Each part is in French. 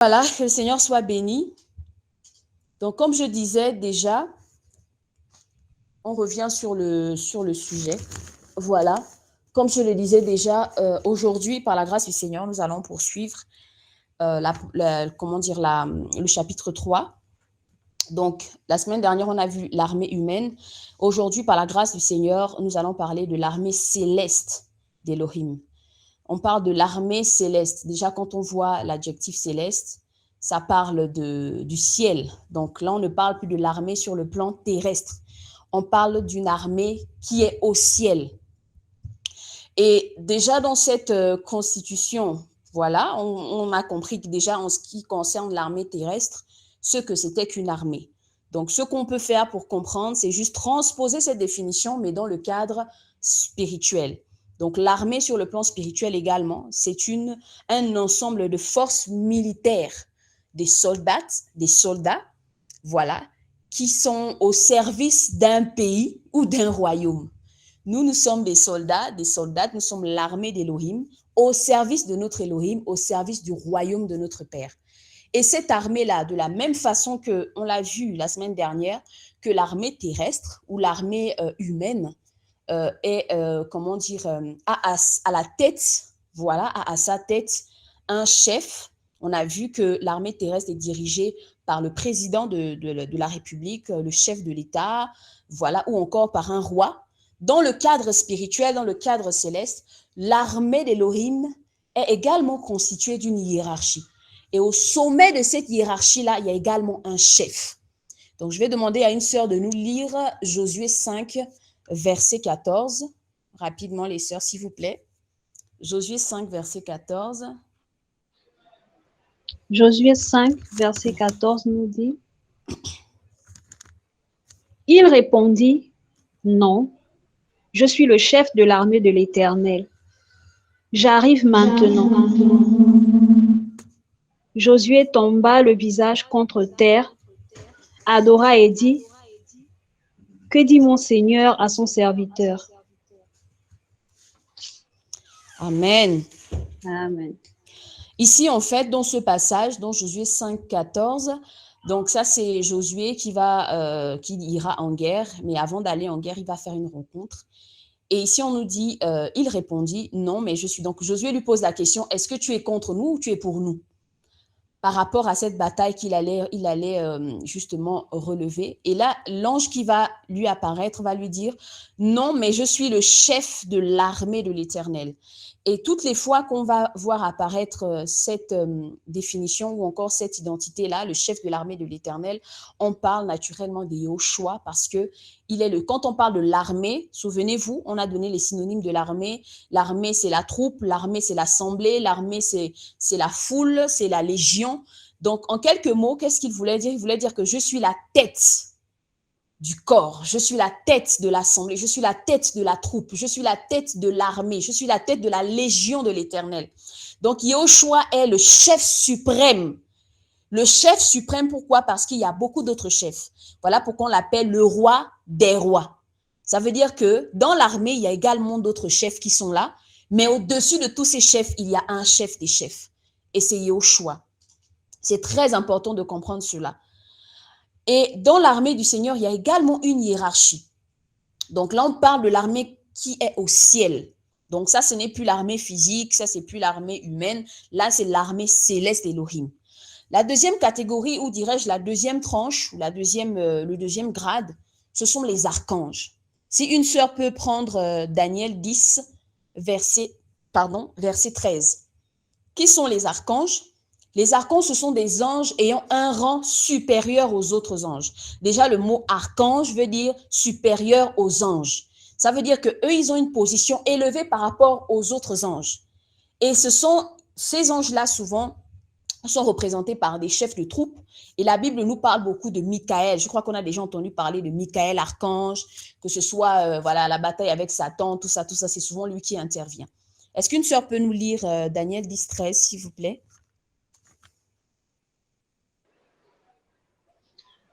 Voilà, que le Seigneur soit béni. Donc, comme je disais déjà, on revient sur le sujet. Voilà, comme je le disais déjà, aujourd'hui, par la grâce du Seigneur, nous allons poursuivre le chapitre 3. Donc, la semaine dernière, on a vu l'armée humaine. Aujourd'hui, par la grâce du Seigneur, nous allons parler de l'armée céleste d'Élohim. On parle de l'armée céleste. Déjà, quand on voit l'adjectif céleste, ça parle du ciel. Donc là, on ne parle plus de l'armée sur le plan terrestre. On parle d'une armée qui est au ciel. Et déjà dans cette constitution, voilà, on a compris que déjà en ce qui concerne l'armée terrestre, ce que c'était qu'une armée. Donc ce qu'on peut faire pour comprendre, c'est juste transposer cette définition, mais dans le cadre spirituel. Donc l'armée sur le plan spirituel également, c'est un ensemble de forces militaires, des soldats, voilà, qui sont au service d'un pays ou d'un royaume. Nous sommes des soldats, des soldates, nous sommes l'armée d'Élohim, au service de notre Élohim, au service du royaume de notre Père. Et cette armée-là, de la même façon qu'on l'a vu la semaine dernière, que l'armée terrestre ou l'armée humaine est, à la tête, voilà, à sa tête, un chef. On a vu que l'armée terrestre est dirigée par le président de la République, le chef de l'État, voilà, ou encore par un roi. Dans le cadre spirituel, dans le cadre céleste, l'armée d'Élohim est également constituée d'une hiérarchie. Et au sommet de cette hiérarchie-là, il y a également un chef. Donc, je vais demander à une sœur de nous lire Josué 5, verset 14. Rapidement, les sœurs, s'il vous plaît. Josué 5, verset 14. Josué 5, verset 14 nous dit: Il répondit: Non, je suis le chef de l'armée de l'Éternel. J'arrive maintenant. Josué tomba le visage contre terre, adora et dit: Que dit mon Seigneur à son serviteur? Amen. Amen. Ici, en fait, dans ce passage, dans Josué 5, 14, donc ça, c'est Josué qui ira en guerre, mais avant d'aller en guerre, il va faire une rencontre. Et ici, on nous dit, il répondit, non, mais je suis. Donc, Josué lui pose la question, est-ce que tu es contre nous ou tu es pour nous? Par rapport à cette bataille il allait justement relever. Et là, l'ange qui va lui apparaître va lui dire, non, mais je suis le chef de l'armée de l'Éternel. Et toutes les fois qu'on va voir apparaître cette définition ou encore cette identité-là, le chef de l'armée de l'Éternel, on parle naturellement de Yahushua parce que quand on parle de l'armée, souvenez-vous, on a donné les synonymes de l'armée. L'armée, c'est la troupe, l'armée, c'est l'assemblée, l'armée, c'est la foule, c'est la légion. Donc, en quelques mots, qu'est-ce qu'il voulait dire? Il voulait dire que je suis la tête du corps, je suis la tête de l'assemblée, je suis la tête de la troupe, je suis la tête de l'armée, je suis la tête de la légion de l'Éternel. Donc, Yahushua est le chef suprême. Le chef suprême, pourquoi? Parce qu'il y a beaucoup d'autres chefs. Voilà pourquoi on l'appelle le roi des rois. Ça veut dire que dans l'armée, il y a également d'autres chefs qui sont là, mais au-dessus de tous ces chefs, il y a un chef des chefs. Et c'est Yahushua. C'est très important de comprendre cela. Et dans l'armée du Seigneur, il y a également une hiérarchie. Donc là, on parle de l'armée qui est au ciel. Donc ça, ce n'est plus l'armée physique, ça, c'est plus l'armée humaine. Là, c'est l'armée céleste d'Élohim. La deuxième catégorie, ou dirais-je la deuxième tranche, ou le deuxième grade, ce sont les archanges. Si une sœur peut prendre Daniel 10, verset 13. Qui sont les archanges? Les archanges, ce sont des anges ayant un rang supérieur aux autres anges. Déjà, le mot archange veut dire supérieur aux anges. Ça veut dire qu'eux, ils ont une position élevée par rapport aux autres anges. Et ces anges-là, souvent, sont représentés par des chefs de troupe. Et la Bible nous parle beaucoup de Michael. Je crois qu'on a déjà entendu parler de Michael, archange, que ce soit la bataille avec Satan, tout ça, c'est souvent lui qui intervient. Est-ce qu'une sœur peut nous lire Daniel 10, 13, s'il vous plaît?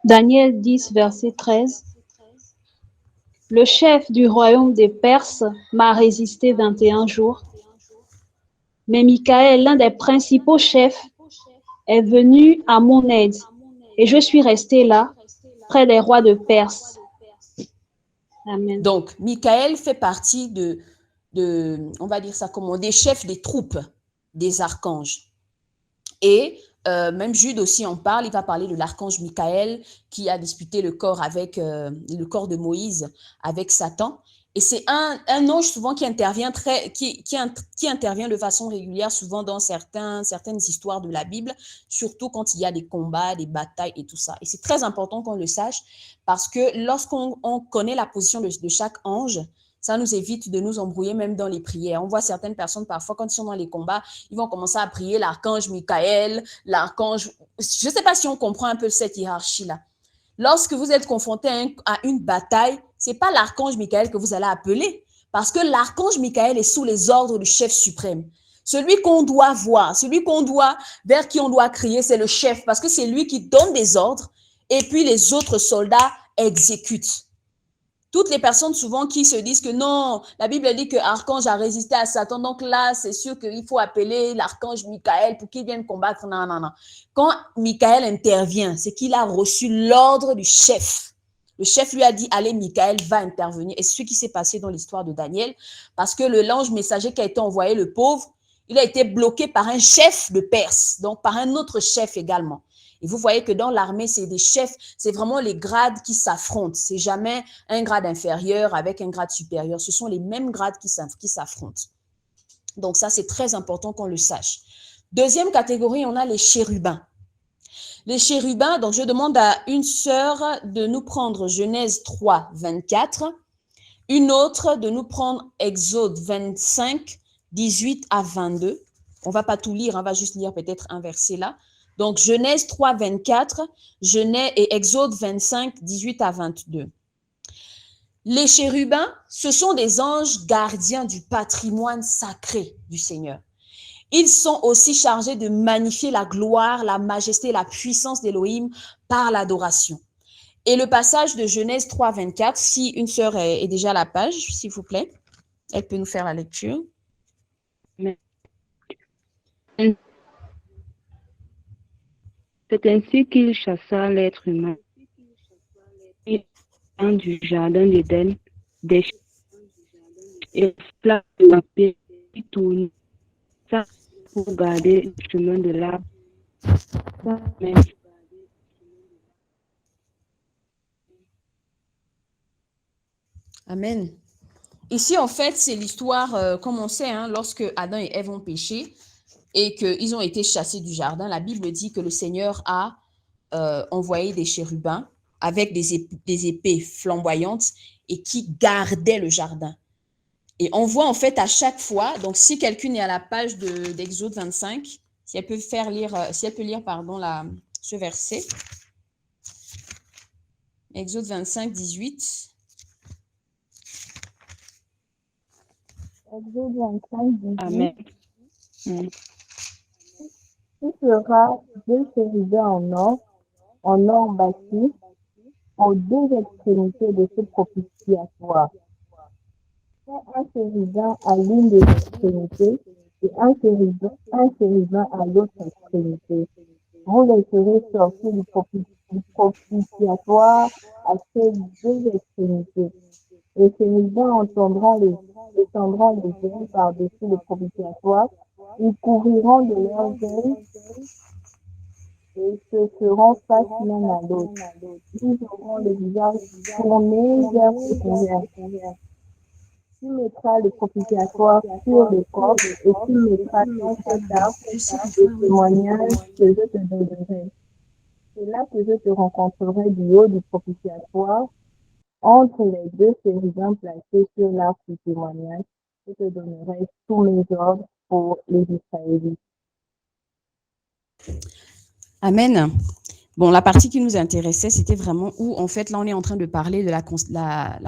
Daniel 10, verset 13. Le chef du royaume des Perses m'a résisté 21 jours. Mais Michael, l'un des principaux chefs, est venu à mon aide et je suis resté là, près des rois de Perse. Amen. Donc, Michael fait partie on va dire ça comment, des chefs des troupes des archanges. Et même Jude aussi en parle, il va parler de l'archange Michael qui a disputé le corps de Moïse avec Satan. Et c'est un ange souvent qui intervient qui intervient de façon régulière, souvent dans certaines histoires de la Bible, surtout quand il y a des combats, des batailles et tout ça. Et c'est très important qu'on le sache parce que lorsqu'on connaît la position de chaque ange, ça nous évite de nous embrouiller même dans les prières. On voit certaines personnes parfois quand ils sont dans les combats, ils vont commencer à prier l'archange Michael, l'archange. Je ne sais pas si on comprend un peu cette hiérarchie-là. Lorsque vous êtes confronté à une bataille, ce n'est pas l'archange Michael que vous allez appeler, parce que l'archange Michael est sous les ordres du chef suprême. Celui qu'on doit voir, vers qui on doit crier, c'est le chef, parce que c'est lui qui donne des ordres, et puis les autres soldats exécutent. Toutes les personnes souvent qui se disent que non, la Bible dit que l'archange a résisté à Satan, donc là, c'est sûr qu'il faut appeler l'archange Michael pour qu'il vienne combattre. Non, non, non. Quand Michael intervient, c'est qu'il a reçu l'ordre du chef. Le chef lui a dit, allez, Michael va intervenir. Et c'est ce qui s'est passé dans l'histoire de Daniel, parce que l'ange messager qui a été envoyé, le pauvre, il a été bloqué par un chef de Perse, donc par un autre chef également. Et vous voyez que dans l'armée, c'est des chefs, c'est vraiment les grades qui s'affrontent. C'est jamais un grade inférieur avec un grade supérieur. Ce sont les mêmes grades qui s'affrontent. Donc ça, c'est très important qu'on le sache. Deuxième catégorie, on a les chérubins. Les chérubins, donc je demande à une sœur de nous prendre Genèse 3, 24, une autre de nous prendre Exode 25, 18 à 22. On ne va pas tout lire, on va juste lire peut-être un verset là. Donc, Genèse 3, 24, et Exode 25, 18 à 22. Les chérubins, ce sont des anges gardiens du patrimoine sacré du Seigneur. Ils sont aussi chargés de magnifier la gloire, la majesté, la puissance d'Élohim par l'adoration. Et le passage de Genèse 3, 24, si une sœur est déjà à la page, s'il vous plaît, elle peut nous faire la lecture. C'est ainsi qu'il chassa l'être humain du jardin d'Éden, des et flammes de papier qui tournent ça pour garder le chemin de l'arbre. Amen. Ici, en fait, c'est l'histoire, comme on sait, lorsque Adam et Ève ont péché et qu'ils ont été chassés du jardin, la Bible dit que le Seigneur a envoyé des chérubins avec des épées flamboyantes et qui gardaient le jardin. Et on voit en fait à chaque fois, donc si quelqu'un est à la page d'Exode 25, si elle peut lire ce verset. Exode 25, 18. Exode 25, 18. Amen. Tu feras 2 chérubins en or bâti, aux 2 extrémités de ce propitiatoire. Un chérubin à l'une des extrémités et un chérubin à l'autre extrémité. Vous les ferez sortir du propitiatoire à ces 2 extrémités. Les chérubins entendront les ailes par-dessus le propitiatoire. Ils couvriront de leurs ailes et se feront face l'un à l'autre. Ils auront le visage tourné vers ce convers. Tu mettras le propitiatoire sur le corps et tu mettras dans cet arbre le témoignage que je te donnerai. C'est là que je te rencontrerai du haut du propitiatoire, entre les 2 chérubins placés sur l'arbre du témoignage. Je te donnerai tous mes ordres pour les Israélites. Amen. Bon, la partie qui nous intéressait, c'était vraiment où, en fait, là, on est en train de parler de la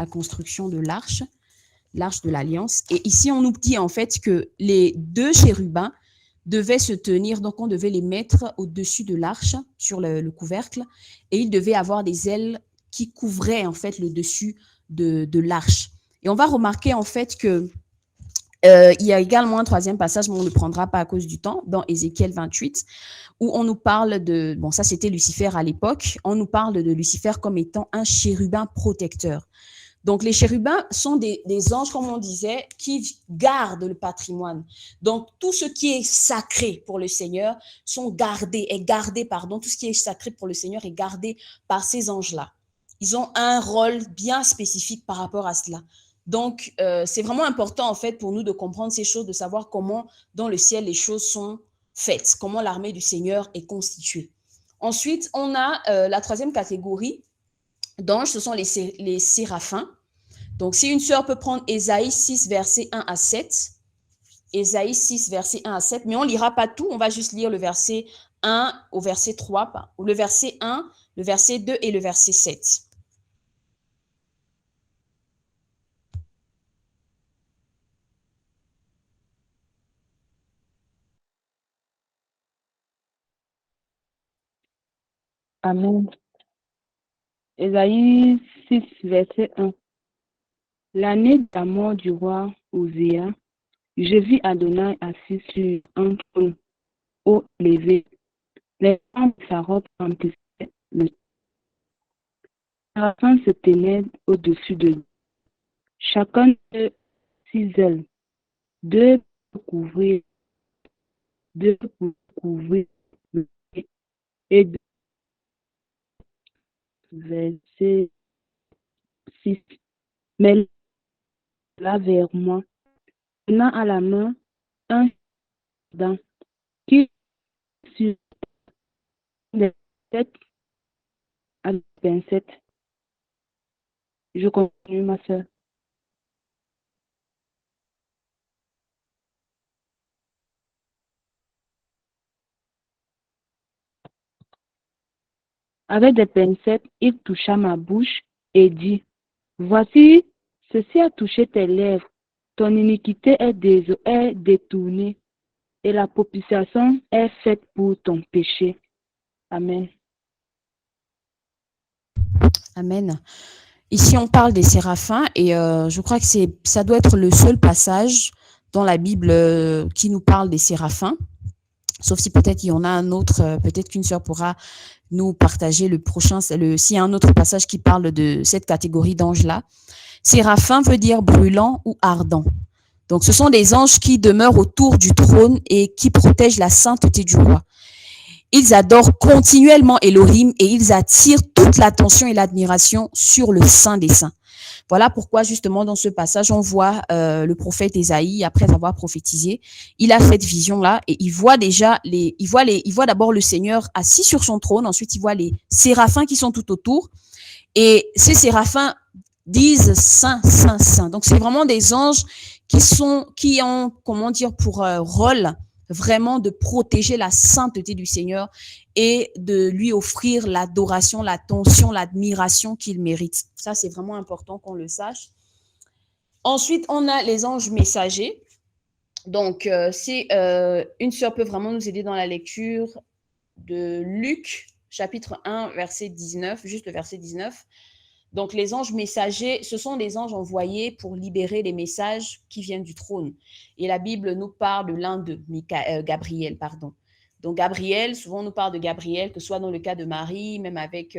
construction de l'arche de l'Alliance. Et ici, on nous dit, en fait, que les 2 chérubins devaient se tenir, donc on devait les mettre au-dessus de l'arche, sur le couvercle, et ils devaient avoir des ailes qui couvraient, en fait, le dessus de l'arche. Et on va remarquer, en fait, que Il y a également un troisième passage, mais on ne le prendra pas à cause du temps, dans Ézéchiel 28, où on nous parle de, bon ça c'était Lucifer à l'époque, on nous parle de Lucifer comme étant un chérubin protecteur. Donc les chérubins sont des anges, comme on disait, qui gardent le patrimoine. Donc tout ce qui est sacré pour le Seigneur est gardé, pardon, tout ce qui est sacré pour le Seigneur est gardé par ces anges-là. Ils ont un rôle bien spécifique par rapport à cela. Donc, c'est vraiment important, en fait, pour nous de comprendre ces choses, de savoir comment, dans le ciel, les choses sont faites, comment l'armée du Seigneur est constituée. Ensuite, on a la troisième catégorie d'anges, ce sont les séraphins. Donc, si une sœur peut prendre Ésaïe 6, versets 1 à 7, Ésaïe 6, versets 1 à 7, mais on ne lira pas tout, on va juste lire le verset 1 au verset 3, ou le verset 1, le verset 2 et le verset 7. Amen. Ésaïe 6, verset 1. L'année de la mort du roi Uzziah, je vis Adonai assis sur un trône haut élevé. Les pans de sa robe remplissaient le séraphin se tenait au-dessus de lui. Chacun de 6 ailes, deux pour couvrir, le pied, et deux, verset 6. Mais là vers moi, tenant à la main un dent qui sur les têtes à la pincette. Je continue, ma soeur. Avec des pincettes, il toucha ma bouche et dit, voici, ceci a touché tes lèvres. Ton iniquité est détournée et la propitiation est faite pour ton péché. Amen. Amen. Ici, on parle des séraphins et je crois que ça doit être le seul passage dans la Bible qui nous parle des séraphins. Sauf si peut-être il y en a un autre, peut-être qu'une sœur pourra nous partager le prochain, s'il y a un autre passage qui parle de cette catégorie d'anges-là. Séraphin veut dire brûlant ou ardent. Donc, ce sont des anges qui demeurent autour du trône et qui protègent la sainteté du roi. Ils adorent continuellement Elohim et ils attirent toute l'attention et l'admiration sur le Saint des Saints. Voilà pourquoi justement dans ce passage, on voit le prophète Ésaïe, après avoir prophétisé, il a cette vision-là et il voit déjà il voit d'abord le Seigneur assis sur son trône, ensuite il voit les séraphins qui sont tout autour et ces séraphins disent Saint, Saint, Saint. Donc c'est vraiment des anges qui ont, comment dire, pour rôle vraiment de protéger la sainteté du Seigneur et de lui offrir l'adoration, l'attention, l'admiration qu'il mérite. Ça, c'est vraiment important qu'on le sache. Ensuite, on a les anges messagers. Donc, si une sœur peut vraiment nous aider dans la lecture de Luc, chapitre 1, verset 19, juste le verset 19. Donc, les anges messagers, ce sont des anges envoyés pour libérer les messages qui viennent du trône. Et la Bible nous parle de l'un d'eux, Gabriel, pardon. Donc, Gabriel, souvent on nous parle de Gabriel, que ce soit dans le cas de Marie, même avec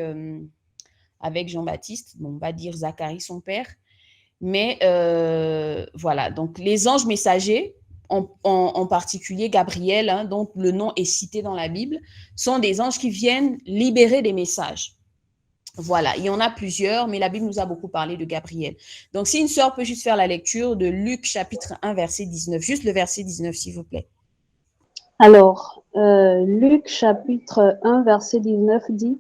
Jean-Baptiste, bon, on va dire Zacharie, son père. Mais voilà, donc les anges messagers, en particulier Gabriel, hein, dont le nom est cité dans la Bible, sont des anges qui viennent libérer des messages. Voilà, il y en a plusieurs, mais la Bible nous a beaucoup parlé de Gabriel. Donc, si une sœur peut juste faire la lecture de Luc, chapitre 1, verset 19, juste le verset 19, s'il vous plaît. Alors, Luc, chapitre 1, verset 19 dit,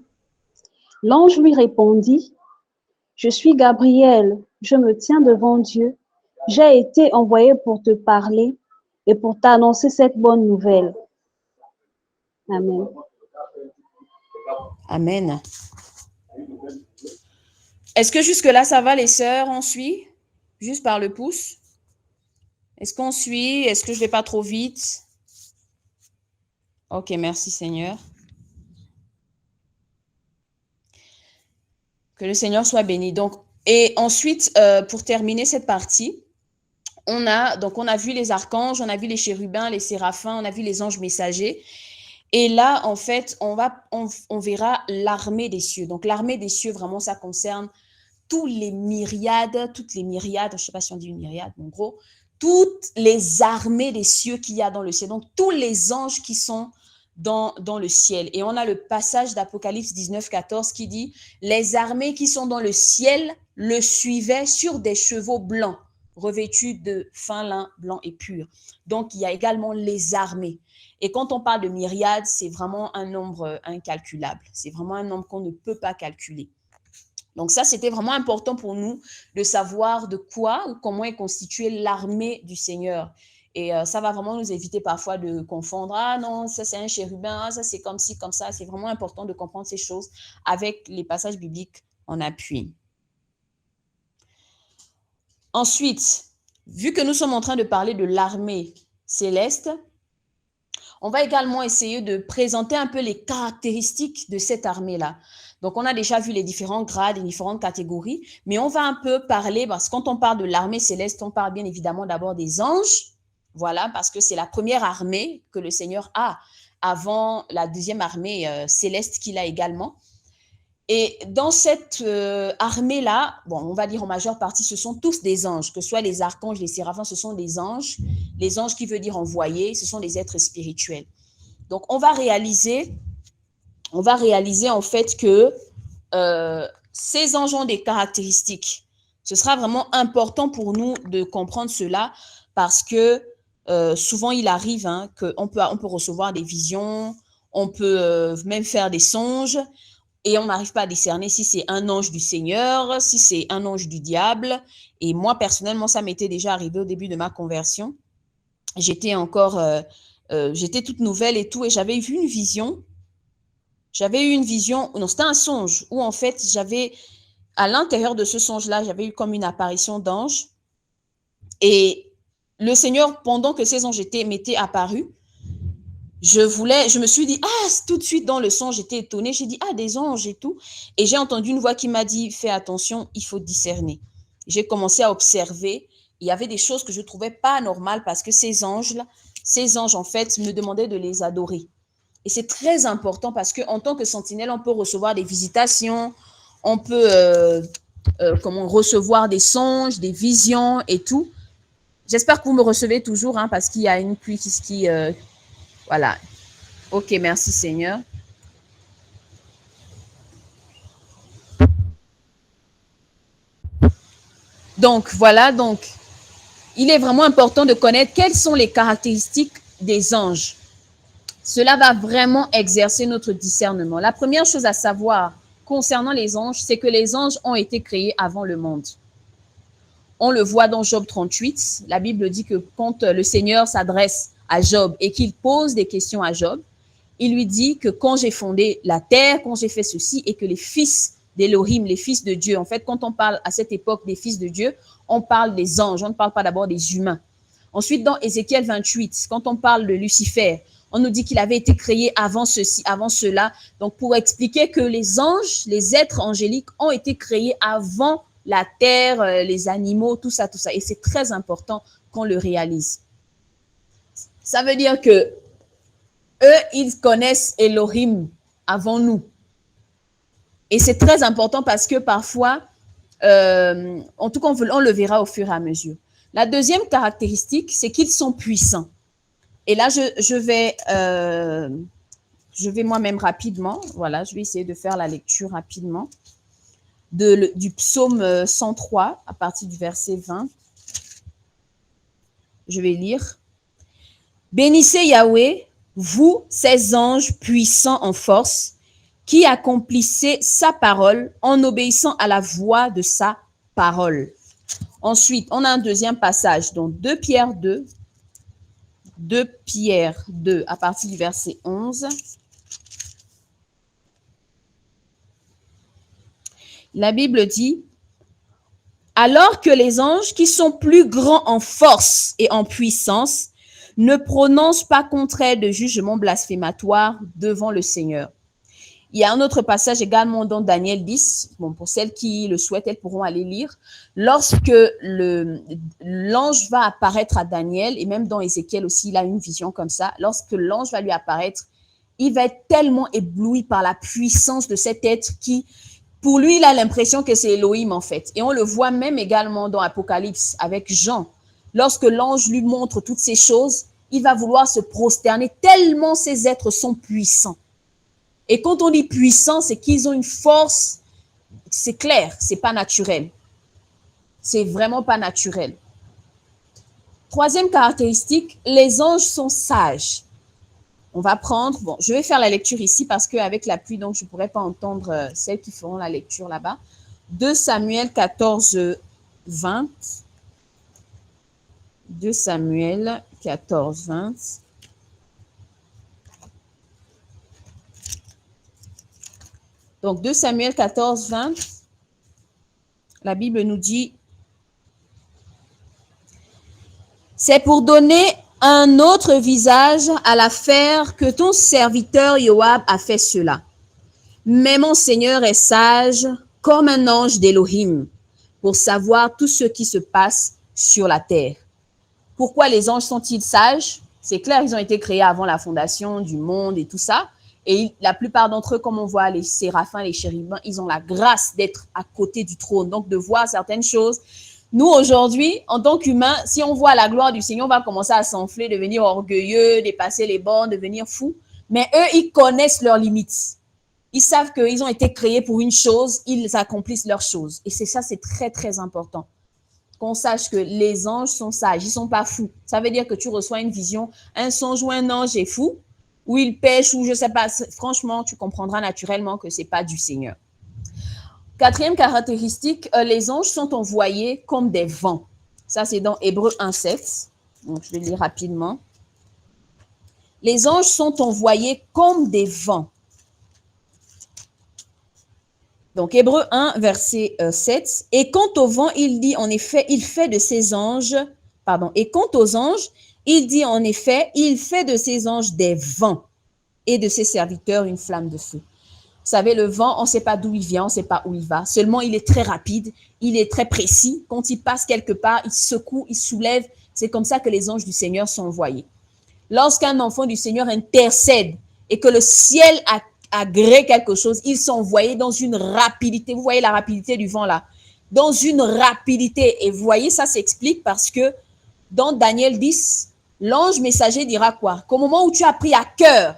« L'ange lui répondit, « Je suis Gabriel, je me tiens devant Dieu. J'ai été envoyé pour te parler et pour t'annoncer cette bonne nouvelle. » Amen. Amen. Est-ce que jusque-là, ça va, les sœurs? On suit? Juste par le pouce? Est-ce qu'on suit? Est-ce que je ne vais pas trop vite? Ok, merci Seigneur. Que le Seigneur soit béni. Donc, et ensuite, pour terminer cette partie, on a vu les archanges, on a vu les chérubins, les séraphins, on a vu les anges messagers. Et là, en fait, on verra l'armée des cieux. Donc, l'armée des cieux, vraiment, ça concerne toutes les myriades, je ne sais pas si on dit une myriade, mais en gros, toutes les armées des cieux qu'il y a dans le ciel. Donc, tous les anges qui sont dans le ciel. Et on a le passage d'Apocalypse 19, 14 qui dit « Les armées qui sont dans le ciel le suivaient sur des chevaux blancs, revêtus de fin lin blanc et pur. » Donc, il y a également les armées. Et quand on parle de myriades, c'est vraiment un nombre incalculable. C'est vraiment un nombre qu'on ne peut pas calculer. Donc ça, c'était vraiment important pour nous de savoir de quoi ou comment est constituée l'armée du Seigneur. Et ça va vraiment nous éviter parfois de confondre. Ah non, ça c'est un chérubin, ah, ça c'est comme ci, comme ça. C'est vraiment important de comprendre ces choses avec les passages bibliques en appui. Ensuite, vu que nous sommes en train de parler de l'armée céleste, on va également essayer de présenter un peu les caractéristiques de cette armée-là. Donc, on a déjà vu les différents grades, les différentes catégories, mais on va un peu parler, parce que quand on parle de l'armée céleste, on parle bien évidemment d'abord des anges, voilà, parce que c'est la première armée que le Seigneur a avant la deuxième armée céleste qu'il a également. Et dans cette armée-là, bon, on va dire en majeure partie, ce sont tous des anges, que ce soit les archanges, les séraphins, ce sont des anges. Les anges qui veut dire envoyés, ce sont des êtres spirituels. Donc, on va réaliser en fait que ces anges ont des caractéristiques. Ce sera vraiment important pour nous de comprendre cela parce que souvent, il arrive qu'on peut recevoir des visions, on peut même faire des songes, et on n'arrive pas à décerner si c'est un ange du Seigneur, si c'est un ange du diable. Et moi, personnellement, ça m'était déjà arrivé au début de ma conversion. J'étais toute nouvelle et tout, et j'avais vu une vision. Non, c'était un songe, où en fait, à l'intérieur de ce songe-là, j'avais eu comme une apparition d'ange. Et le Seigneur, pendant que ces anges m'étaient apparus, je me suis dit, tout de suite dans le son, j'étais étonnée. J'ai dit, des anges et tout. Et j'ai entendu une voix qui m'a dit, fais attention, il faut discerner. J'ai commencé à observer. Il y avait des choses que je ne trouvais pas normales parce que ces anges, en fait, me demandaient de les adorer. Et c'est très important parce qu'en tant que sentinelle, on peut recevoir des visitations, on peut recevoir des songes, des visions et tout. J'espère que vous me recevez toujours parce qu'il y a une pluie qui voilà. Ok, merci Seigneur. Donc, voilà. Donc, il est vraiment important de connaître quelles sont les caractéristiques des anges. Cela va vraiment exercer notre discernement. La première chose à savoir concernant les anges, c'est que les anges ont été créés avant le monde. On le voit dans Job 38. La Bible dit que quand le Seigneur s'adresse à Job et qu'il pose des questions à Job, il lui dit que quand j'ai fondé la terre, quand j'ai fait ceci, et que les fils d'Élohim, les fils de Dieu, en fait, quand on parle à cette époque des fils de Dieu, on parle des anges, on ne parle pas d'abord des humains. Ensuite, dans Ézéchiel 28, quand on parle de Lucifer, on nous dit qu'il avait été créé avant ceci, avant cela. Donc, pour expliquer que les anges, les êtres angéliques ont été créés avant la terre, les animaux, tout ça. Et c'est très important qu'on le réalise. Ça veut dire que eux, ils connaissent Elohim avant nous. Et c'est très important parce que parfois, en tout cas, on le verra au fur et à mesure. La deuxième caractéristique, c'est qu'ils sont puissants. Et là, je vais moi-même rapidement, voilà, je vais essayer de faire la lecture rapidement du psaume 103 à partir du verset 20. Je vais lire. Bénissez Yahweh, vous, ces anges puissants en force, qui accomplissez sa parole en obéissant à la voix de sa parole. Ensuite, on a un deuxième passage, donc 2 Pierre 2 à partir du verset 11. La Bible dit, « Alors que les anges qui sont plus grands en force et en puissance ne prononcent pas contre elle de jugement blasphématoire devant le Seigneur. Il y a un autre passage également dans Daniel 10. Bon, pour celles qui le souhaitent, elles pourront aller lire. Lorsque l'ange va apparaître à Daniel, et même dans Ézéchiel aussi, il a une vision comme ça. Lorsque l'ange va lui apparaître, il va être tellement ébloui par la puissance de cet être qui, pour lui, il a l'impression que c'est Elohim en fait. Et on le voit même également dans Apocalypse avec Jean. Lorsque l'ange lui montre toutes ces choses, il va vouloir se prosterner tellement ces êtres sont puissants. Et quand on dit puissant, c'est qu'ils ont une force, c'est clair, c'est pas naturel. C'est vraiment pas naturel. Troisième caractéristique, les anges sont sages. On va prendre, bon, je vais faire la lecture ici parce qu'avec la pluie, donc je ne pourrais pas entendre celles qui feront la lecture là-bas. 2 Samuel 14, 20. 2 Samuel 14, 20. Donc, 2 Samuel 14, 20, la Bible nous dit, c'est pour donner un autre visage à l'affaire que ton serviteur Joab a fait cela. Mais mon Seigneur est sage comme un ange d'Élohim pour savoir tout ce qui se passe sur la terre. Pourquoi les anges sont-ils sages? C'est clair, ils ont été créés avant la fondation du monde et tout ça. Et la plupart d'entre eux, comme on voit les séraphins, les chérubins, ils ont la grâce d'être à côté du trône, donc de voir certaines choses. Nous, aujourd'hui, en tant qu'humains, si on voit la gloire du Seigneur, on va commencer à s'enfler, devenir orgueilleux, dépasser les bornes, devenir fou. Mais eux, ils connaissent leurs limites. Ils savent qu'ils ont été créés pour une chose, ils accomplissent leur chose. Et c'est ça, c'est très, très important. Qu'on sache que les anges sont sages, ils ne sont pas fous. Ça veut dire que tu reçois une vision, un songe ou un ange est fou, ou il pêche, ou je ne sais pas. Franchement, tu comprendras naturellement que ce n'est pas du Seigneur. Quatrième caractéristique, les anges sont envoyés comme des vents. Ça, c'est dans Hébreux 1,7. Donc, je vais lire rapidement. Les anges sont envoyés comme des vents. Donc, Hébreux 1, verset 7. Et quant au vent, il dit en effet, il fait de ses anges, et quant aux anges, il dit en effet, il fait de ses anges des vents et de ses serviteurs une flamme de feu. Vous savez, le vent, on ne sait pas d'où il vient, on ne sait pas où il va. Seulement, il est très rapide, il est très précis. Quand il passe quelque part, il secoue, il soulève. C'est comme ça que les anges du Seigneur sont envoyés. Lorsqu'un enfant du Seigneur intercède et que le ciel agrée quelque chose, ils sont envoyés dans une rapidité. Vous voyez la rapidité du vent là? Dans une rapidité. Et vous voyez, ça s'explique parce que dans Daniel 10, l'ange messager dira quoi? Qu'au moment où tu as pris à cœur,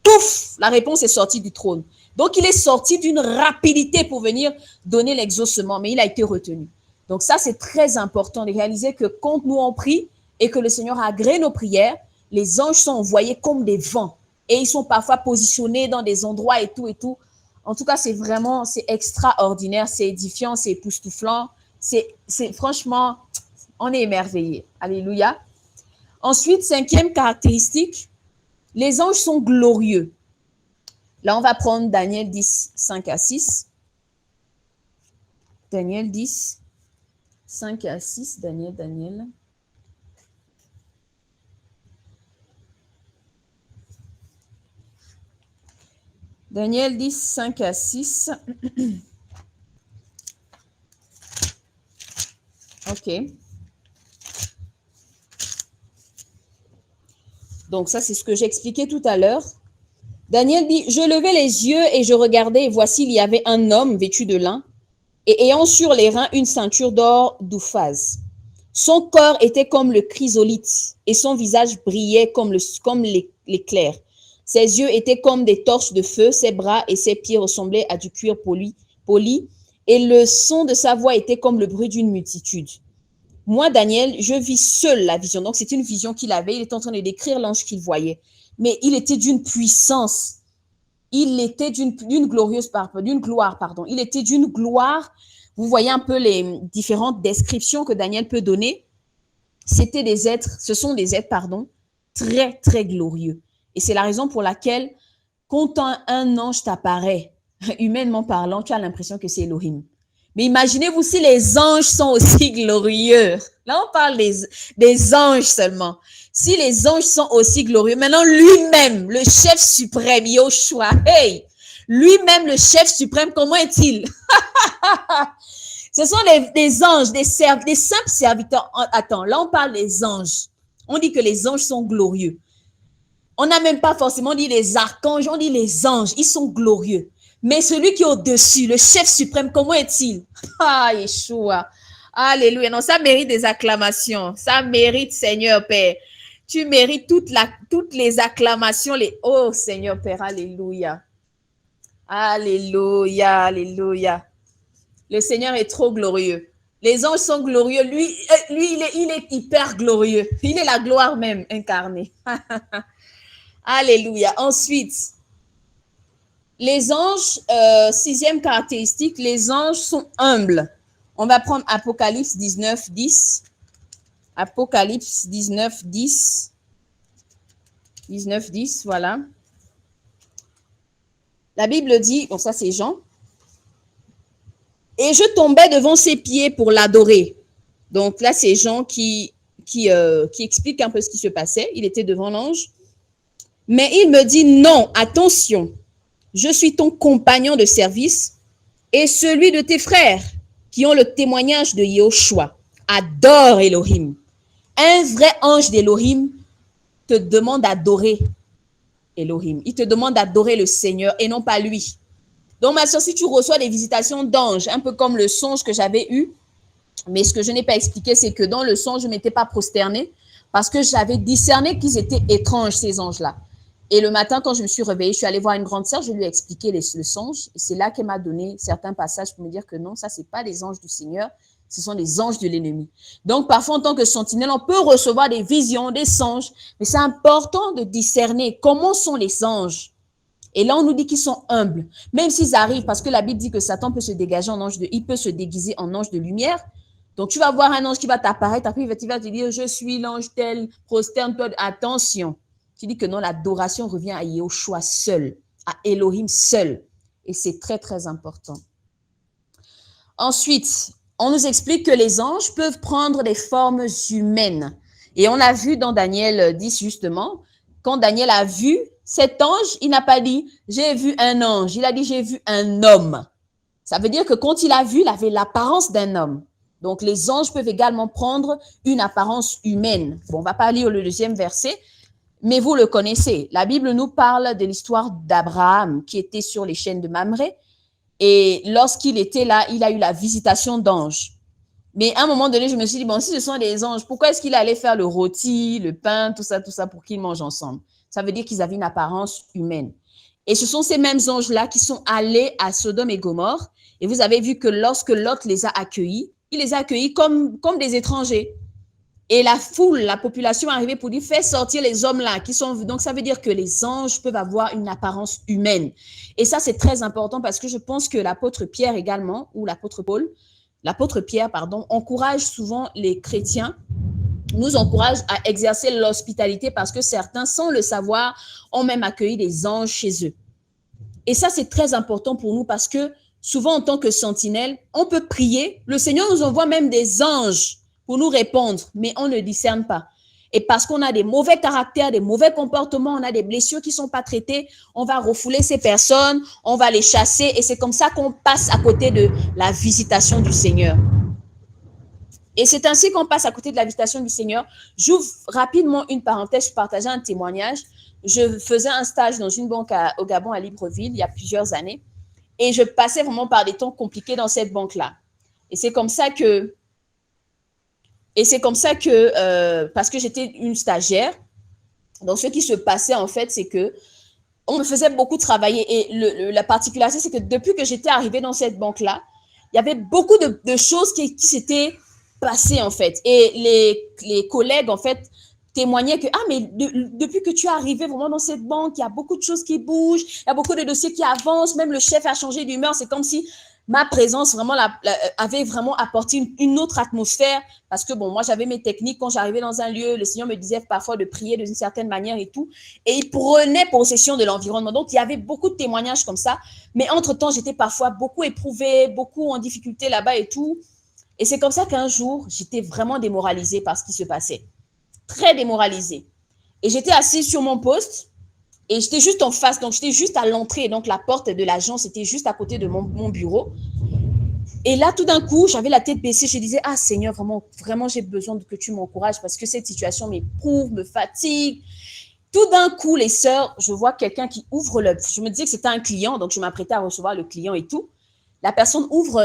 pouf, la réponse est sortie du trône. Donc, il est sorti d'une rapidité pour venir donner l'exaucement, mais il a été retenu. Donc, ça, c'est très important de réaliser que quand nous on prie et que le Seigneur agrée nos prières, les anges sont envoyés comme des vents et ils sont parfois positionnés dans des endroits et tout et tout. En tout cas, c'est vraiment, c'est extraordinaire, c'est édifiant, c'est époustouflant. C'est franchement, on est émerveillés. Alléluia. Ensuite, cinquième caractéristique, les anges sont glorieux. Là, on va prendre Daniel 10, 5 à 6. Daniel 10, 5 à 6. Daniel. Daniel 10, 5 à 6. OK. Donc, ça, c'est ce que j'expliquais tout à l'heure. Daniel dit, je levai les yeux et je regardais, et voici, il y avait un homme vêtu de lin, et ayant sur les reins une ceinture d'or d'Ouphaz. Son corps était comme le chrysolite, et son visage brillait comme l'éclair. Ses yeux étaient comme des torches de feu, ses bras et ses pieds ressemblaient à du cuir poli, et le son de sa voix était comme le bruit d'une multitude. Moi, Daniel, je vis seul la vision. Donc, c'est une vision qu'il avait. Il était en train de décrire l'ange qu'il voyait. Mais il était d'une puissance. Il était d'une gloire, Il était d'une gloire. Vous voyez un peu les différentes descriptions que Daniel peut donner. Ce sont des êtres, très, très glorieux. Et c'est la raison pour laquelle, quand un ange t'apparaît, humainement parlant, tu as l'impression que c'est Elohim. Mais imaginez-vous si les anges sont aussi glorieux. Là, on parle des anges seulement. Si les anges sont aussi glorieux, maintenant lui-même, le chef suprême, Yoshua, hey, Lui-même, le chef suprême, comment est-il? Ce sont des anges, des simples serviteurs. Attends, là, on parle des anges. On dit que les anges sont glorieux. On n'a même pas forcément dit les archanges, on dit les anges. Ils sont glorieux. Mais celui qui est au-dessus, le chef suprême, comment est-il? Ah, Yeshua. Alléluia. Non, ça mérite des acclamations. Ça mérite, Seigneur Père. Tu mérites toutes les acclamations. Oh, Seigneur Père, alléluia. Alléluia, alléluia. Le Seigneur est trop glorieux. Les anges sont glorieux. Lui il est hyper glorieux. Il est la gloire même incarnée. Alléluia. Ensuite, les anges, sixième caractéristique, les anges sont humbles. On va prendre Apocalypse 19, 10. Apocalypse 19, 10. 19, 10, voilà. La Bible dit, bon ça c'est Jean, et je tombais devant ses pieds pour l'adorer. Donc là c'est Jean qui explique un peu ce qui se passait. Il était devant l'ange. Mais il me dit, non, attention, je suis ton compagnon de service et celui de tes frères qui ont le témoignage de Yahushua. Adore Elohim. Un vrai ange d'Elohim te demande d'adorer Elohim. Il te demande d'adorer le Seigneur et non pas lui. Donc, ma soeur, si tu reçois des visitations d'anges, un peu comme le songe que j'avais eu, mais ce que je n'ai pas expliqué, c'est que dans le songe, je ne m'étais pas prosternée parce que j'avais discerné qu'ils étaient étranges, ces anges-là. Et le matin, quand je me suis réveillée, je suis allée voir une grande sœur, je lui ai expliqué le songe. Et c'est là qu'elle m'a donné certains passages pour me dire que non, ça, ce n'est pas les anges du Seigneur, ce sont les anges de l'ennemi. Donc, parfois, en tant que sentinelle, on peut recevoir des visions, des songes, mais c'est important de discerner comment sont les anges. Et là, on nous dit qu'ils sont humbles, même s'ils arrivent, parce que la Bible dit que Satan peut se dégager en ange il peut se déguiser en ange de lumière. Donc, tu vas voir un ange qui va t'apparaître, après il va te dire, je suis l'ange tel, prosterne-toi. Attention, tu dis que non, l'adoration revient à Yahushua seul, à Elohim seul. Et c'est très, très important. Ensuite, on nous explique que les anges peuvent prendre des formes humaines. Et on a vu dans Daniel 10, justement, quand Daniel a vu cet ange, il n'a pas dit « j'ai vu un ange », il a dit « j'ai vu un homme ». Ça veut dire que quand il a vu, il avait l'apparence d'un homme. Donc, les anges peuvent également prendre une apparence humaine. Bon, on ne va pas lire le deuxième verset, mais vous le connaissez. La Bible nous parle de l'histoire d'Abraham qui était sur les chaînes de Mamré. Et lorsqu'il était là, il a eu la visitation d'anges. Mais à un moment donné, je me suis dit, bon, si ce sont des anges, pourquoi est-ce qu'il allait faire le rôti, le pain, tout ça pour qu'ils mangent ensemble? Ça veut dire qu'ils avaient une apparence humaine. Et ce sont ces mêmes anges-là qui sont allés à Sodome et Gomorrhe. Et vous avez vu que lorsque Lot les a accueillis, il les a accueillis comme des étrangers. Et la foule, la population est arrivée pour dire, fais sortir les hommes-là qui sont... Donc, ça veut dire que les anges peuvent avoir une apparence humaine. Et ça, c'est très important parce que je pense que l'apôtre Pierre également, ou l'apôtre Pierre, encourage souvent les chrétiens, nous encourage à exercer l'hospitalité parce que certains, sans le savoir, ont même accueilli des anges chez eux. Et ça, c'est très important pour nous parce que souvent, en tant que sentinelle, on peut prier. Le Seigneur nous envoie même des anges pour nous répondre, mais on ne discerne pas. Et parce qu'on a des mauvais caractères, des mauvais comportements, on a des blessures qui ne sont pas traitées, on va refouler ces personnes, on va les chasser et c'est comme ça qu'on passe à côté de la visitation du Seigneur. Et c'est ainsi qu'on passe à côté de la visitation du Seigneur. J'ouvre rapidement une parenthèse, je partageais un témoignage. Je faisais un stage dans une banque au Gabon, à Libreville, il y a plusieurs années. Et je passais vraiment par des temps compliqués dans cette banque-là. Et c'est comme ça que parce que j'étais une stagiaire, donc ce qui se passait en fait, c'est que on me faisait beaucoup travailler. Et la particularité, c'est que depuis que j'étais arrivée dans cette banque-là, il y avait beaucoup de choses qui s'étaient passées en fait. Et les collègues en fait témoignaient que mais depuis que tu es arrivé vraiment dans cette banque, il y a beaucoup de choses qui bougent, il y a beaucoup de dossiers qui avancent, même le chef a changé d'humeur. C'est comme si ma présence vraiment avait vraiment apporté une autre atmosphère parce que bon, moi j'avais mes techniques quand j'arrivais dans un lieu, le Seigneur me disait parfois de prier d'une certaine manière et tout, et il prenait possession de l'environnement. Donc il y avait beaucoup de témoignages comme ça, mais entre-temps j'étais parfois beaucoup éprouvée, beaucoup en difficulté là-bas et tout, et c'est comme ça qu'un jour j'étais vraiment démoralisée par ce qui se passait, très démoralisée, et j'étais assise sur mon poste Et j'étais juste en face, donc j'étais juste à l'entrée. Donc la porte de l'agence était juste à côté de mon bureau. Et là, tout d'un coup, j'avais la tête baissée. Je disais, ah Seigneur, vraiment, vraiment, j'ai besoin que tu m'encourages parce que cette situation m'éprouve, me fatigue. Tout d'un coup, les sœurs, je vois quelqu'un qui ouvre je me disais que c'était un client, donc je m'apprêtais à recevoir le client et tout. La personne ouvre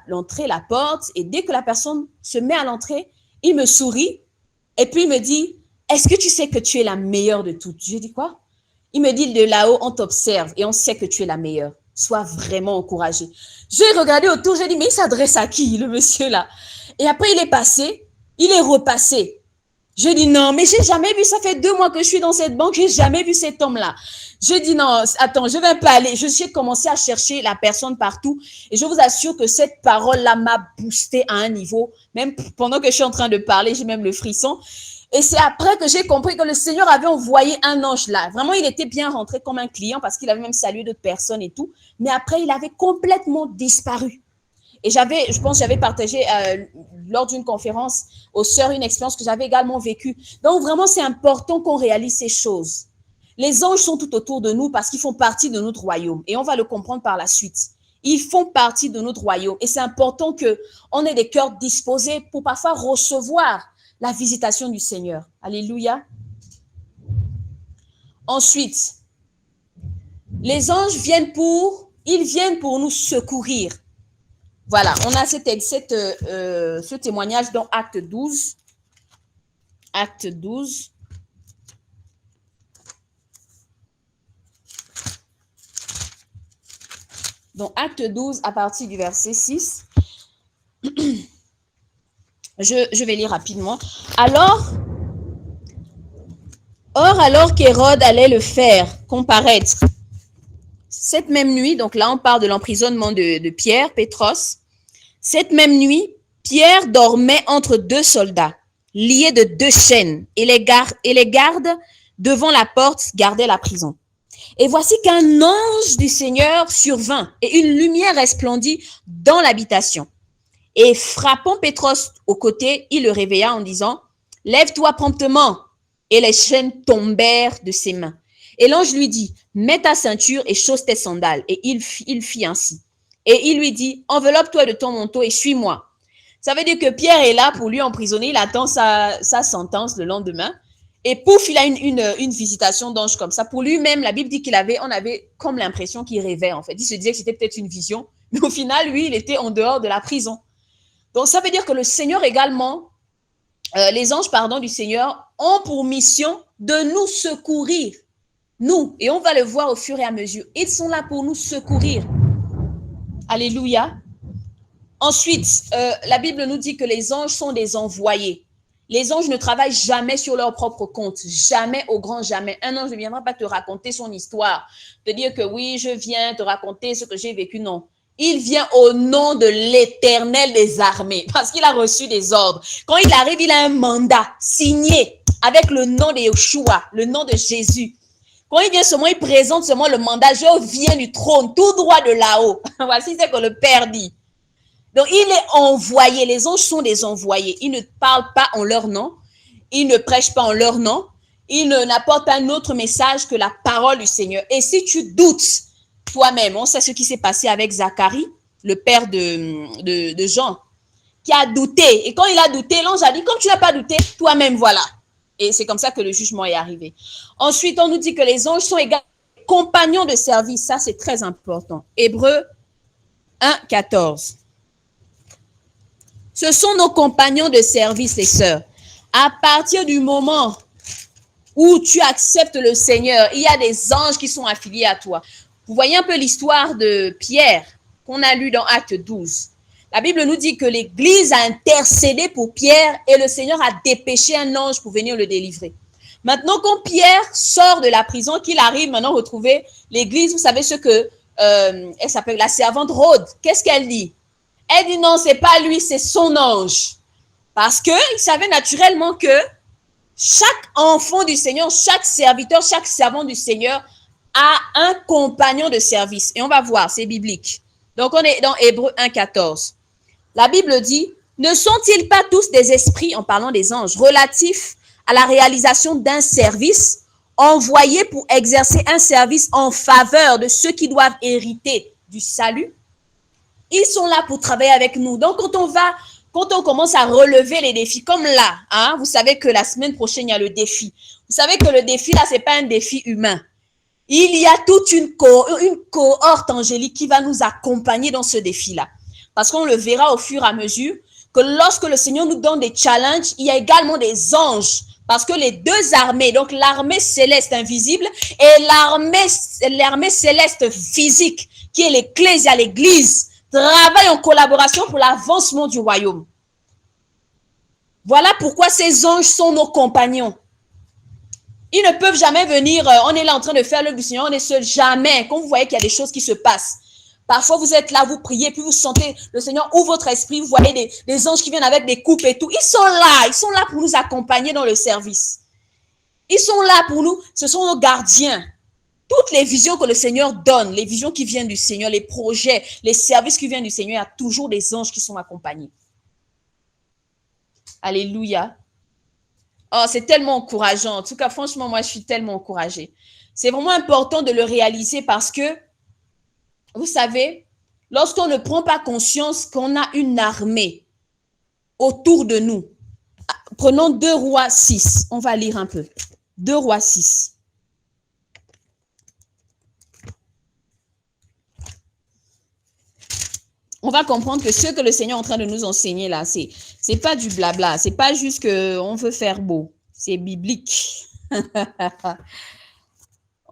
l'entrée, la porte, et dès que la personne se met à l'entrée, il me sourit et puis il me dit, est-ce que tu sais que tu es la meilleure de toutes? Je dis quoi? Il me dit, de là-haut, on t'observe et on sait que tu es la meilleure. Sois vraiment encouragée. J'ai regardé autour, j'ai dit, mais il s'adresse à qui, le monsieur là? Et après, il est passé, il est repassé. Je dis non, mais j'ai jamais vu, ça fait 2 mois que je suis dans cette banque, j'ai jamais vu cet homme-là. Je dis non, attends, je vais pas aller. J'ai commencé à chercher la personne partout et je vous assure que cette parole-là m'a boosté à un niveau, même pendant que je suis en train de parler, j'ai même le frisson. Et c'est après que j'ai compris que le Seigneur avait envoyé un ange là. Vraiment, il était bien rentré comme un client parce qu'il avait même salué d'autres personnes et tout. Mais après, il avait complètement disparu. Et je pense, j'avais partagé lors d'une conférence aux sœurs une expérience que j'avais également vécue. Donc, vraiment, c'est important qu'on réalise ces choses. Les anges sont tout autour de nous parce qu'ils font partie de notre royaume. Et on va le comprendre par la suite. Ils font partie de notre royaume. Et c'est important qu'on ait des cœurs disposés pour parfois recevoir la visitation du Seigneur. Alléluia. Ensuite, les anges viennent pour nous secourir. Voilà, on a ce témoignage dans Acte 12. Acte 12. Dans Acte 12, à partir du verset 6. Je vais lire rapidement. Alors qu'Hérode allait le faire comparaître cette même nuit, donc là on parle de l'emprisonnement de Pierre, Pétros. Cette même nuit, Pierre dormait entre 2 soldats, liés de 2 chaînes, et les gardes devant la porte gardaient la prison. Et voici qu'un ange du Seigneur survint, et une lumière resplendit dans l'habitation. Et frappant Pétros au côté, il le réveilla en disant, « Lève-toi promptement !» Et les chaînes tombèrent de ses mains. Et l'ange lui dit, « Mets ta ceinture et chausse tes sandales. » Et il fit ainsi. Et il lui dit, « Enveloppe-toi de ton manteau et suis-moi. » Ça veut dire que Pierre est là pour lui emprisonner. Il attend sa sentence le lendemain. Et pouf, il a une visitation d'ange comme ça. Pour lui-même, la Bible dit on avait comme l'impression qu'il rêvait en fait. Il se disait que c'était peut-être une vision. Mais au final, lui, il était en dehors de la prison. Donc, ça veut dire que le Seigneur également, les anges, du Seigneur, ont pour mission de nous secourir. Nous, et on va le voir au fur et à mesure. Ils sont là pour nous secourir. Alléluia. Ensuite, la Bible nous dit que les anges sont des envoyés. Les anges ne travaillent jamais sur leur propre compte. Jamais, au grand jamais. Un ange ne viendra pas te raconter son histoire. Te dire que oui, je viens te raconter ce que j'ai vécu. Non. Il vient au nom de l'Éternel des armées parce qu'il a reçu des ordres. Quand il arrive, il a un mandat signé avec le nom de Yeshua, le nom de Jésus. Quand il vient seulement, il présente seulement le mandat. Je viens du trône, tout droit de là-haut. Voici ce que le Père dit. Donc, il est envoyé. Les anges sont des envoyés. Ils ne parlent pas en leur nom. Ils ne prêchent pas en leur nom. Ils n'apportent pas un autre message que la parole du Seigneur. Et si tu doutes toi-même, on sait ce qui s'est passé avec Zacharie, le père de Jean, qui a douté. Et quand il a douté, l'ange a dit, comme tu n'as pas douté, toi-même, voilà. Et c'est comme ça que le jugement est arrivé. Ensuite, on nous dit que les anges sont également compagnons de service. Ça, c'est très important. Hébreux 1, 14. Ce sont nos compagnons de service, les sœurs. À partir du moment où tu acceptes le Seigneur, il y a des anges qui sont affiliés à toi. Vous voyez un peu l'histoire de Pierre qu'on a lu dans Acte 12. La Bible nous dit que l'Église a intercédé pour Pierre et le Seigneur a dépêché un ange pour venir le délivrer. Maintenant, quand Pierre sort de la prison, qu'il arrive maintenant retrouver l'Église, vous savez ce que elle s'appelle la servante Rhode. Qu'est-ce qu'elle dit? Elle dit non, c'est pas lui, c'est son ange. Parce qu'il savait naturellement que chaque enfant du Seigneur, chaque serviteur, chaque servant du Seigneur a un compagnon de service. Et on va voir, c'est biblique. Donc, on est dans Hébreux 1, 14. La Bible dit, ne sont-ils pas tous des esprits, en parlant des anges, relatifs à la réalisation d'un service envoyés pour exercer un service en faveur de ceux qui doivent hériter du salut. Ils sont là pour travailler avec nous. Donc, quand on commence à relever les défis, comme là, hein, vous savez que la semaine prochaine, il y a le défi. Vous savez que le défi, là, ce n'est pas un défi humain. Il y a toute une cohorte angélique qui va nous accompagner dans ce défi-là. Parce qu'on le verra au fur et à mesure que lorsque le Seigneur nous donne des challenges, il y a également des anges. Parce que les deux armées, donc l'armée céleste invisible et l'armée céleste physique, qui est l'Ecclésia, l'Église, travaillent en collaboration pour l'avancement du royaume. Voilà pourquoi ces anges sont nos compagnons. Ils ne peuvent jamais venir, on est là en train de faire l'œuvre du Seigneur, on est seul, jamais. Quand vous voyez qu'il y a des choses qui se passent, parfois vous êtes là, vous priez, puis vous sentez, le Seigneur ouvre votre esprit, vous voyez des anges qui viennent avec des coupes et tout. Ils sont là pour nous accompagner dans le service. Ils sont là pour nous, ce sont nos gardiens. Toutes les visions que le Seigneur donne, les visions qui viennent du Seigneur, les projets, les services qui viennent du Seigneur, il y a toujours des anges qui sont accompagnés. Alléluia. Oh, c'est tellement encourageant. En tout cas, franchement, moi, je suis tellement encouragée. C'est vraiment important de le réaliser parce que, vous savez, lorsqu'on ne prend pas conscience qu'on a une armée autour de nous, prenons 2 Rois 6. On va lire un peu. 2 Rois 6. On va comprendre que ce que le Seigneur est en train de nous enseigner là, c'est pas du blabla, c'est pas juste qu'on veut faire beau, c'est biblique.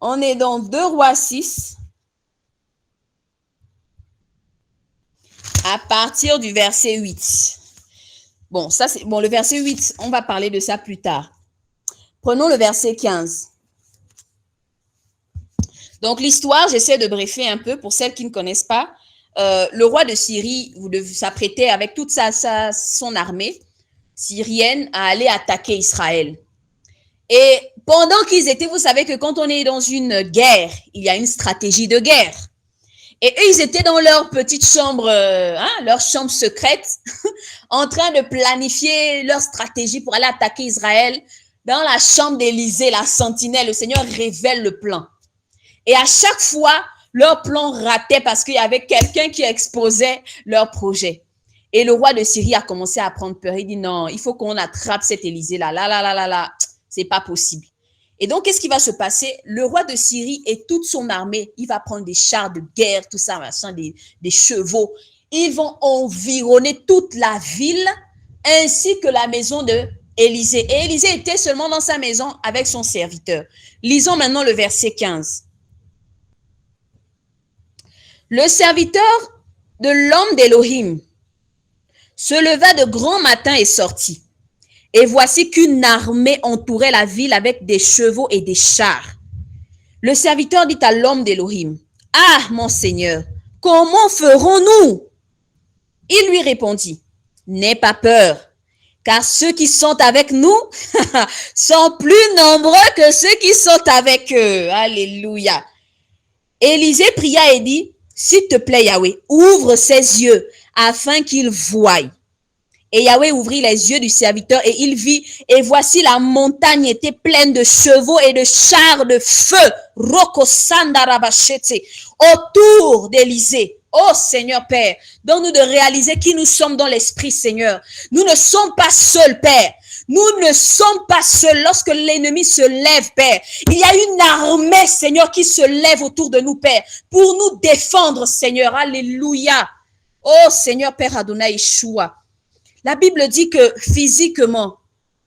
On est dans 2 Rois 6, à partir du verset 8. Bon, ça c'est bon, le verset 8, on va parler de ça plus tard. Prenons le verset 15. Donc l'histoire, j'essaie de briefer un peu pour celles qui ne connaissent pas. Le roi de Syrie s'apprêtait avec toute son armée syrienne à aller attaquer Israël. Et pendant qu'ils étaient, vous savez que quand on est dans une guerre, il y a une stratégie de guerre. Et eux, ils étaient dans leur petite chambre, leur chambre secrète, en train de planifier leur stratégie pour aller attaquer Israël. Dans la chambre d'Élysée, la sentinelle, le Seigneur révèle le plan. Et à chaque fois, leur plan ratait parce qu'il y avait quelqu'un qui exposait leur projet. Et le roi de Syrie a commencé à prendre peur. Il dit non, il faut qu'on attrape cet Élysée-là. Là, c'est pas possible. Et donc, qu'est-ce qui va se passer? Le roi de Syrie et toute son armée, il va prendre des chars de guerre, tout ça, machin, des chevaux. Ils vont environner toute la ville ainsi que la maison de Élysée. Et Élysée était seulement dans sa maison avec son serviteur. Lisons maintenant le verset 15. Le serviteur de l'homme d'Élohim se leva de grand matin et sortit. Et voici qu'une armée entourait la ville avec des chevaux et des chars. Le serviteur dit à l'homme d'Élohim, « Ah, mon Seigneur, comment ferons-nous » Il lui répondit, « N'aie pas peur, car ceux qui sont avec nous sont plus nombreux que ceux qui sont avec eux. » Alléluia. Élisée pria et dit, s'il te plaît, Yahweh, ouvre ses yeux afin qu'il voie. Et Yahweh ouvrit les yeux du serviteur et il vit, et voici la montagne était pleine de chevaux et de chars de feu, autour d'Élysée. Oh Seigneur Père, donne-nous de réaliser qui nous sommes dans l'esprit, Seigneur. Nous ne sommes pas seuls, Père. Nous ne sommes pas seuls lorsque l'ennemi se lève, Père. Il y a une armée, Seigneur, qui se lève autour de nous, Père, pour nous défendre, Seigneur. Alléluia. Oh Seigneur Père Adonai Yeshua. La Bible dit que physiquement,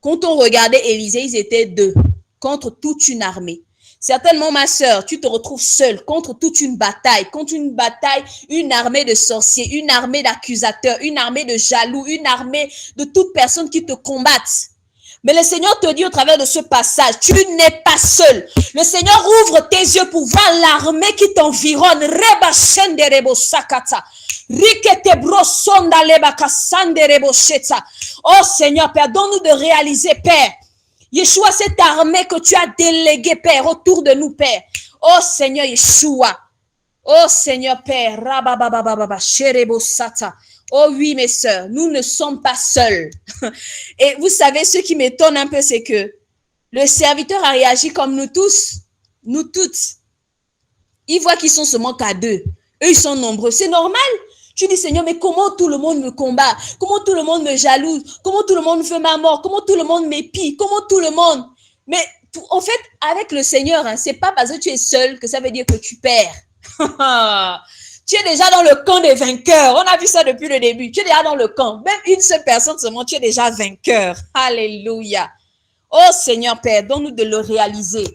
quand on regardait Élysée, ils étaient 2 contre toute une armée. Certainement, ma sœur, tu te retrouves seule contre toute une bataille, une armée de sorciers, une armée d'accusateurs, une armée de jaloux, une armée de toutes personnes qui te combattent. Mais le Seigneur te dit au travers de ce passage, tu n'es pas seul. Le Seigneur ouvre tes yeux pour voir l'armée qui t'environne. Oh Seigneur, Père, donne-nous de réaliser, Père, Yeshua, cette armée que tu as déléguée, Père, autour de nous, Père. Oh Seigneur Yeshua. Oh Seigneur Père. Oh oui, mes sœurs, nous ne sommes pas seuls. Et vous savez, ce qui m'étonne un peu, c'est que Le serviteur a réagi comme nous tous, nous toutes. Il voit qu'ils sont seulement qu'à deux. Eux, ils sont nombreux. C'est normal. Tu dis, Seigneur, mais comment tout le monde me combat? Comment tout le monde me jalouse? Comment tout le monde veut ma mort? Comment tout le monde m'épie? Comment tout le monde... Mais en fait, avec le Seigneur, hein, c'est pas parce que tu es seul que ça veut dire que tu perds. Tu es déjà dans le camp des vainqueurs. On a vu ça depuis le début. Tu es déjà dans le camp. Même une seule personne seulement, tu es déjà vainqueur. Alléluia. Oh Seigneur Père, donne-nous de le réaliser.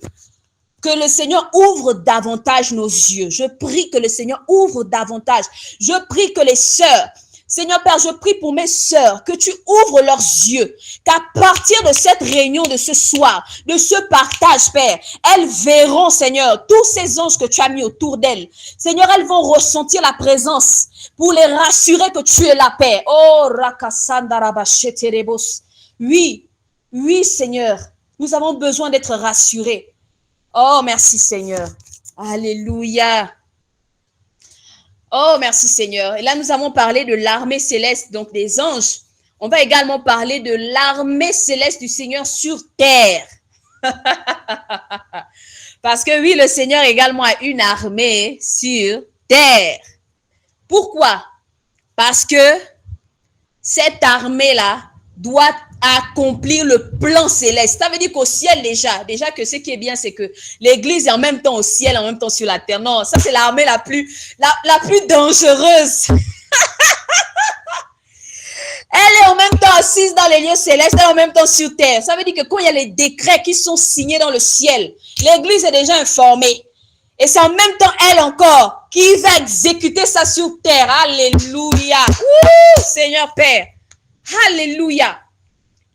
Que le Seigneur ouvre davantage nos yeux. Je prie que le Seigneur ouvre davantage. Je prie que les sœurs, Seigneur Père, je prie pour mes sœurs, que tu ouvres leurs yeux, qu'à partir de cette réunion de ce soir, de ce partage, Père, elles verront, Seigneur, tous ces anges que tu as mis autour d'elles. Seigneur, elles vont ressentir la présence pour les rassurer que tu es la paix. Oh, Rakasandarabasheterebos. Oui, oui, Seigneur, nous avons besoin d'être rassurés. Oh, merci Seigneur. Alléluia. Oh, merci Seigneur. Et là, nous avons parlé de l'armée céleste, donc des anges. On va également parler de l'armée céleste du Seigneur sur terre. Parce que oui, le Seigneur également a une armée sur terre. Pourquoi? Parce que cette armée-là doit accomplir le plan céleste. Ça veut dire qu'au ciel déjà que ce qui est bien, c'est que l'église est en même temps au ciel, en même temps sur la terre. Non, ça c'est l'armée la plus dangereuse. Elle est en même temps assise dans les lieux célestes, elle est en même temps sur terre. Ça veut dire que quand il y a les décrets qui sont signés dans le ciel, l'église est déjà informée. Et c'est en même temps elle encore qui va exécuter ça sur terre. Alléluia. Ouh, Seigneur Père. Alléluia.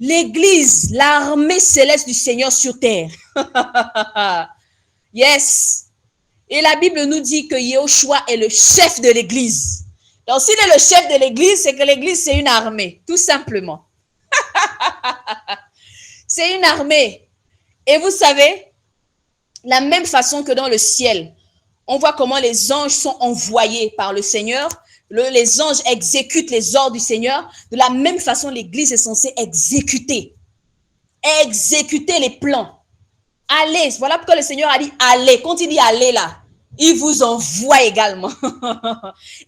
L'église, l'armée céleste du Seigneur sur terre. Yes. Et la Bible nous dit que Yahushua est le chef de l'église. Donc, s'il est le chef de l'église, c'est que l'église, c'est une armée, tout simplement. C'est une armée. Et vous savez, la même façon que dans le ciel, on voit comment les anges sont envoyés par le Seigneur. Les anges exécutent les ordres du Seigneur. De la même façon, l'église est censée exécuter les plans. Allez, voilà pourquoi le Seigneur a dit allez. Quand il dit allez là, il vous envoie également.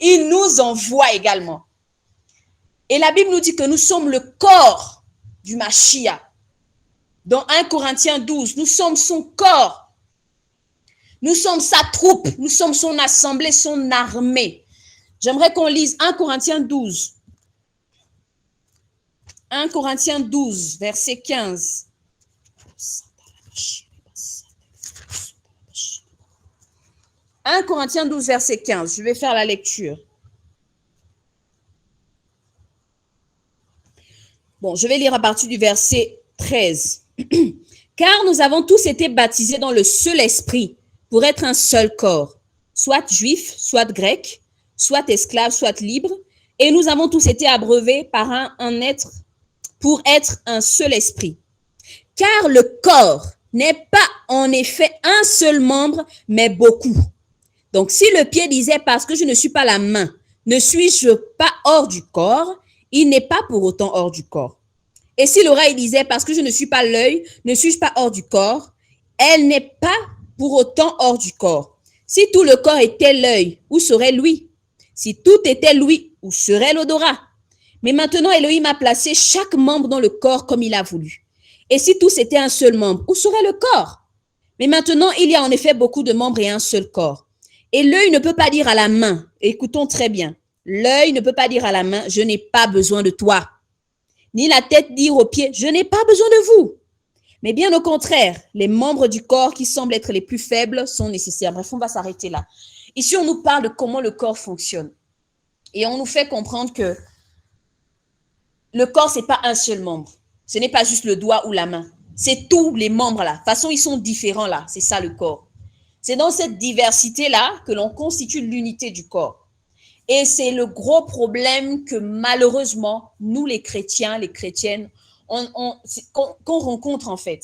Il nous envoie également. Et la Bible nous dit que nous sommes le corps du Mashiach. Dans 1 Corinthiens 12, nous sommes son corps. Nous sommes sa troupe. Nous sommes son assemblée, son armée. J'aimerais qu'on lise 1 Corinthiens 12. 1 Corinthiens 12, verset 15. 1 Corinthiens 12, verset 15. Je vais faire la lecture. Bon, je vais lire à partir du verset 13. Car nous avons tous été baptisés dans le seul esprit pour être un seul corps, soit juif, soit grec, soit esclave, soit libre, et nous avons tous été abreuvés par un être pour être un seul esprit. Car le corps n'est pas en effet un seul membre, mais beaucoup. Donc, si le pied disait parce que je ne suis pas la main, ne suis-je pas hors du corps, il n'est pas pour autant hors du corps. Et si l'oreille disait parce que je ne suis pas l'œil, ne suis-je pas hors du corps, elle n'est pas pour autant hors du corps. Si tout le corps était l'œil, où serait l'ouïe? Si tout était l'ouïe, où serait l'odorat? Mais maintenant, Elohim a placé chaque membre dans le corps comme il a voulu. Et si tous étaient un seul membre, où serait le corps? Mais maintenant, il y a en effet beaucoup de membres et un seul corps. Et l'œil ne peut pas dire à la main, écoutons très bien, l'œil ne peut pas dire à la main, je n'ai pas besoin de toi. Ni la tête dire aux pieds, je n'ai pas besoin de vous. Mais bien au contraire, les membres du corps qui semblent être les plus faibles sont nécessaires. Bref, on va s'arrêter là. Ici, on nous parle de comment le corps fonctionne. Et on nous fait comprendre que le corps, ce n'est pas un seul membre. Ce n'est pas juste le doigt ou la main. C'est tous les membres là. De toute façon, ils sont différents là. C'est ça le corps. C'est dans cette diversité-là que l'on constitue l'unité du corps. Et c'est le gros problème que malheureusement, nous les chrétiens, les chrétiennes, qu'on rencontre en fait.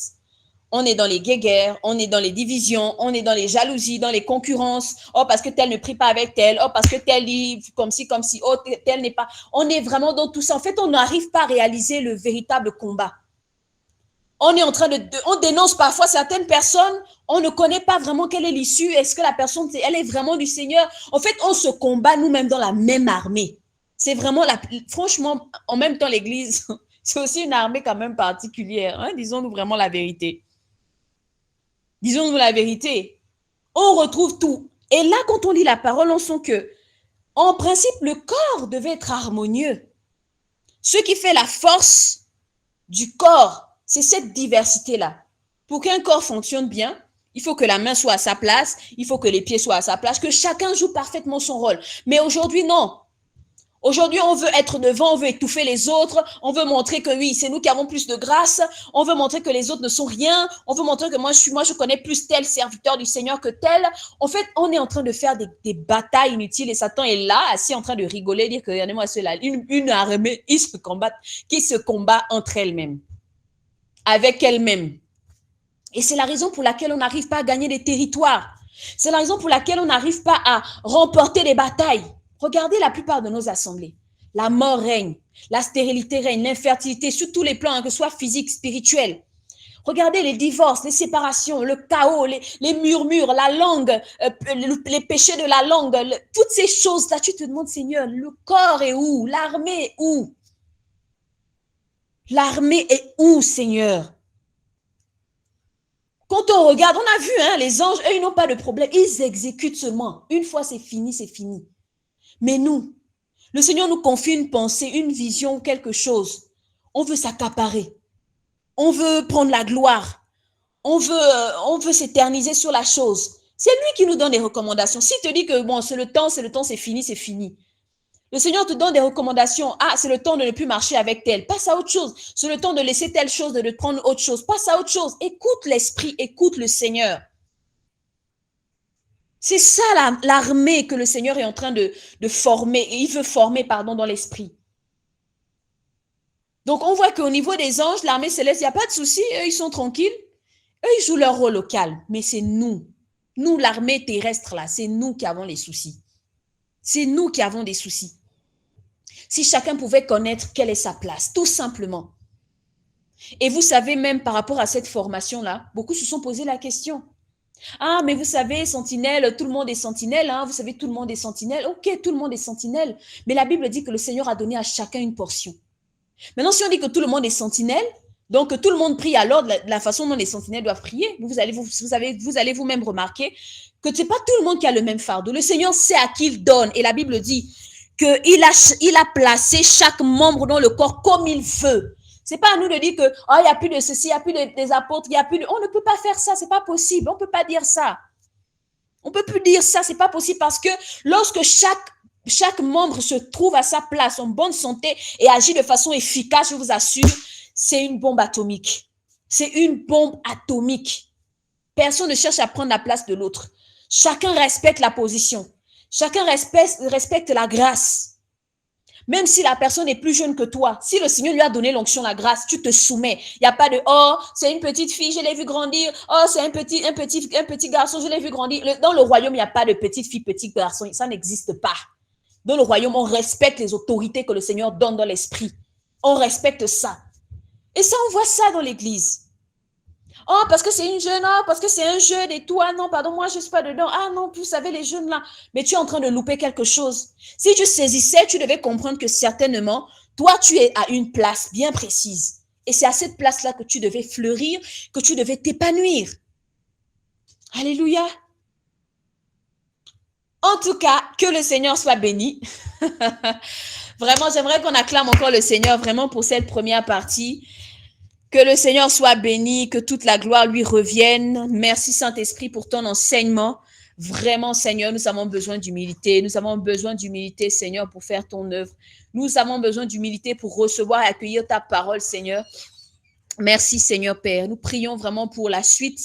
On est dans les guéguerres, on est dans les divisions, on est dans les jalousies, dans les concurrences. Oh, parce que tel ne prie pas avec tel. Oh, parce que tel dit comme ci, comme ci. Oh, tel n'est pas. On est vraiment dans tout ça. En fait, on n'arrive pas à réaliser le véritable combat. On est en train on dénonce parfois certaines personnes, on ne connaît pas vraiment quelle est l'issue, est-ce que la personne, elle est vraiment du Seigneur? En fait, on se combat nous-mêmes dans la même armée. C'est vraiment, franchement, en même temps, l'Église, c'est aussi une armée quand même particulière, hein? Disons-nous vraiment la vérité. Disons-nous la vérité. On retrouve tout. Et là, quand on lit la parole, on sent que, en principe, le corps devait être harmonieux. Ce qui fait la force du corps, c'est cette diversité-là. Pour qu'un corps fonctionne bien, il faut que la main soit à sa place, il faut que les pieds soient à sa place, que chacun joue parfaitement son rôle. Mais aujourd'hui, non. Aujourd'hui, on veut être devant, on veut étouffer les autres, on veut montrer que oui, c'est nous qui avons plus de grâce, on veut montrer que les autres ne sont rien, on veut montrer que moi je connais plus tel serviteur du Seigneur que tel. En fait, on est en train de faire des batailles inutiles et Satan est là, assis en train de rigoler, dire que regardez-moi ceux-là, une armée, qui se combat entre elles-mêmes, avec elles-mêmes. Et c'est la raison pour laquelle on n'arrive pas à gagner des territoires. C'est la raison pour laquelle on n'arrive pas à remporter des batailles. Regardez la plupart de nos assemblées. La mort règne, la stérilité règne, l'infertilité, sur tous les plans, hein, que ce soit physique, spirituel. Regardez les divorces, les séparations, le chaos, les murmures, la langue, les péchés de la langue, toutes ces choses-là. Tu te demandes, Seigneur, le corps est où? L'armée est où? L'armée est où, Seigneur? Quand on regarde, on a vu, hein, les anges, eux, ils n'ont pas de problème. Ils exécutent seulement. Une fois c'est fini, c'est fini. Mais nous, le Seigneur nous confie une pensée, une vision, quelque chose. On veut s'accaparer. On veut prendre la gloire. On veut s'éterniser sur la chose. C'est lui qui nous donne des recommandations. S'il te dit que bon, c'est le temps, c'est fini, c'est fini. Le Seigneur te donne des recommandations. Ah, c'est le temps de ne plus marcher avec tel. Passe à autre chose. C'est le temps de laisser telle chose, de prendre autre chose. Passe à autre chose. Écoute l'Esprit, écoute le Seigneur. C'est ça l'armée que le Seigneur est en train de former. Et il veut former, dans l'Esprit. Donc, on voit qu'au niveau des anges, l'armée céleste, il n'y a pas de souci. Eux, ils sont tranquilles. Eux, ils jouent leur rôle local. Mais c'est nous. Nous, l'armée terrestre, là, c'est nous qui avons les soucis. C'est nous qui avons des soucis. Si chacun pouvait connaître quelle est sa place, tout simplement. Et vous savez, même par rapport à cette formation-là, beaucoup se sont posé la question. Ah, mais vous savez, sentinelle, tout le monde est sentinelle, hein, vous savez, tout le monde est sentinelle. Ok, tout le monde est sentinelle. Mais la Bible dit que le Seigneur a donné à chacun une portion. Maintenant, si on dit que tout le monde est sentinelle, donc que tout le monde prie alors de la façon dont les sentinelles doivent prier, vous allez vous-même remarquer que ce n'est pas tout le monde qui a le même fardeau. Le Seigneur sait à qui il donne. Et la Bible dit qu'il a placé chaque membre dans le corps comme il veut. Ce n'est pas à nous de dire que il n'y a plus de ceci, il n'y a plus des apôtres, il n'y a plus de... On ne peut pas faire ça, ce n'est pas possible. On ne peut pas dire ça. On ne peut plus dire ça, ce n'est pas possible parce que lorsque chaque membre se trouve à sa place en bonne santé et agit de façon efficace, je vous assure, c'est une bombe atomique. C'est une bombe atomique. Personne ne cherche à prendre la place de l'autre. Chacun respecte la position. Chacun respecte la grâce. Même si la personne est plus jeune que toi, si le Seigneur lui a donné l'onction, la grâce, tu te soumets. Il n'y a pas de « Oh, c'est une petite fille, je l'ai vu grandir. Oh, c'est un petit garçon, je l'ai vu grandir. » Dans le royaume, il n'y a pas de petite fille, petit garçon. Ça n'existe pas. Dans le royaume, on respecte les autorités que le Seigneur donne dans l'esprit. On respecte ça. Et ça, on voit ça dans l'église. Oh, parce que c'est une jeune, oh, parce que c'est un jeune et tout. Ah non, pardon, moi, je ne suis pas dedans. Ah non, vous savez, les jeunes là. Mais tu es en train de louper quelque chose. Si tu saisissais, tu devais comprendre que certainement, toi, tu es à une place bien précise. Et c'est à cette place-là que tu devais fleurir, que tu devais t'épanouir. Alléluia. En tout cas, que le Seigneur soit béni. Vraiment, j'aimerais qu'on acclame encore le Seigneur vraiment pour cette première partie. Que le Seigneur soit béni, que toute la gloire lui revienne. Merci Saint-Esprit pour ton enseignement. Vraiment, Seigneur, nous avons besoin d'humilité. Nous avons besoin d'humilité, Seigneur, pour faire ton œuvre. Nous avons besoin d'humilité pour recevoir et accueillir ta parole, Seigneur. Merci, Seigneur Père. Nous prions vraiment pour la suite.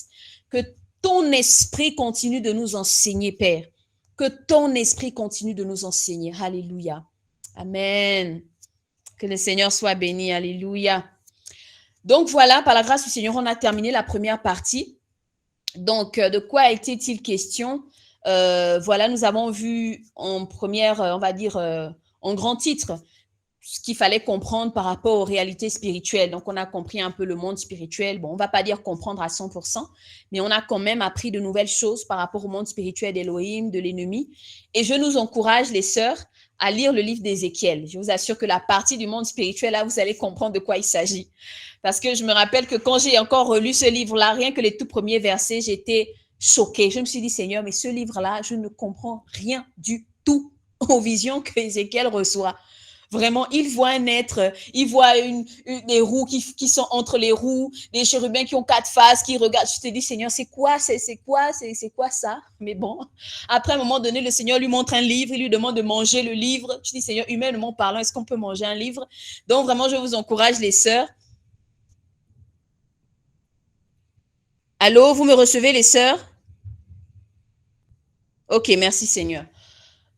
Que ton esprit continue de nous enseigner, Père. Que ton esprit continue de nous enseigner. Alléluia. Amen. Que le Seigneur soit béni. Alléluia. Donc voilà, par la grâce du Seigneur, on a terminé la première partie. Donc, de quoi était-il question? Voilà, nous avons vu en première, on va dire, en grand titre, ce qu'il fallait comprendre par rapport aux réalités spirituelles. Donc, on a compris un peu le monde spirituel. Bon, on ne va pas dire comprendre à 100%, mais on a quand même appris de nouvelles choses par rapport au monde spirituel d'Élohim, de l'ennemi. Et je nous encourage, les sœurs, à lire le livre d'Ézéchiel. Je vous assure que la partie du monde spirituel, là, vous allez comprendre de quoi il s'agit. Parce que je me rappelle que quand j'ai encore relu ce livre-là, rien que les tout premiers versets, j'étais choquée. Je me suis dit, Seigneur, mais ce livre-là, je ne comprends rien du tout aux visions que Ézéchiel reçoit. Vraiment, il voit un être, il voit des roues qui sont entre les roues, des chérubins qui ont 4 faces, qui regardent. Je te dis, Seigneur, c'est quoi ça? Mais bon, après, à un moment donné, le Seigneur lui montre un livre, il lui demande de manger le livre. Je dis, Seigneur, humainement parlant, est-ce qu'on peut manger un livre? Donc, vraiment, je vous encourage, les sœurs. Allô, vous me recevez, les sœurs? Ok, merci, Seigneur.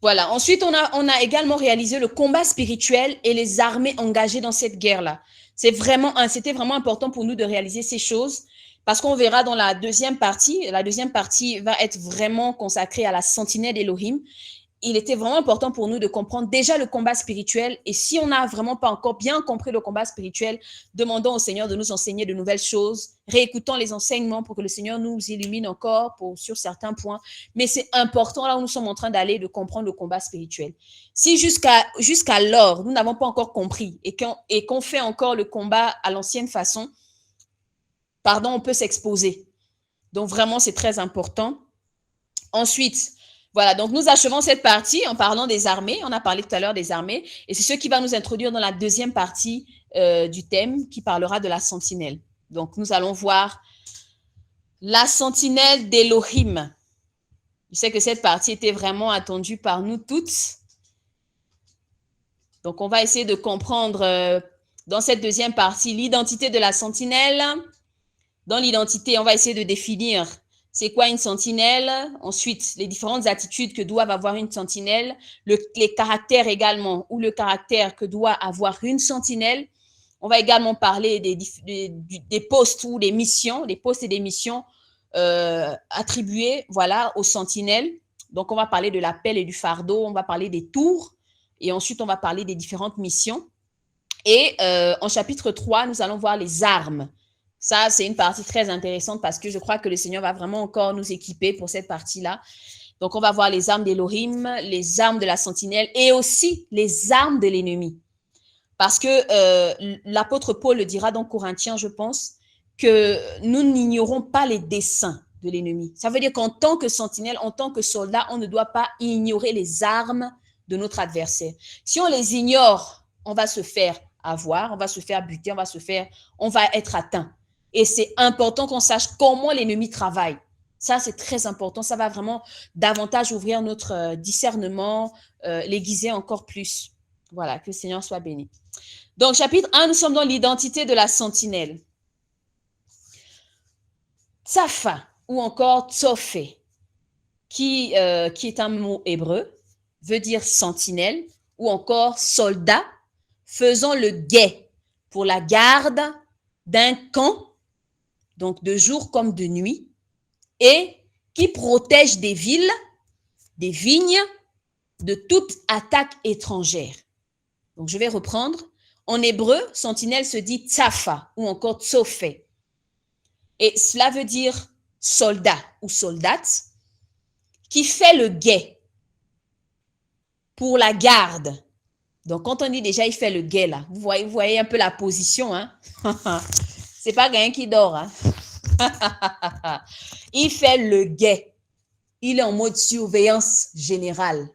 Voilà. Ensuite, on a également réalisé le combat spirituel et les armées engagées dans cette guerre-là. C'était vraiment important pour nous de réaliser ces choses parce qu'on verra dans la deuxième partie. La deuxième partie va être vraiment consacrée à la sentinelle d'Élohim. Il était vraiment important pour nous de comprendre déjà le combat spirituel. Et si on n'a vraiment pas encore bien compris le combat spirituel, demandons au Seigneur de nous enseigner de nouvelles choses, réécoutons les enseignements pour que le Seigneur nous illumine encore sur certains points. Mais c'est important, là où nous sommes en train d'aller, de comprendre le combat spirituel. Si jusqu'alors, nous n'avons pas encore compris et qu'on fait encore le combat à l'ancienne façon, on peut s'exposer. Donc vraiment, c'est très important. Ensuite, voilà, donc nous achevons cette partie en parlant des armées. On a parlé tout à l'heure des armées. Et c'est ce qui va nous introduire dans la deuxième partie du thème qui parlera de la sentinelle. Donc, nous allons voir la sentinelle d'Élohim. Je sais que cette partie était vraiment attendue par nous toutes. Donc, on va essayer de comprendre dans cette deuxième partie l'identité de la sentinelle. Dans l'identité, on va essayer de définir c'est quoi une sentinelle? Ensuite, les différentes attitudes que doivent avoir une sentinelle, les caractères également, ou le caractère que doit avoir une sentinelle. On va également parler des postes ou des missions, des postes et des missions attribués aux sentinelles. Donc, on va parler de l'appel et du fardeau, on va parler des tours, et ensuite, on va parler des différentes missions. Et en chapitre 3, nous allons voir les armes. Ça, c'est une partie très intéressante parce que je crois que le Seigneur va vraiment encore nous équiper pour cette partie-là. Donc, on va voir les armes d'Élohim, les armes de la sentinelle et aussi les armes de l'ennemi. Parce que l'apôtre Paul le dira dans Corinthiens, je pense, que nous n'ignorons pas les desseins de l'ennemi. Ça veut dire qu'en tant que sentinelle, en tant que soldat, on ne doit pas ignorer les armes de notre adversaire. Si on les ignore, on va se faire avoir, on va se faire buter, on va être atteint. Et c'est important qu'on sache comment l'ennemi travaille. Ça, c'est très important. Ça va vraiment davantage ouvrir notre discernement, l'aiguiser encore plus. Voilà, que le Seigneur soit béni. Donc, chapitre 1, nous sommes dans l'identité de la sentinelle. Tsafa, ou encore tsofé, qui est un mot hébreu, veut dire sentinelle, ou encore soldat, faisant le guet pour la garde d'un camp, donc de jour comme de nuit, et qui protège des villes, des vignes, de toute attaque étrangère. Donc, je vais reprendre. En hébreu, sentinelle se dit tsafa ou encore tsofé. Et cela veut dire soldat ou soldate qui fait le guet pour la garde. Donc, quand on dit déjà il fait le guet là, vous voyez un peu la position, hein? C'est pas quelqu'un qui dort, hein? Il fait le guet. Il est en mode surveillance générale.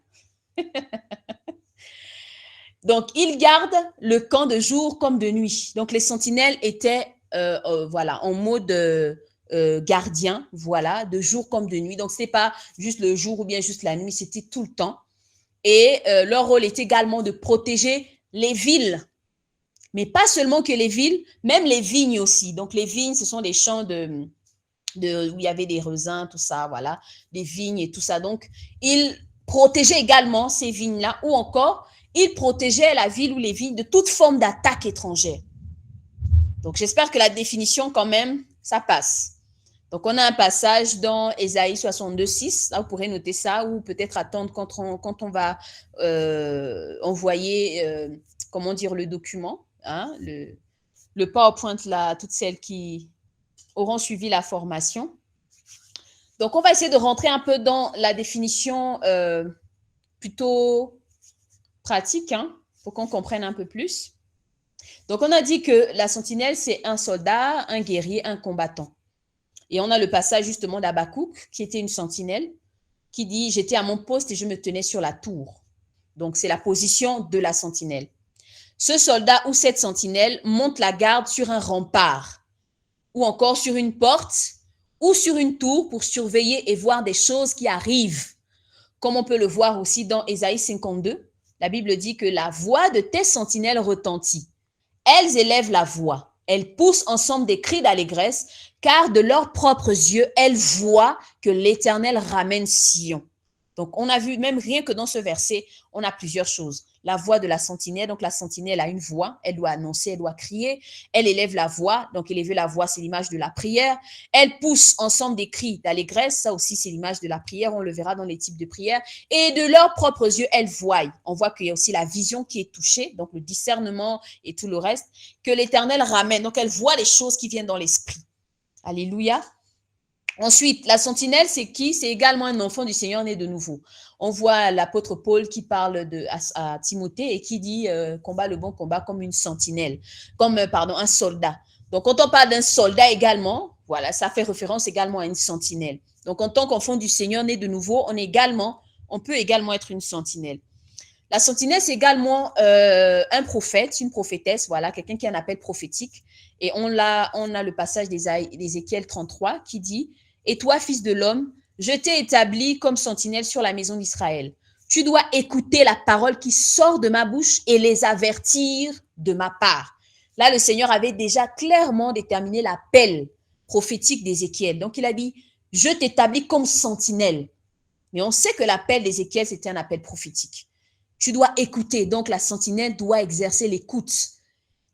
Donc, il garde le camp de jour comme de nuit. Donc, les sentinelles étaient en mode gardien, de jour comme de nuit. Donc, ce n'est pas juste le jour ou bien juste la nuit, c'était tout le temps. Et leur rôle est également de protéger les villes. Mais pas seulement que les villes, même les vignes aussi. Donc, les vignes, ce sont des champs où il y avait des raisins, tout ça, des vignes et tout ça. Donc, ils protégeaient également ces vignes-là, ou encore, ils protégeaient la ville ou les vignes de toute forme d'attaque étrangère. Donc, j'espère que la définition, quand même, ça passe. Donc, on a un passage dans Ésaïe 62, 6. Là, vous pourrez noter ça ou peut-être attendre quand on va envoyer, comment dire, le document, hein, le PowerPoint, là, toutes celles qui auront suivi la formation. Donc, on va essayer de rentrer un peu dans la définition plutôt pratique, hein, pour qu'on comprenne un peu plus. Donc, on a dit que la sentinelle, c'est un soldat, un guerrier, un combattant. Et on a le passage justement d'Habakkuk, qui était une sentinelle, qui dit « J'étais à mon poste et je me tenais sur la tour ». Donc, c'est la position de la sentinelle. Ce soldat ou cette sentinelle monte la garde sur un rempart ou encore sur une porte ou sur une tour pour surveiller et voir des choses qui arrivent. Comme on peut le voir aussi dans Ésaïe 52, la Bible dit que la voix de tes sentinelles retentit. Elles élèvent la voix. Elles poussent ensemble des cris d'allégresse, car de leurs propres yeux, elles voient que l'Éternel ramène Sion. Donc, on a vu, même rien que dans ce verset, on a plusieurs choses. La voix de la sentinelle, donc la sentinelle a une voix, elle doit annoncer, elle doit crier, elle élève la voix, donc élever la voix, c'est l'image de la prière. Elle pousse ensemble des cris d'allégresse, ça aussi c'est l'image de la prière, on le verra dans les types de prières. Et de leurs propres yeux, elles voient. On voit qu'il y a aussi la vision qui est touchée, donc le discernement et tout le reste, que l'Éternel ramène. Donc, elle voit les choses qui viennent dans l'esprit. Alléluia. Ensuite, la sentinelle, c'est qui? C'est également un enfant du Seigneur né de nouveau. On voit l'apôtre Paul qui parle à Timothée et qui dit combat le bon combat comme une sentinelle, comme un soldat. Donc, quand on parle d'un soldat également, voilà, ça fait référence également à une sentinelle. Donc, en tant qu'enfant du Seigneur né de nouveau, on peut également être une sentinelle. La sentinelle, c'est également un prophète, une prophétesse, voilà, quelqu'un qui a un appel prophétique. Et on a le passage d'Ézéchiel 33 qui dit « Et toi, fils de l'homme, je t'ai établi comme sentinelle sur la maison d'Israël. Tu dois écouter la parole qui sort de ma bouche et les avertir de ma part. » Là, le Seigneur avait déjà clairement déterminé l'appel prophétique d'Ézéchiel. Donc, il a dit « Je t'établis comme sentinelle. » Mais on sait que l'appel d'Ézéchiel, c'était un appel prophétique. Tu dois écouter. Donc, la sentinelle doit exercer l'écoute,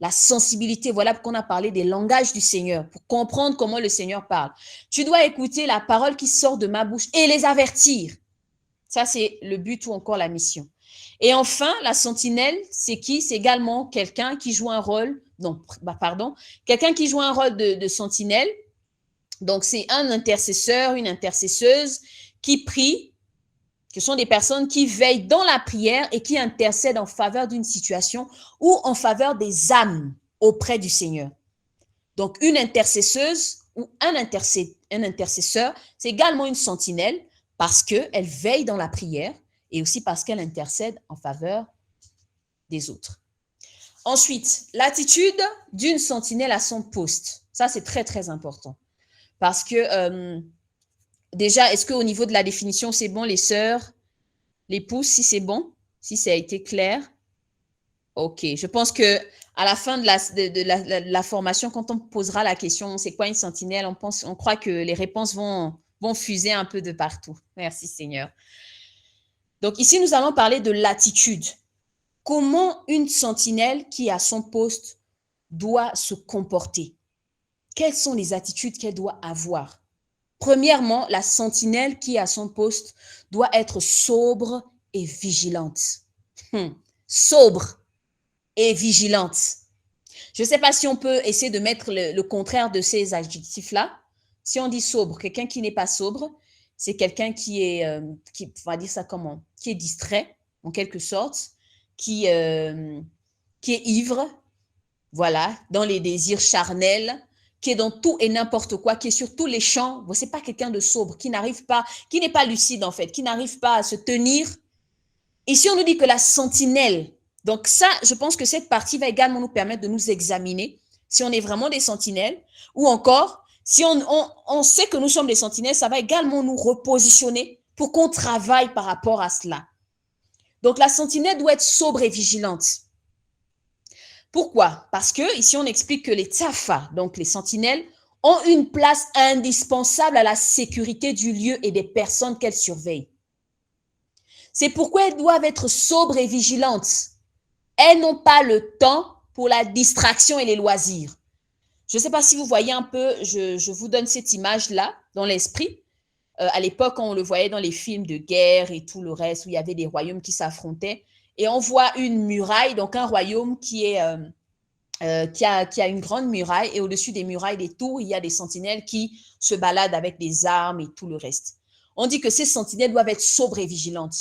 la sensibilité. Voilà pourquoi on a parlé des langages du Seigneur, pour comprendre comment le Seigneur parle. Tu dois écouter la parole qui sort de ma bouche et les avertir. Ça, c'est le but ou encore la mission. Et enfin, la sentinelle, c'est qui? C'est également quelqu'un qui joue un rôle, quelqu'un qui joue un rôle de sentinelle. Donc, c'est un intercesseur, une intercesseuse qui prie. Ce sont des personnes qui veillent dans la prière et qui intercèdent en faveur d'une situation ou en faveur des âmes auprès du Seigneur. Donc, une intercesseuse ou un intercesseur, c'est également une sentinelle parce qu'elle veille dans la prière et aussi parce qu'elle intercède en faveur des autres. Ensuite, l'attitude d'une sentinelle à son poste. Ça, c'est très, très important. Parce que déjà, est-ce qu'au niveau de la définition, c'est bon, les sœurs, les pouces, si c'est bon, si ça a été clair? OK. Je pense que à la fin de la formation, quand on posera la question, c'est quoi une sentinelle? On croit que les réponses vont fuser un peu de partout. Merci Seigneur. Donc ici, nous allons parler de l'attitude. Comment une sentinelle qui est à son poste doit se comporter? Quelles sont les attitudes qu'elle doit avoir? Premièrement, la sentinelle qui est à son poste doit être sobre et vigilante. Sobre et vigilante. Je ne sais pas si on peut essayer de mettre le contraire de ces adjectifs-là. Si on dit sobre, quelqu'un qui n'est pas sobre, c'est quelqu'un qui est, on va dire ça comment? Qui est distrait, en quelque sorte, qui est ivre, voilà, dans les désirs charnels, qui est dans tout et n'importe quoi, qui est sur tous les champs. Ce n'est pas quelqu'un de sobre, qui n'est pas lucide en fait, qui n'arrive pas à se tenir. Ici, on nous dit que la sentinelle, donc ça, je pense que cette partie va également nous permettre de nous examiner si on est vraiment des sentinelles ou encore, si on sait que nous sommes des sentinelles, ça va également nous repositionner pour qu'on travaille par rapport à cela. Donc, la sentinelle doit être sobre et vigilante. Pourquoi? Parce que ici, on explique que les tsafas, donc les sentinelles, ont une place indispensable à la sécurité du lieu et des personnes qu'elles surveillent. C'est pourquoi elles doivent être sobres et vigilantes. Elles n'ont pas le temps pour la distraction et les loisirs. Je ne sais pas si vous voyez un peu, je vous donne cette image-là dans l'esprit. À l'époque, on le voyait dans les films de guerre et tout le reste, où il y avait des royaumes qui s'affrontaient. Et on voit une muraille, donc un royaume qui a une grande muraille. Et au-dessus des murailles, des tours, il y a des sentinelles qui se baladent avec des armes et tout le reste. On dit que ces sentinelles doivent être sobres et vigilantes.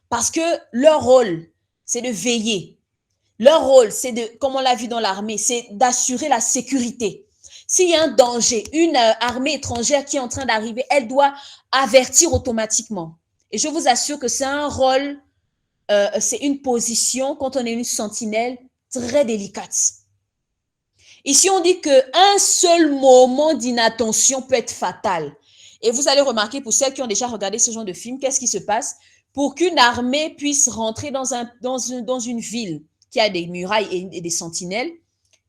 Parce que leur rôle, c'est de veiller. Leur rôle, c'est de, comme on l'a vu dans l'armée, c'est d'assurer la sécurité. S'il y a un danger, une armée étrangère qui est en train d'arriver, elle doit avertir automatiquement. Et je vous assure que c'est un rôle, c'est une position, quand on est une sentinelle, très délicate. Ici, on dit qu'un seul moment d'inattention peut être fatal. Et vous allez remarquer, pour celles qui ont déjà regardé ce genre de film, qu'est-ce qui se passe? Pour qu'une armée puisse rentrer dans une ville qui a des murailles et des sentinelles,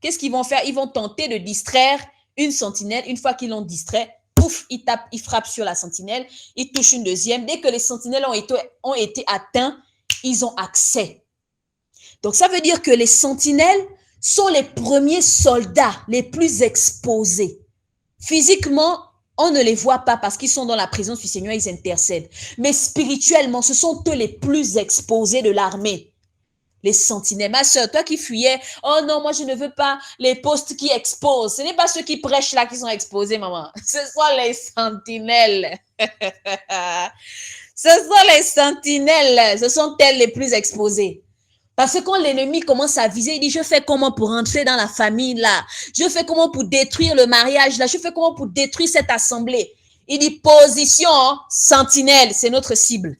qu'est-ce qu'ils vont faire? Ils vont tenter de distraire une sentinelle. Une fois qu'ils l'ont distrait, pouf, ils frappent sur la sentinelle, ils touchent une deuxième. Dès que les sentinelles ont été atteints, ils ont accès. Donc, ça veut dire que les sentinelles sont les premiers soldats les plus exposés. Physiquement, on ne les voit pas parce qu'ils sont dans la présence du Seigneur, ils intercèdent. Mais spirituellement, ce sont eux les plus exposés de l'armée. Les sentinelles. Ma soeur, toi qui fuyais, oh non, moi je ne veux pas les postes qui exposent. Ce n'est pas ceux qui prêchent là qui sont exposés, maman. Ce sont les sentinelles. Ce sont les sentinelles. Ce sont elles les plus exposées. Parce que quand l'ennemi commence à viser, il dit, je fais comment pour entrer dans la famille là? Je fais comment pour détruire le mariage là? Je fais comment pour détruire cette assemblée? Il dit, position, sentinelle, c'est notre cible.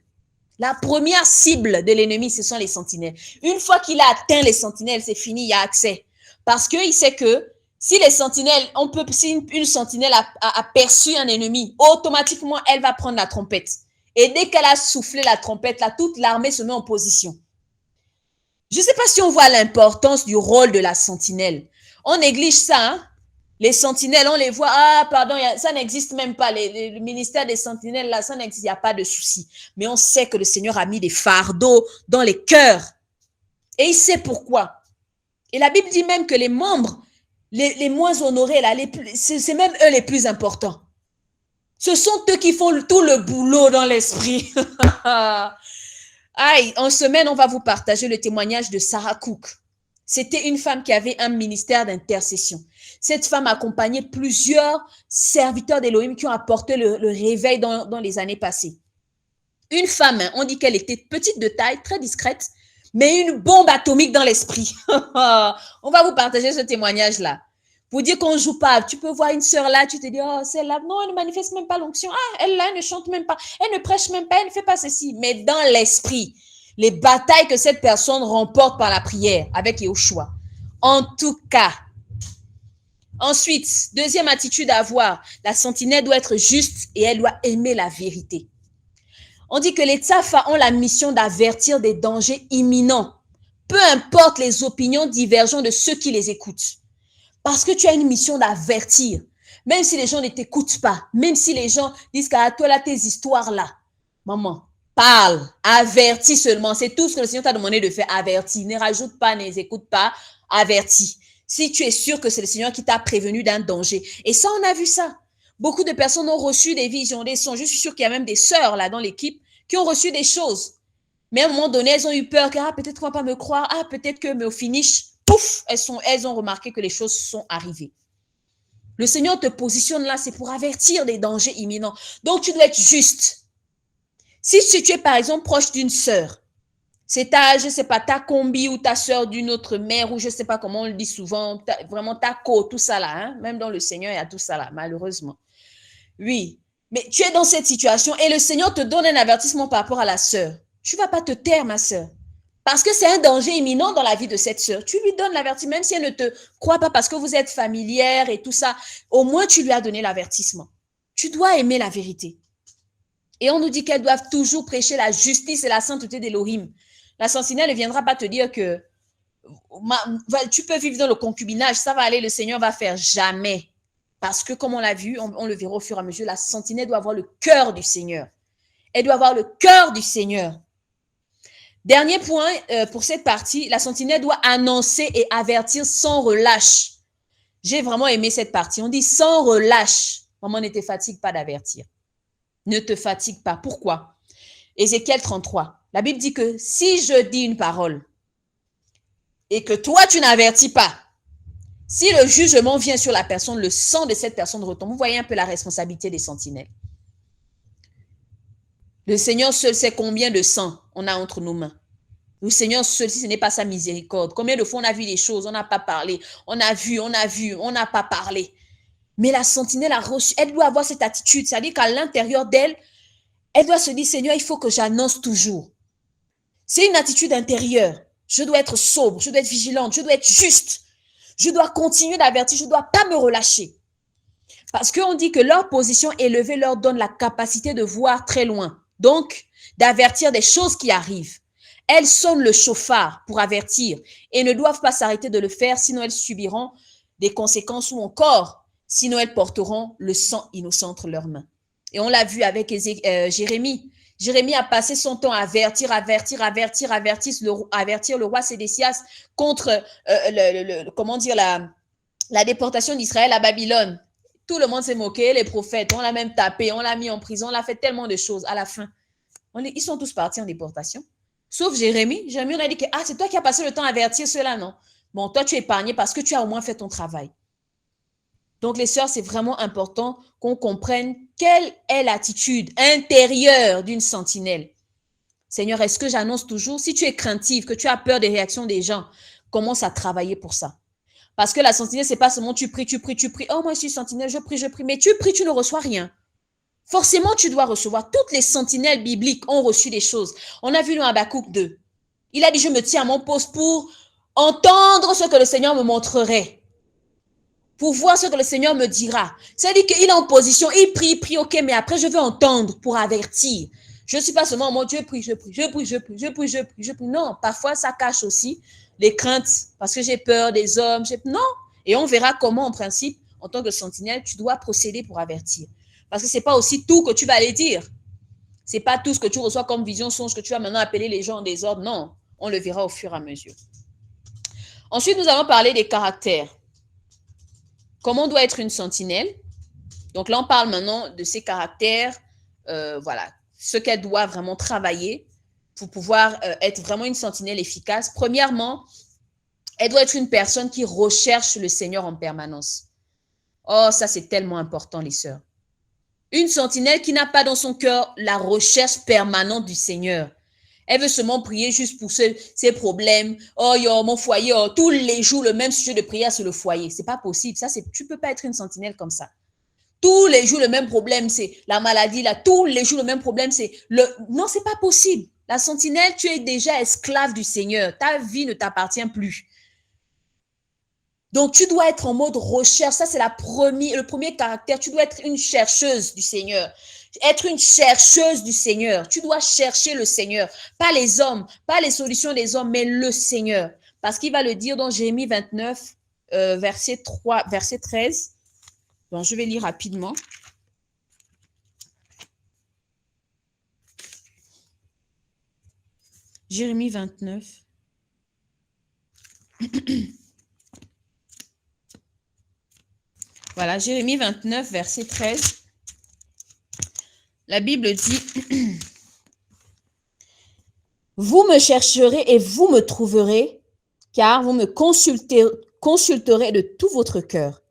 La première cible de l'ennemi, ce sont les sentinelles. Une fois qu'il a atteint les sentinelles, c'est fini, il y a accès. Parce qu'il sait que si les sentinelles, si une sentinelle a aperçu un ennemi, automatiquement, elle va prendre la trompette. Et dès qu'elle a soufflé la trompette, là, toute l'armée se met en position. Je ne sais pas si on voit l'importance du rôle de la sentinelle. On néglige ça, hein? Les sentinelles, on les voit, ah pardon, ça n'existe même pas, le ministère des sentinelles, là, ça n'existe, il n'y a pas de souci. Mais on sait que le Seigneur a mis des fardeaux dans les cœurs. Et il sait pourquoi. Et la Bible dit même que les membres les moins honorés, là, c'est même eux les plus importants. Ce sont eux qui font tout le boulot dans l'esprit. Aïe, en semaine, on va vous partager le témoignage de Sarah Cook. C'était une femme qui avait un ministère d'intercession. Cette femme accompagnait plusieurs serviteurs d'Élohim qui ont apporté le réveil dans les années passées. Une femme, on dit qu'elle était petite de taille, très discrète, mais une bombe atomique dans l'esprit. On va vous partager ce témoignage-là. Pour dire qu'on ne joue pas, tu peux voir une sœur là, tu te dis, oh, celle-là, non, elle ne manifeste même pas l'onction. Ah, elle là, elle ne chante même pas, elle ne prêche même pas, elle ne fait pas ceci. Mais dans l'esprit, les batailles que cette personne remporte par la prière avec Yahushua. En tout cas. Ensuite, deuxième attitude à avoir, la sentinelle doit être juste et elle doit aimer la vérité. On dit que les Tsafa ont la mission d'avertir des dangers imminents, peu importe les opinions divergentes de ceux qui les écoutent. Parce que tu as une mission d'avertir, même si les gens ne t'écoutent pas, même si les gens disent qu'à toi là, tes histoires là, maman, parle, avertis seulement. C'est tout ce que le Seigneur t'a demandé de faire, avertis. Ne rajoute pas, ne les écoute pas, avertis. Si tu es sûr que c'est le Seigneur qui t'a prévenu d'un danger. Et ça, on a vu ça. Beaucoup de personnes ont reçu des visions, des sons. Je suis sûre qu'il y a même des sœurs là dans l'équipe qui ont reçu des choses. Mais à un moment donné, elles ont eu peur que peut-être qu'on ne va pas me croire, peut-être que, mais au finish, pouf, elles ont remarqué que les choses sont arrivées. Le Seigneur te positionne là, c'est pour avertir des dangers imminents. Donc, tu dois être juste. Si tu es, par exemple, proche d'une sœur, c'est je ne sais pas, ta combi ou ta sœur d'une autre mère, ou je ne sais pas comment on le dit souvent, vraiment ta co, tout ça là, hein? Même dans le Seigneur, il y a tout ça là, malheureusement. Oui, mais tu es dans cette situation et le Seigneur te donne un avertissement par rapport à la sœur. Tu ne vas pas te taire, ma sœur. Parce que c'est un danger imminent dans la vie de cette sœur. Tu lui donnes l'avertissement, même si elle ne te croit pas parce que vous êtes familière et tout ça. Au moins, tu lui as donné l'avertissement. Tu dois aimer la vérité. Et on nous dit qu'elles doivent toujours prêcher la justice et la sainteté d'Élohim. La sentinelle ne viendra pas te dire que tu peux vivre dans le concubinage, ça va aller, le Seigneur va faire jamais. Parce que comme on l'a vu, on le verra au fur et à mesure, la sentinelle doit avoir le cœur du Seigneur. Elle doit avoir le cœur du Seigneur. Dernier point pour cette partie, la sentinelle doit annoncer et avertir sans relâche. J'ai vraiment aimé cette partie. On dit sans relâche. Maman, ne te fatigue pas d'avertir. Ne te fatigue pas. Pourquoi? Ézéchiel 33. La Bible dit que si je dis une parole et que toi, tu n'avertis pas, si le jugement vient sur la personne, le sang de cette personne retombe. Vous voyez un peu la responsabilité des sentinelles. Le Seigneur seul sait combien de sang on a entre nos mains. Le Seigneur seul, si ce n'est pas sa miséricorde. Combien de fois on a vu des choses, on n'a pas parlé. On a vu, on n'a pas parlé. Mais la sentinelle a reçu, elle doit avoir cette attitude. C'est-à-dire qu'à l'intérieur d'elle, elle doit se dire, Seigneur, il faut que j'annonce toujours. C'est une attitude intérieure. Je dois être sobre, je dois être vigilante, je dois être juste. Je dois continuer d'avertir, je ne dois pas me relâcher. Parce qu'on dit que leur position élevée leur donne la capacité de voir très loin. Donc, d'avertir des choses qui arrivent. Elles sonnent le chauffard pour avertir et ne doivent pas s'arrêter de le faire, sinon elles subiront des conséquences ou encore, sinon elles porteront le sang innocent entre leurs mains. Et on l'a vu avec Jérémie. Jérémie a passé son temps à avertir le roi Sédécias contre la déportation d'Israël à Babylone. Tout le monde s'est moqué, les prophètes, on l'a même tapé, on l'a mis en prison, on l'a fait tellement de choses. À la fin, ils sont tous partis en déportation. Sauf Jérémie. Jérémie, on a dit que c'est toi qui as passé le temps à avertir cela, non? Bon, toi, tu es épargné parce que tu as au moins fait ton travail. Donc, les sœurs, c'est vraiment important qu'on comprenne quelle est l'attitude intérieure d'une sentinelle. Seigneur, est-ce que j'annonce toujours? Si tu es craintive, que tu as peur des réactions des gens, commence à travailler pour ça. Parce que la sentinelle, c'est pas seulement tu pries. Oh, moi, je suis sentinelle, je prie. Mais tu pries, tu ne reçois rien. Forcément, tu dois recevoir. Toutes les sentinelles bibliques ont reçu des choses. On a vu dans Habakkuk 2. Il a dit, je me tiens à mon poste pour entendre ce que le Seigneur me montrerait. Pour voir ce que le Seigneur me dira. C'est-à-dire qu'il est en position, il prie, ok, mais après, je veux entendre pour avertir. Je ne suis pas seulement, mon Dieu, je prie. Non, parfois, ça cache aussi les craintes, parce que j'ai peur des hommes. Non. Et on verra comment, en principe, en tant que sentinelle, tu dois procéder pour avertir. Parce que ce n'est pas aussi tout que tu vas aller dire. Ce n'est pas tout ce que tu reçois comme vision, songe, que tu vas maintenant appeler les gens en désordre. Non, on le verra au fur et à mesure. Ensuite, nous allons parler des caractères. Comment doit être une sentinelle? Donc là, on parle maintenant de ses caractères, voilà, ce qu'elle doit vraiment travailler pour pouvoir être vraiment une sentinelle efficace. Premièrement, elle doit être une personne qui recherche le Seigneur en permanence. Oh, ça, c'est tellement important, les sœurs. Une sentinelle qui n'a pas dans son cœur la recherche permanente du Seigneur. Elle veut seulement prier juste pour ses problèmes. Oh, mon foyer, tous les jours, le même sujet de prière sur le foyer. Ce n'est pas possible. Tu ne peux pas être une sentinelle comme ça. Tous les jours, le même problème, c'est la maladie. Là, tous les jours, le même problème, c'est le... Non, ce n'est pas possible. La sentinelle, tu es déjà esclave du Seigneur. Ta vie ne t'appartient plus. Donc, tu dois être en mode recherche. Ça, c'est le premier caractère. Tu dois être une chercheuse du Seigneur. Être une chercheuse du Seigneur. Tu dois chercher le Seigneur. Pas les hommes, pas les solutions des hommes, mais le Seigneur. Parce qu'il va le dire dans Jérémie 29, verset 13. Donc, je vais lire rapidement. Jérémie 29. Voilà, Jérémie 29, verset 13. La Bible dit, « Vous me chercherez et vous me trouverez, car vous me consulterez de tout votre cœur,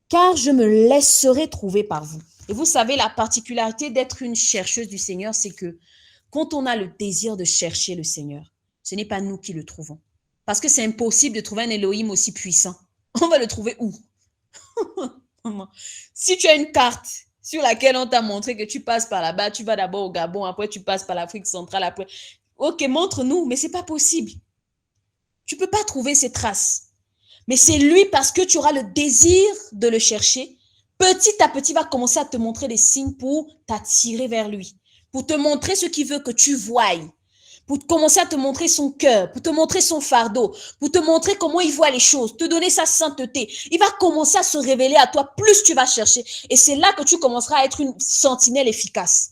car je me laisserai trouver par vous. » Et vous savez, la particularité d'être une chercheuse du Seigneur, c'est que quand on a le désir de chercher le Seigneur, ce n'est pas nous qui le trouvons. Parce que c'est impossible de trouver un Elohim aussi puissant. On va le trouver où? Si tu as une carte sur laquelle on t'a montré que tu passes par là-bas, tu vas d'abord au Gabon, après tu passes par l'Afrique centrale, après... Ok, montre-nous, mais ce n'est pas possible. Tu ne peux pas trouver ces traces. Mais c'est lui, parce que tu auras le désir de le chercher, petit à petit, il va commencer à te montrer des signes pour t'attirer vers lui, pour te montrer ce qu'il veut que tu voies, pour commencer à te montrer son cœur, pour te montrer son fardeau, pour te montrer comment il voit les choses, te donner sa sainteté. Il va commencer à se révéler à toi, plus tu vas chercher. Et c'est là que tu commenceras à être une sentinelle efficace.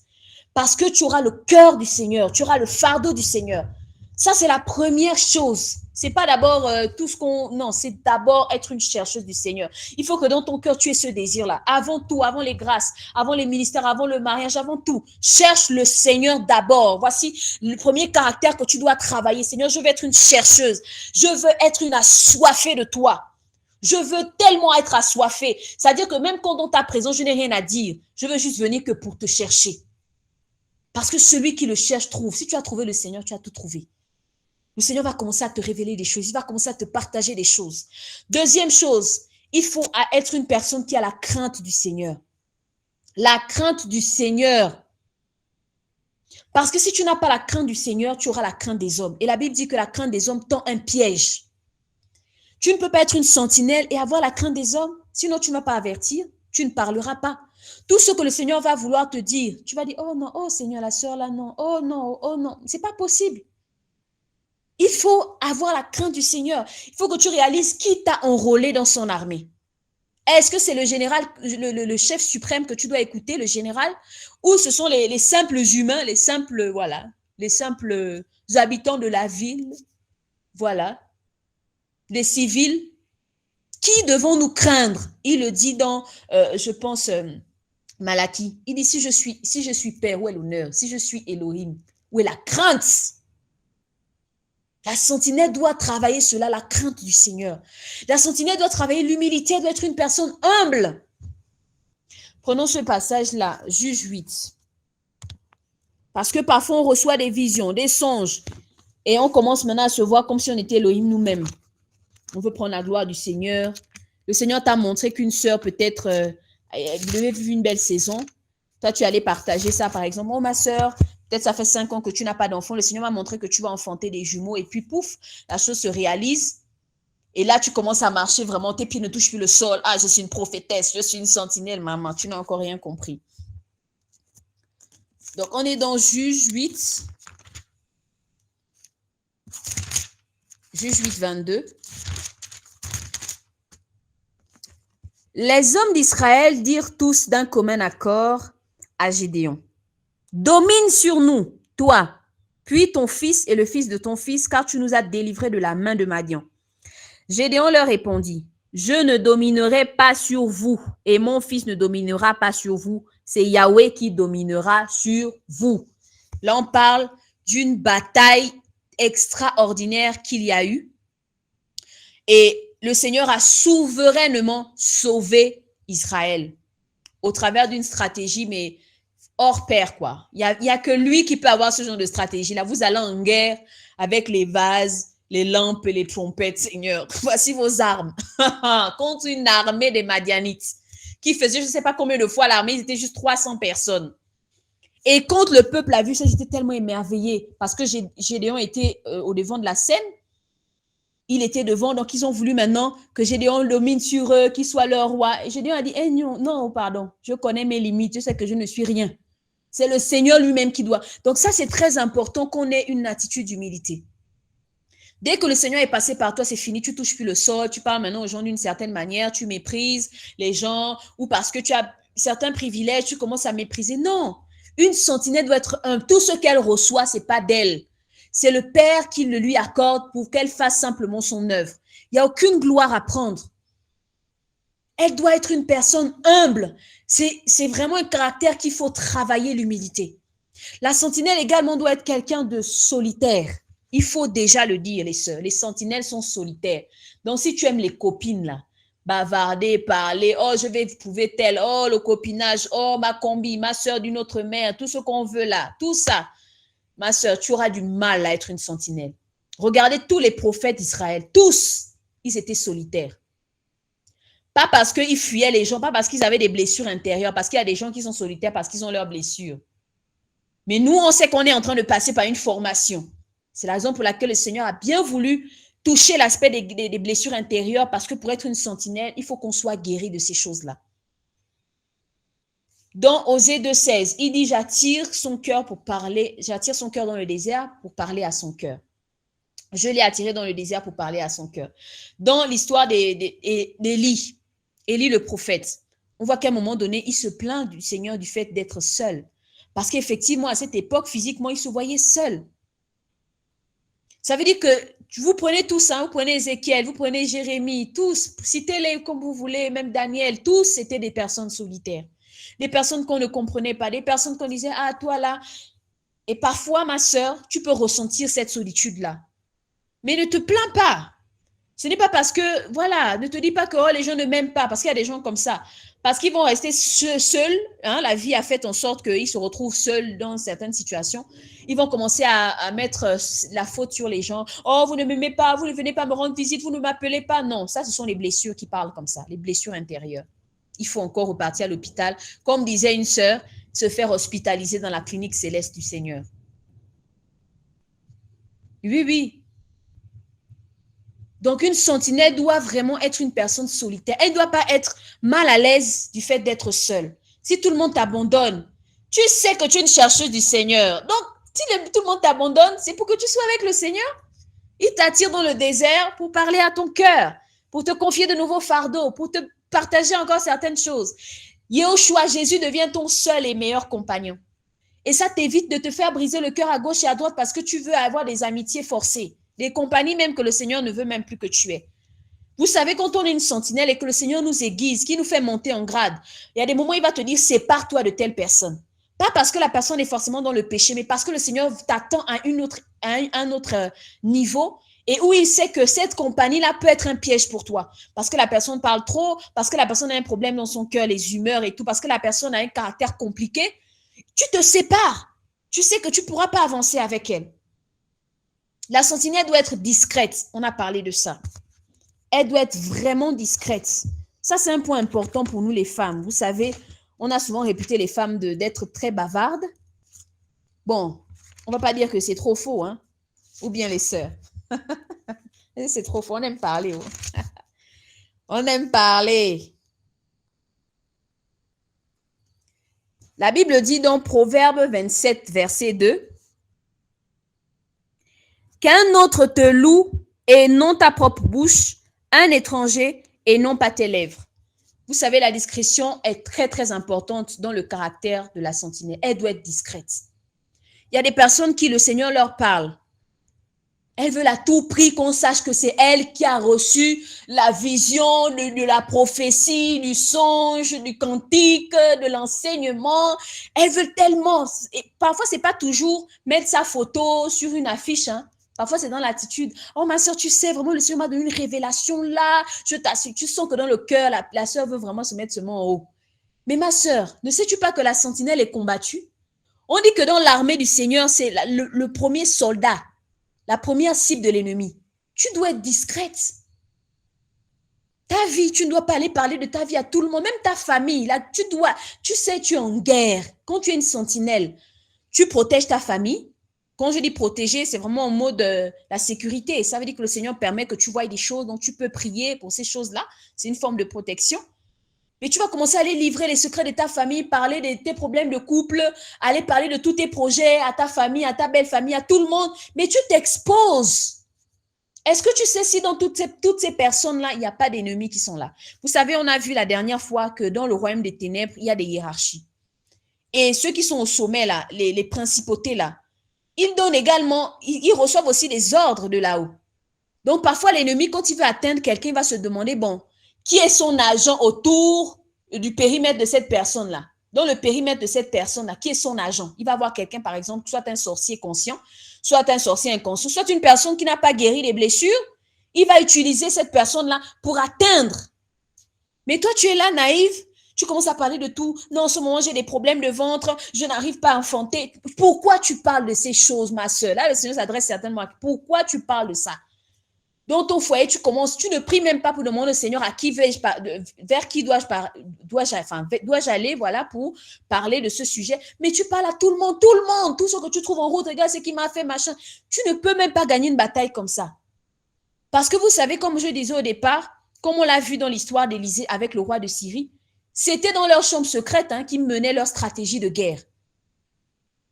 Parce que tu auras le cœur du Seigneur, tu auras le fardeau du Seigneur. Ça, c'est la première chose. C'est pas d'abord tout ce qu'on... Non, c'est d'abord être une chercheuse du Seigneur. Il faut que dans ton cœur, tu aies ce désir-là. Avant tout, avant les grâces, avant les ministères, avant le mariage, avant tout. Cherche le Seigneur d'abord. Voici le premier caractère que tu dois travailler. Seigneur, je veux être une chercheuse. Je veux être une assoiffée de toi. Je veux tellement être assoiffée. C'est-à-dire que même quand dans ta présence, je n'ai rien à dire. Je veux juste venir que pour te chercher. Parce que celui qui le cherche trouve. Si tu as trouvé le Seigneur, tu as tout trouvé. Le Seigneur va commencer à te révéler des choses. Il va commencer à te partager des choses. Deuxième chose, il faut être une personne qui a la crainte du Seigneur. La crainte du Seigneur. Parce que si tu n'as pas la crainte du Seigneur, tu auras la crainte des hommes. Et la Bible dit que la crainte des hommes tend un piège. Tu ne peux pas être une sentinelle et avoir la crainte des hommes. Sinon, tu ne vas pas avertir. Tu ne parleras pas. Tout ce que le Seigneur va vouloir te dire, tu vas dire, oh non, oh Seigneur, la sœur là, non, oh non, oh non. C'est pas possible. Il faut avoir la crainte du Seigneur. Il faut que tu réalises qui t'a enrôlé dans son armée. Est-ce que c'est le général, le chef suprême que tu dois écouter, le général, ou ce sont les simples humains, les simples, voilà, les simples habitants de la ville, voilà, les civils. Qui devons-nous craindre? Il le dit dans, je pense, Malachie. Il dit, si je suis Père, où est l'honneur? Si je suis Elohim, où est la crainte? La sentinelle doit travailler cela, la crainte du Seigneur. La sentinelle doit travailler l'humilité, doit être une personne humble. Prenons ce passage-là, Juge 8. Parce que parfois, on reçoit des visions, des songes, et on commence maintenant à se voir comme si on était Elohim nous-mêmes. On veut prendre la gloire du Seigneur. Le Seigneur t'a montré qu'une sœur, peut-être, elle devait vivre une belle saison. Toi, tu allais partager ça, par exemple. Oh, ma sœur, peut-être ça fait 5 ans que tu n'as pas d'enfant. Le Seigneur m'a montré que tu vas enfanter des jumeaux. Et puis, pouf, la chose se réalise. Et là, tu commences à marcher vraiment. Tes pieds ne touchent plus le sol. Ah, je suis une prophétesse. Je suis une sentinelle, maman. Tu n'as encore rien compris. Donc, on est dans Juge 8. Juge 8, 22. Les hommes d'Israël dirent tous d'un commun accord à Gédéon, domine sur nous, toi, puis ton fils et le fils de ton fils, car tu nous as délivrés de la main de Madian. Gédéon leur répondit, je ne dominerai pas sur vous et mon fils ne dominera pas sur vous. C'est Yahweh qui dominera sur vous. Là, on parle d'une bataille extraordinaire qu'il y a eu. Et le Seigneur a souverainement sauvé Israël au travers d'une stratégie, mais hors pair, quoi. Il y a que lui qui peut avoir ce genre de stratégie-là. Vous allez en guerre avec les vases, les lampes et les trompettes, Seigneur. Voici vos armes contre une armée des Madianites qui faisait je ne sais pas combien de fois l'armée, ils étaient juste 300 personnes. Et quand le peuple a vu ça, j'étais tellement émerveillé parce que Gédéon était au devant de la scène. Il était devant, donc ils ont voulu maintenant que Gédéon domine sur eux, qu'il soit leur roi. Et Gédéon a dit, hey, non, pardon, je connais mes limites, je sais que je ne suis rien. C'est le Seigneur lui-même qui doit. Donc ça, c'est très important qu'on ait une attitude d'humilité. Dès que le Seigneur est passé par toi, c'est fini, tu ne touches plus le sol, tu parles maintenant aux gens d'une certaine manière, tu méprises les gens, ou parce que tu as certains privilèges, tu commences à mépriser. Non, une sentinelle doit être humble. Tout ce qu'elle reçoit, ce n'est pas d'elle. C'est le Père qui le lui accorde pour qu'elle fasse simplement son œuvre. Il n'y a aucune gloire à prendre. Elle doit être une personne humble. C'est vraiment un caractère qu'il faut travailler, l'humilité. La sentinelle également doit être quelqu'un de solitaire. Il faut déjà le dire, les sœurs. Les sentinelles sont solitaires. Donc, si tu aimes les copines, là, bavarder, parler, oh, je vais prouver tel, oh, le copinage, oh, ma combi, ma sœur d'une autre mère, tout ce qu'on veut là, tout ça. Ma sœur, tu auras du mal à être une sentinelle. Regardez tous les prophètes d'Israël, tous, ils étaient solitaires. Pas parce qu'ils fuyaient les gens, pas parce qu'ils avaient des blessures intérieures, parce qu'il y a des gens qui sont solitaires parce qu'ils ont leurs blessures. Mais nous, on sait qu'on est en train de passer par une formation. C'est la raison pour laquelle le Seigneur a bien voulu toucher l'aspect des blessures intérieures, parce que pour être une sentinelle, il faut qu'on soit guéri de ces choses-là. Dans Osée 2,16, il dit, j'attire son cœur dans le désert pour parler à son cœur. Je l'ai attiré dans le désert pour parler à son cœur. Dans l'histoire d'Élie, Élie le prophète, on voit qu'à un moment donné, il se plaint du Seigneur du fait d'être seul. Parce qu'effectivement, à cette époque, physiquement, il se voyait seul. Ça veut dire que vous prenez tous, hein, vous prenez Ézéchiel, vous prenez Jérémie, tous, citez-les comme vous voulez, même Daniel, tous c'était des personnes solitaires. Des personnes qu'on ne comprenait pas, des personnes qu'on disait, ah, toi là. Et parfois, ma sœur, tu peux ressentir cette solitude-là. Mais ne te plains pas. Ce n'est pas parce que, voilà, ne te dis pas que oh, les gens ne m'aiment pas, parce qu'il y a des gens comme ça. Parce qu'ils vont rester seuls. Hein, la vie a fait en sorte qu'ils se retrouvent seuls dans certaines situations. Ils vont commencer à mettre la faute sur les gens. Oh, vous ne m'aimez pas, vous ne venez pas me rendre visite, vous ne m'appelez pas. Non, ça, ce sont les blessures qui parlent comme ça, les blessures intérieures. Il faut encore repartir à l'hôpital. Comme disait une sœur, se faire hospitaliser dans la clinique céleste du Seigneur. Oui, oui. Donc, une sentinelle doit vraiment être une personne solitaire. Elle ne doit pas être mal à l'aise du fait d'être seule. Si tout le monde t'abandonne, tu sais que tu es une chercheuse du Seigneur. Donc, si tout le monde t'abandonne, c'est pour que tu sois avec le Seigneur. Il t'attire dans le désert pour parler à ton cœur, pour te confier de nouveaux fardeaux, pour te partager encore certaines choses. Yahushua, Jésus devient ton seul et meilleur compagnon. Et ça t'évite de te faire briser le cœur à gauche et à droite parce que tu veux avoir des amitiés forcées, des compagnies même que le Seigneur ne veut même plus que tu aies. Vous savez, quand on est une sentinelle et que le Seigneur nous aiguise, qui nous fait monter en grade, il y a des moments où il va te dire, sépare-toi de telle personne. Pas parce que la personne est forcément dans le péché, mais parce que le Seigneur t'attend à un autre niveau et où il sait que cette compagnie-là peut être un piège pour toi. Parce que la personne parle trop, parce que la personne a un problème dans son cœur, les humeurs et tout, parce que la personne a un caractère compliqué. Tu te sépares. Tu sais que tu ne pourras pas avancer avec elle. La sentinelle doit être discrète. On a parlé de ça. Elle doit être vraiment discrète. Ça, c'est un point important pour nous les femmes. Vous savez, on a souvent réputé les femmes d'être très bavardes. Bon, on ne va pas dire que c'est trop faux, hein? Ou bien les sœurs. C'est trop faux, on aime parler. Oh. On aime parler. La Bible dit dans Proverbe 27, verset 2, « Qu'un autre te loue et non ta propre bouche, un étranger et non pas tes lèvres. » Vous savez, la discrétion est très, très importante dans le caractère de la sentinelle. Elle doit être discrète. Il y a des personnes qui le Seigneur leur parle. Elles veulent à tout prix qu'on sache que c'est elle qui a reçu la vision de la prophétie, du songe, du cantique, de l'enseignement. Elles veulent tellement. Et parfois, ce n'est pas toujours mettre sa photo sur une affiche. Hein. Parfois, c'est dans l'attitude. Oh, ma soeur, tu sais, vraiment, le Seigneur m'a donné une révélation là. Je t'assure, tu sens que dans le cœur, la soeur veut vraiment se mettre seulement en haut. Mais ma soeur, ne sais-tu pas que la sentinelle est combattue? On dit que dans l'armée du Seigneur, c'est le premier soldat. La première cible de l'ennemi. Tu dois être discrète. Ta vie, tu ne dois pas aller parler de ta vie à tout le monde, même ta famille. Là, tu sais, tu es en guerre. Quand tu es une sentinelle, tu protèges ta famille. Quand je dis protéger, c'est vraiment en mode la sécurité. Ça veut dire que le Seigneur permet que tu vois des choses, donc tu peux prier pour ces choses-là. C'est une forme de protection. Mais tu vas commencer à aller livrer les secrets de ta famille, parler de tes problèmes de couple, aller parler de tous tes projets à ta famille, à ta belle famille, à tout le monde. Mais tu t'exposes. Est-ce que tu sais si dans toutes ces personnes-là, il n'y a pas d'ennemis qui sont là? Vous savez, on a vu la dernière fois que dans le royaume des ténèbres, il y a des hiérarchies. Et ceux qui sont au sommet, là, les principautés, là, ils donnent également, ils reçoivent aussi des ordres de là-haut. Donc, parfois, l'ennemi, quand il veut atteindre quelqu'un, il va se demander, bon, qui est son agent autour du périmètre de cette personne-là? Dans le périmètre de cette personne-là, qui est son agent? Il va avoir quelqu'un, par exemple, soit un sorcier conscient, soit un sorcier inconscient, soit une personne qui n'a pas guéri les blessures. Il va utiliser cette personne-là pour atteindre. Mais toi, tu es là, naïve, tu commences à parler de tout. Non, en ce moment, j'ai des problèmes de ventre, je n'arrive pas à enfanter. Pourquoi tu parles de ces choses, ma soeur? Là, le Seigneur s'adresse certainement à pourquoi tu parles de ça? Dans ton foyer, tu ne pries même pas pour demander au Seigneur à qui vers qui dois-je aller, voilà, pour parler de ce sujet. Mais tu parles à tout le monde, tout ce que tu trouves en route, regarde ce qui m'a fait, machin. Tu ne peux même pas gagner une bataille comme ça. Parce que vous savez, comme je disais au départ, comme on l'a vu dans l'histoire d'Élysée avec le roi de Syrie, c'était dans leur chambre secrète qu'ils menaient leur stratégie de guerre.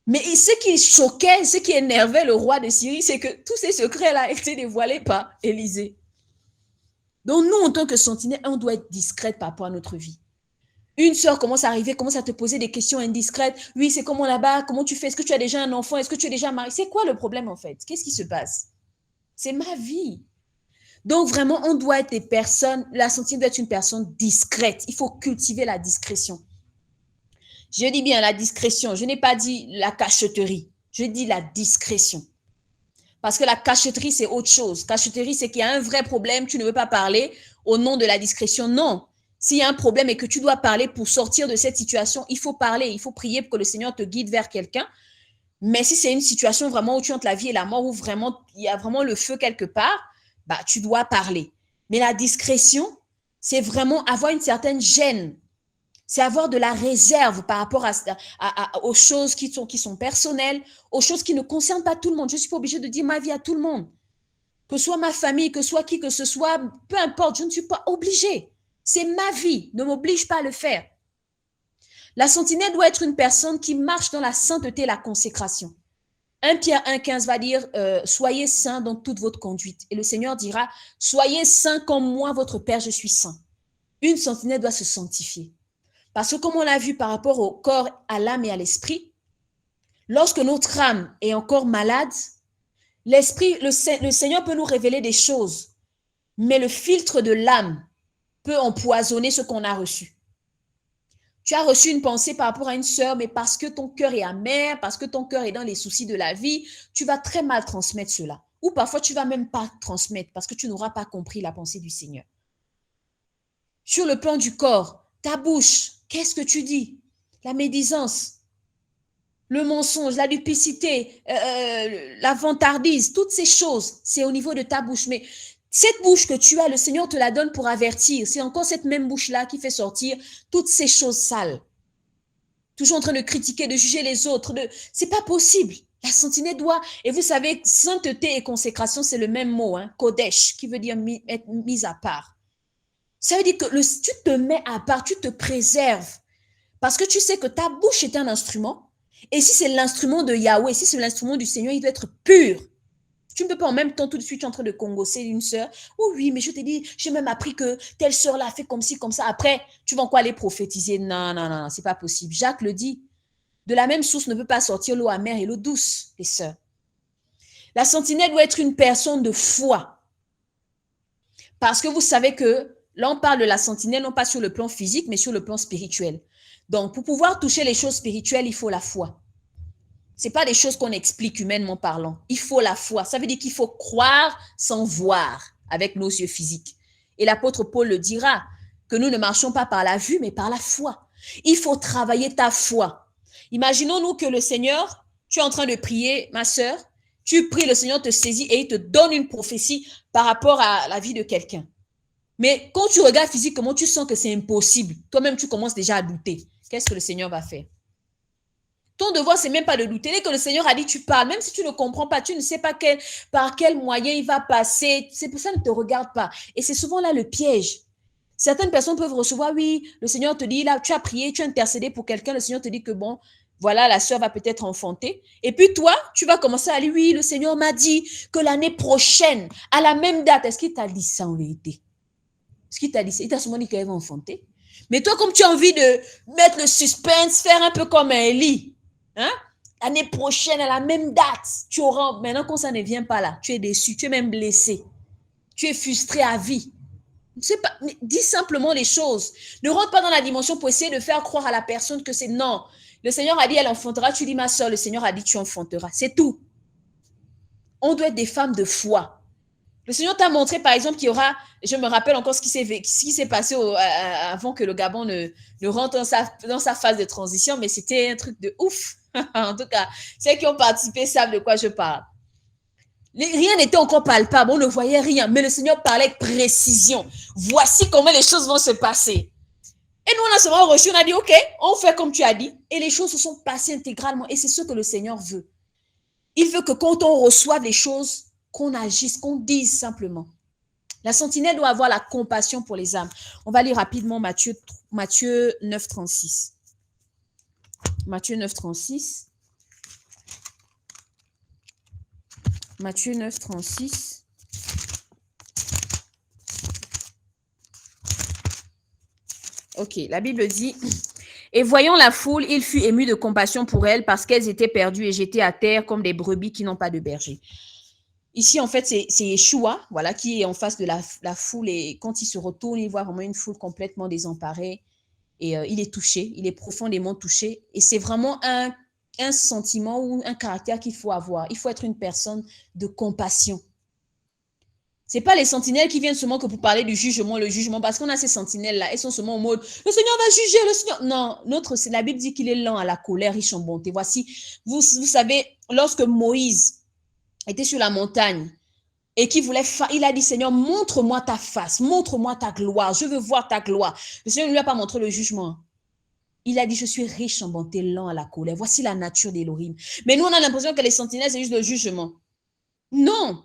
Mais ce qui choquait, ce qui énervait le roi de Syrie, c'est que tous ces secrets-là étaient dévoilés par Élisée. Donc nous, en tant que sentinelle, on doit être discrète par rapport à notre vie. Une sœur commence à arriver, commence à te poser des questions indiscrètes. Oui, c'est comment là-bas? Comment tu fais? Est-ce que tu as déjà un enfant? Est-ce que tu es déjà marié? C'est quoi le problème en fait? Qu'est-ce qui se passe? C'est ma vie. Donc, vraiment, on doit être des personnes, la sentinelle doit être une personne discrète. Il faut cultiver la discrétion. Je dis bien la discrétion. Je n'ai pas dit la cachotterie. Je dis la discrétion. Parce que la cachotterie, c'est autre chose. Cachotterie, c'est qu'il y a un vrai problème, tu ne veux pas parler au nom de la discrétion. Non. S'il y a un problème et que tu dois parler pour sortir de cette situation, il faut parler, il faut prier pour que le Seigneur te guide vers quelqu'un. Mais si c'est une situation vraiment où tu es entre la vie et la mort, où vraiment il y a vraiment le feu quelque part, bah, tu dois parler. Mais la discrétion, c'est vraiment avoir une certaine gêne. C'est avoir de la réserve par rapport aux choses qui sont personnelles, aux choses qui ne concernent pas tout le monde. Je ne suis pas obligée de dire ma vie à tout le monde. Que ce soit ma famille, que ce soit qui que ce soit, peu importe, je ne suis pas obligée. C'est ma vie, ne m'oblige pas à le faire. La sentinelle doit être une personne qui marche dans la sainteté et la consécration. 1 Pierre 1,15 va dire soyez saints dans toute votre conduite. Et le Seigneur dira soyez saints comme moi, votre Père, je suis saint. Une sentinelle doit se sanctifier. Parce que comme on l'a vu par rapport au corps, à l'âme et à l'esprit, lorsque notre âme est encore malade, l'esprit, le Seigneur peut nous révéler des choses, mais le filtre de l'âme peut empoisonner ce qu'on a reçu. Tu as reçu une pensée par rapport à une sœur, mais parce que ton cœur est amer, parce que ton cœur est dans les soucis de la vie, tu vas très mal transmettre cela. Ou parfois, tu ne vas même pas transmettre parce que tu n'auras pas compris la pensée du Seigneur. Sur le plan du corps, ta bouche, qu'est-ce que tu dis? La médisance, le mensonge, la duplicité, la vantardise, toutes ces choses, c'est au niveau de ta bouche. Mais cette bouche que tu as, le Seigneur te la donne pour avertir. C'est encore cette même bouche-là qui fait sortir toutes ces choses sales. Toujours en train de critiquer, de juger les autres. C'est pas possible. La sentinelle doit, et vous savez, sainteté et consécration, c'est le même mot, hein, Kodesh, qui veut dire être mis à part. Ça veut dire que tu te mets à part, tu te préserves. Parce que tu sais que ta bouche est un instrument. Et si c'est l'instrument de Yahweh, si c'est l'instrument du Seigneur, il doit être pur. Tu ne peux pas en même temps tout de suite en train de congosser une sœur. Oh oui, mais je t'ai dit, j'ai même appris que telle sœur l'a fait comme ci, comme ça. Après, tu vas quoi aller prophétiser? Non, non, non, c'est pas possible. Jacques le dit. De la même source ne peut pas sortir l'eau amère et l'eau douce, les sœurs. La sentinelle doit être une personne de foi. Parce que vous savez que là, on parle de la sentinelle, non pas sur le plan physique, mais sur le plan spirituel. Donc, pour pouvoir toucher les choses spirituelles, il faut la foi. Ce n'est pas des choses qu'on explique humainement parlant. Il faut la foi. Ça veut dire qu'il faut croire sans voir avec nos yeux physiques. Et l'apôtre Paul le dira, que nous ne marchons pas par la vue, mais par la foi. Il faut travailler ta foi. Imaginons-nous que le Seigneur, tu es en train de prier, ma sœur, tu pries, le Seigneur te saisit et il te donne une prophétie par rapport à la vie de quelqu'un. Mais quand tu regardes physiquement, tu sens que c'est impossible. Toi-même, tu commences déjà à douter. Qu'est-ce que le Seigneur va faire? Ton devoir, c'est même pas de douter. Dès que le Seigneur a dit, tu parles. Même si tu ne comprends pas, tu ne sais pas par quel moyen il va passer. C'est pour ça, ne te regarde pas. Et c'est souvent là le piège. Certaines personnes peuvent recevoir, oui, le Seigneur te dit, là, tu as prié, tu as intercédé pour quelqu'un. Le Seigneur te dit que bon, voilà, la sœur va peut-être enfanter. Et puis toi, tu vas commencer à dire, oui, le Seigneur m'a dit que l'année prochaine, à la même date, est-ce qu'il t'a dit ça en vérité? Est-ce qu'il t'a dit ça? Il t'a sûrement dit qu'elle va enfanter. Mais toi, comme tu as envie de mettre le suspense, faire un peu comme un Élie, hein? L'année prochaine, à la même date, tu auras, maintenant quand ça ne vient pas là, tu es déçu, tu es même blessé, tu es frustré à vie. Pas, mais dis simplement les choses. Ne rentre pas dans la dimension pour essayer de faire croire à la personne que c'est non. Le Seigneur a dit, elle enfantera, tu dis ma soeur, le Seigneur a dit, tu enfanteras. C'est tout. On doit être des femmes de foi. Le Seigneur t'a montré, par exemple, qu'il y aura, je me rappelle encore ce qui s'est passé avant que le Gabon ne rentre dans sa phase de transition, mais c'était un truc de ouf. En tout cas, ceux qui ont participé savent de quoi je parle. Rien n'était encore palpable, on ne voyait rien, mais le Seigneur parlait avec précision. Voici comment les choses vont se passer. Et nous, on a seulement reçu, on a dit, OK, on fait comme tu as dit, et les choses se sont passées intégralement, et c'est ce que le Seigneur veut. Il veut que quand on reçoive les choses, qu'on agisse, qu'on dise simplement. La sentinelle doit avoir la compassion pour les âmes. On va lire rapidement Matthieu 9, 36. Matthieu 9, 36. Matthieu 9, 36. Ok, la Bible dit, « Et voyant la foule, il fut ému de compassion pour elles parce qu'elles étaient perdues et jetées à terre comme des brebis qui n'ont pas de berger. » Ici, en fait, c'est Yeshua, voilà, qui est en face de la foule. Et quand il se retourne, il voit vraiment une foule complètement désemparée. Et il est touché, il est profondément touché. Et c'est vraiment un sentiment ou un caractère qu'il faut avoir. Il faut être une personne de compassion. Ce n'est pas les sentinelles qui viennent seulement que pour parler du jugement, le jugement, parce qu'on a ces sentinelles-là, elles sont seulement en mode, le Seigneur va juger, le Seigneur. Non, la Bible dit qu'il est lent à la colère, riche en bonté. Voici, vous savez, lorsque Moïse était sur la montagne et qu'il voulait, il a dit, Seigneur, montre-moi ta face, montre-moi ta gloire, je veux voir ta gloire. Le Seigneur ne lui a pas montré le jugement. Il a dit, je suis riche en bonté, lent à la colère. Voici la nature d'Élohim. Mais nous, on a l'impression que les sentinelles, c'est juste le jugement. Non.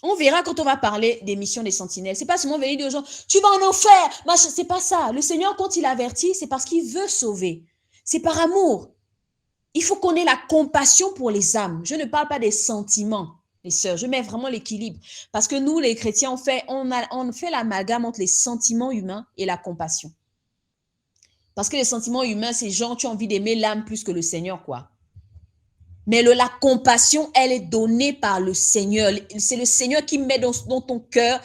On verra quand on va parler des missions des sentinelles. C'est pas seulement venir dire aux gens, tu vas en enfer. C'est pas ça. Le Seigneur, quand il avertit, c'est parce qu'il veut sauver. C'est par amour. Il faut qu'on ait la compassion pour les âmes. Je ne parle pas des sentiments, les sœurs. Je mets vraiment l'équilibre. Parce que nous, les chrétiens, on fait l'amalgame entre les sentiments humains et la compassion. Parce que les sentiments humains, c'est genre, tu as envie d'aimer l'âme plus que le Seigneur, quoi. Mais la compassion, elle est donnée par le Seigneur. C'est le Seigneur qui met dans ton cœur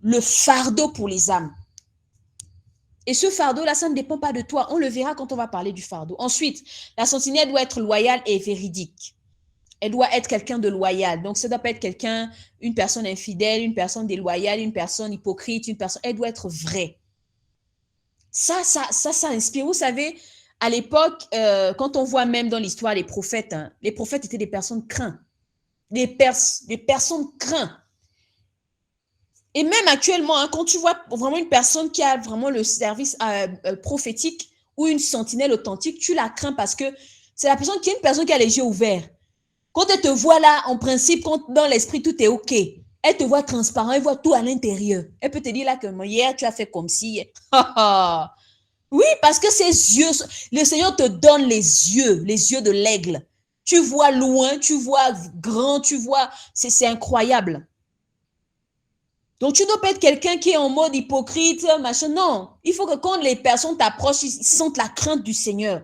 le fardeau pour les âmes. Et ce fardeau-là, ça ne dépend pas de toi. On le verra quand on va parler du fardeau. Ensuite, la sentinelle doit être loyale et véridique. Elle doit être quelqu'un de loyal. Donc, ça ne doit pas être une personne infidèle, une personne déloyale, une personne hypocrite, elle doit être vraie. Ça inspire. Vous savez, à l'époque, quand on voit même dans l'histoire les prophètes étaient des personnes craintes. Des personnes craintes. Et même actuellement, quand tu vois vraiment une personne qui a vraiment le service prophétique ou une sentinelle authentique, tu la crains parce que c'est la personne qui est une personne qui a les yeux ouverts. Quand elle te voit là, en principe, quand dans l'esprit, tout est OK. Elle te voit transparent, elle voit tout à l'intérieur. Elle peut te dire là que hier, tu as fait comme si. Oui, parce que ses yeux, le Seigneur te donne les yeux de l'aigle. Tu vois loin, tu vois grand, tu vois, c'est incroyable. Donc, tu ne dois pas être quelqu'un qui est en mode hypocrite, machin. Non, il faut que quand les personnes t'approchent, ils sentent la crainte du Seigneur.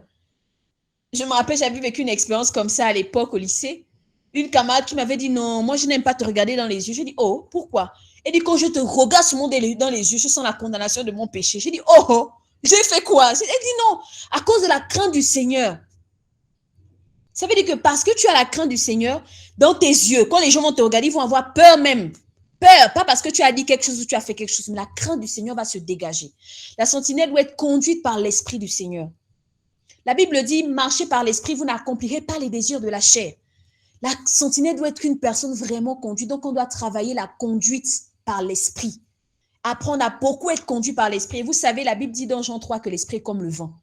Je me rappelle, j'avais vécu une expérience comme ça à l'époque au lycée. Une camarade qui m'avait dit, non, moi, je n'aime pas te regarder dans les yeux. J'ai dit, oh, pourquoi? Elle dit, quand je te regarde seulement dans les yeux, je sens la condamnation de mon péché. J'ai dit, oh, j'ai fait quoi? Elle dit, non, à cause de la crainte du Seigneur. Ça veut dire que parce que tu as la crainte du Seigneur, dans tes yeux, quand les gens vont te regarder, ils vont avoir peur même. Peur, pas parce que tu as dit quelque chose ou tu as fait quelque chose, mais la crainte du Seigneur va se dégager. La sentinelle doit être conduite par l'Esprit du Seigneur. La Bible dit, marchez par l'Esprit, vous n'accomplirez pas les désirs de la chair. La sentinelle doit être une personne vraiment conduite, donc on doit travailler la conduite par l'Esprit. Apprendre à beaucoup être conduit par l'Esprit. Et vous savez, la Bible dit dans Jean 3 que l'Esprit est comme le vent.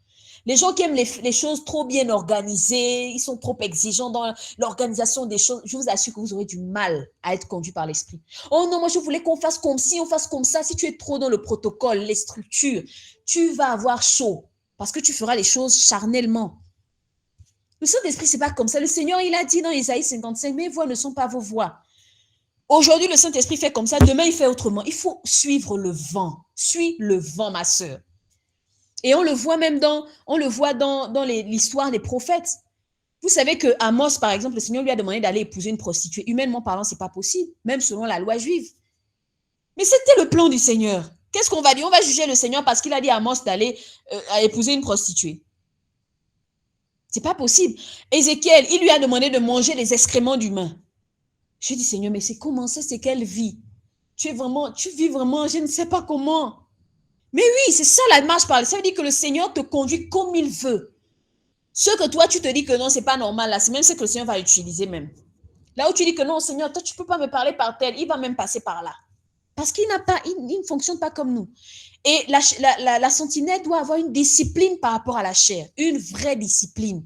Les gens qui aiment les choses trop bien organisées, ils sont trop exigeants dans l'organisation des choses. Je vous assure que vous aurez du mal à être conduit par l'Esprit. Oh non, moi je voulais qu'on fasse comme ci, on fasse comme ça. Si tu es trop dans le protocole, les structures, tu vas avoir chaud parce que tu feras les choses charnellement. Le Saint-Esprit, ce n'est pas comme ça. Le Seigneur, il a dit dans Isaïe 55, mes voix ne sont pas vos voix. Aujourd'hui, le Saint-Esprit fait comme ça, demain, il fait autrement. Il faut suivre le vent. Suis le vent, ma sœur. Et on le voit même dans l'histoire des prophètes. Vous savez que Amos, par exemple, le Seigneur lui a demandé d'aller épouser une prostituée. Humainement parlant, ce n'est pas possible, même selon la loi juive. Mais c'était le plan du Seigneur. Qu'est-ce qu'on va dire? On va juger le Seigneur parce qu'il a dit à Amos d'aller épouser une prostituée. Ce n'est pas possible. Ézéchiel, il lui a demandé de manger les excréments d'humains. Je dis, Seigneur, mais c'est comment ça? C'est quelle vie? Tu vis vraiment, je ne sais pas comment. Mais oui, c'est ça la marche par. Ça veut dire que le Seigneur te conduit comme il veut. Ce que toi, tu te dis que non, c'est pas normal, là, c'est même ce que le Seigneur va utiliser même. Là où tu dis que non, Seigneur, toi, tu peux pas me parler par tel, il va même passer par là. Parce qu'il ne fonctionne pas comme nous. Et la sentinelle doit avoir une discipline par rapport à la chair, une vraie discipline.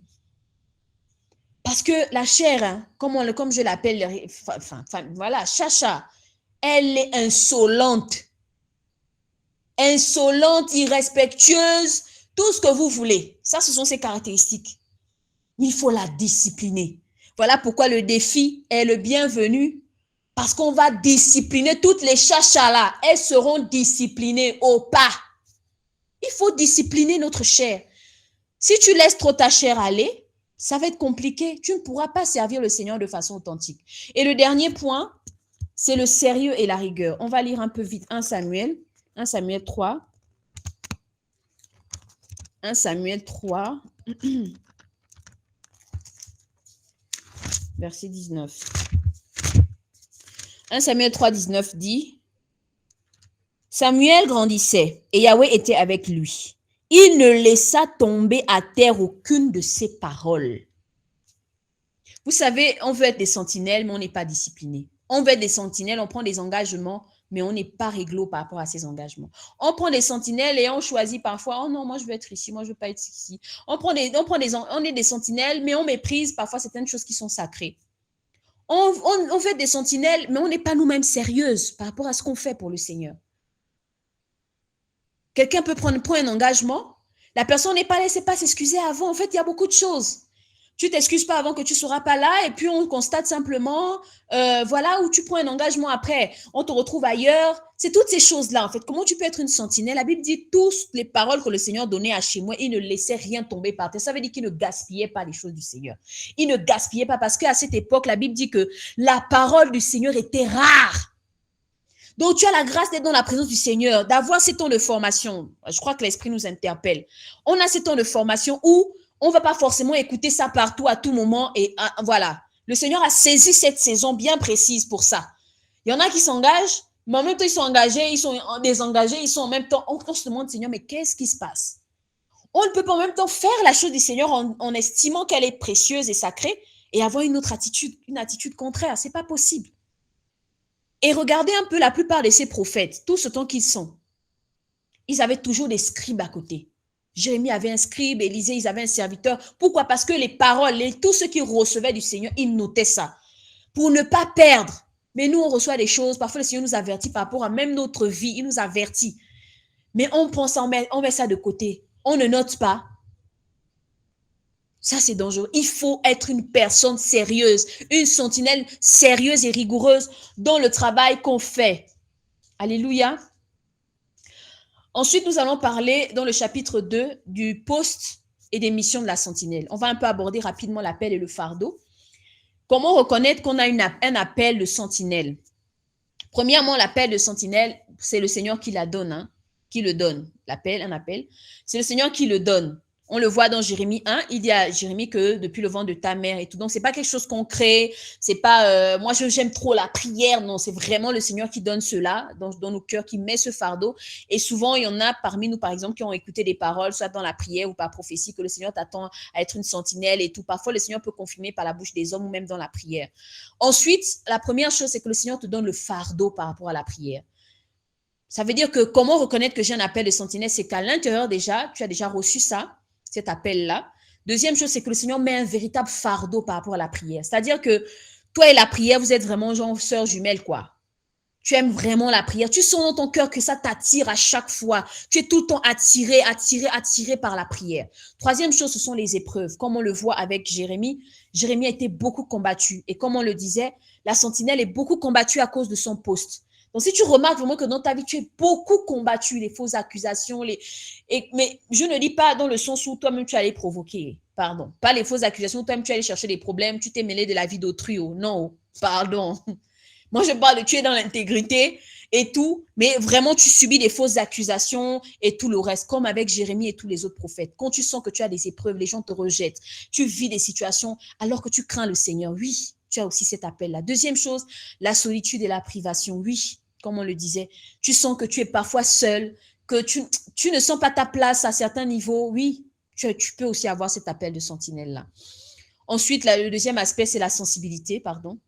Parce que la chair, hein, comme je l'appelle, voilà, Chacha, elle est insolente. Insolente, irrespectueuse, tout ce que vous voulez. Ça, ce sont ses caractéristiques. Il faut la discipliner. Voilà pourquoi le défi est le bienvenu. Parce qu'on va discipliner toutes les chachas là. Elles seront disciplinées au pas. Il faut discipliner notre chair. Si tu laisses trop ta chair aller, Ça va être compliqué. Tu ne pourras pas servir le Seigneur de façon authentique. Et le dernier point, c'est le sérieux et la rigueur. On va lire un peu vite 1 Samuel 3. 1 Samuel 3, verset 19. 1 Samuel 3, 19 dit, Samuel grandissait et Yahweh était avec lui. Il ne laissa tomber à terre aucune de ses paroles. Vous savez, on veut être des sentinelles, mais on n'est pas discipliné. On veut être des sentinelles, on prend des engagements, mais on n'est pas réglo par rapport à ces engagements. On prend des sentinelles et on choisit parfois, oh non, moi je veux être ici, moi je veux pas être ici. On est des sentinelles, mais on méprise parfois certaines choses qui sont sacrées. On fait des sentinelles, mais on n'est pas nous-mêmes sérieuses par rapport à ce qu'on fait pour le Seigneur. Quelqu'un peut prendre un engagement, la personne n'est pas là, elle ne sait pas s'excuser avant. En fait, il y a beaucoup de choses. Tu t'excuses pas avant que tu ne seras pas là et puis on constate simplement, voilà, où tu prends un engagement après, on te retrouve ailleurs. C'est toutes ces choses-là, en fait. Comment tu peux être une sentinelle? La Bible dit toutes les paroles que le Seigneur donnait à Chémois, il ne laissait rien tomber par terre. Ça veut dire qu'il ne gaspillait pas les choses du Seigneur. Il ne gaspillait pas parce qu'à cette époque, la Bible dit que la parole du Seigneur était rare. Donc, tu as la grâce d'être dans la présence du Seigneur, d'avoir ces temps de formation. Je crois que l'Esprit nous interpelle. On a ces temps de formation où on ne va pas forcément écouter ça partout à tout moment. Et voilà, le Seigneur a saisi cette saison bien précise pour ça. Il y en a qui s'engagent, mais en même temps, ils sont engagés, ils sont désengagés, ils sont en même temps… On se demande, Seigneur, mais qu'est-ce qui se passe? On ne peut pas en même temps faire la chose du Seigneur en estimant qu'elle est précieuse et sacrée et avoir une autre attitude, une attitude contraire. Ce n'est pas possible. Et regardez un peu la plupart de ces prophètes, tout ce temps qu'ils sont. Ils avaient toujours des scribes à côté. Jérémie avait un scribe, Élisée, ils avaient un serviteur. Pourquoi? Parce que les paroles, tout ce qu'ils recevaient du Seigneur, ils notaient ça. Pour ne pas perdre. Mais nous, on reçoit des choses. Parfois, le Seigneur nous avertit par rapport à même notre vie. Il nous avertit. Mais on pense, on met ça de côté. On ne note pas. Ça, c'est dangereux. Il faut être une personne sérieuse, une sentinelle sérieuse et rigoureuse dans le travail qu'on fait. Alléluia. Ensuite, nous allons parler dans le chapitre 2 du poste et des missions de la sentinelle. On va un peu aborder rapidement l'appel et le fardeau. Comment reconnaître qu'on a un appel de sentinelle? Premièrement, l'appel de sentinelle, c'est le Seigneur qui la donne, hein, qui le donne. L'appel, un appel, c'est le Seigneur qui le donne. On le voit dans Jérémie 1, il dit à Jérémie que depuis le ventre de ta mère et tout. Donc, c'est pas quelque chose qu'on crée. C'est pas, moi, j'aime trop la prière. Non, c'est vraiment le Seigneur qui donne cela dans nos cœurs, qui met ce fardeau. Et souvent, il y en a parmi nous, par exemple, qui ont écouté des paroles, soit dans la prière ou par prophétie, que le Seigneur t'attend à être une sentinelle et tout. Parfois, le Seigneur peut confirmer par la bouche des hommes ou même dans la prière. Ensuite, la première chose, c'est que le Seigneur te donne le fardeau par rapport à la prière. Ça veut dire que comment reconnaître que j'ai un appel de sentinelle? C'est qu'à l'intérieur déjà, tu as déjà reçu ça, cet appel-là. Deuxième chose, c'est que le Seigneur met un véritable fardeau par rapport à la prière. C'est-à-dire que toi et la prière, vous êtes vraiment genre sœurs jumelles, quoi. Tu aimes vraiment la prière. Tu sens dans ton cœur que ça t'attire à chaque fois. Tu es tout le temps attiré par la prière. Troisième chose, ce sont les épreuves. Comme on le voit avec Jérémie, Jérémie a été beaucoup combattu. Et comme on le disait, la sentinelle est beaucoup combattue à cause de son poste. Donc, si tu remarques vraiment que dans ta vie, tu es beaucoup combattu, les fausses accusations, mais je ne dis pas dans le sens où toi-même tu allais provoquer, pardon, pas les fausses accusations, toi-même tu allais chercher des problèmes, tu t'es mêlé de la vie d'autrui, oh, non, pardon. Moi, je parle de tu es dans l'intégrité et tout, mais vraiment tu subis des fausses accusations et tout le reste, comme avec Jérémie et tous les autres prophètes. Quand tu sens que tu as des épreuves, les gens te rejettent, tu vis des situations alors que tu crains le Seigneur, oui. Tu as aussi cet appel-là. Deuxième chose, la solitude et la privation. Oui, comme on le disait, tu sens que tu es parfois seul, que tu ne sens pas ta place à certains niveaux. Oui, tu peux aussi avoir cet appel de sentinelle-là. Ensuite, le deuxième aspect, c'est la sensibilité, pardon.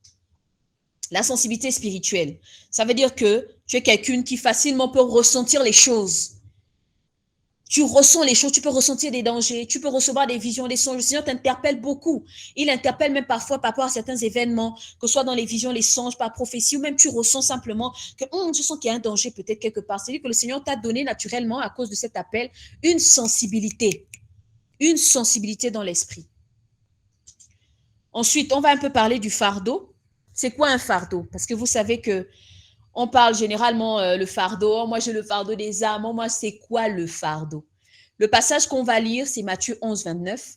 La sensibilité spirituelle. Ça veut dire que tu es quelqu'un qui facilement peut ressentir les choses. Tu ressens les choses, tu peux ressentir des dangers, tu peux recevoir des visions, des songes. Le Seigneur t'interpelle beaucoup. Il interpelle même parfois par rapport à certains événements, que ce soit dans les visions, les songes, par prophétie, ou même tu ressens simplement que tu sens qu'il y a un danger peut-être quelque part. C'est-à-dire que le Seigneur t'a donné naturellement, à cause de cet appel, une sensibilité dans l'esprit. Ensuite, on va un peu parler du fardeau. C'est quoi un fardeau? Parce que vous savez que on parle généralement le fardeau. Oh, moi, j'ai le fardeau des âmes. Oh, moi, c'est quoi le fardeau? Le passage qu'on va lire, c'est Matthieu 11, 29.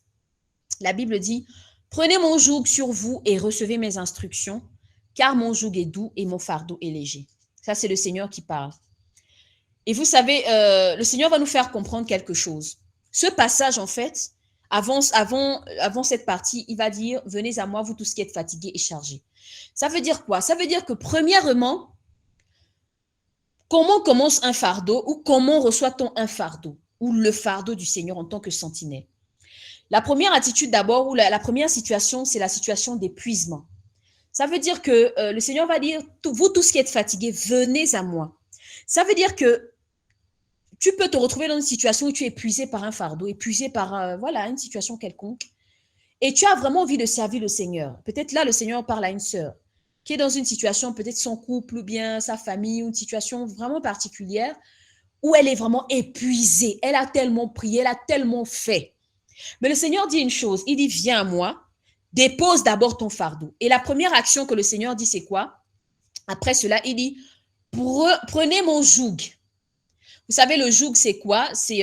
La Bible dit, prenez mon joug sur vous et recevez mes instructions, car mon joug est doux et mon fardeau est léger. Ça, c'est le Seigneur qui parle. Et vous savez, le Seigneur va nous faire comprendre quelque chose. Ce passage, en fait, avant cette partie, il va dire, venez à moi, vous tous qui êtes fatigués et chargés. Ça veut dire quoi? Ça veut dire que premièrement, comment commence un fardeau ou comment reçoit-on un fardeau ou le fardeau du Seigneur en tant que sentinelle? La première attitude d'abord ou la première situation, c'est la situation d'épuisement. Ça veut dire que le Seigneur va dire, vous tous qui êtes fatigués, venez à moi. Ça veut dire que tu peux te retrouver dans une situation où tu es épuisé par un fardeau, épuisé par voilà, une situation quelconque, et tu as vraiment envie de servir le Seigneur. Peut-être là, le Seigneur parle à une sœur qui est dans une situation, peut-être son couple ou bien sa famille, une situation vraiment particulière, où elle est vraiment épuisée. Elle a tellement prié, elle a tellement fait. Mais le Seigneur dit une chose, il dit, viens à moi, dépose d'abord ton fardeau. Et la première action que le Seigneur dit, c'est quoi? Après cela, il dit, prenez mon joug. Vous savez, le joug, c'est quoi? C'est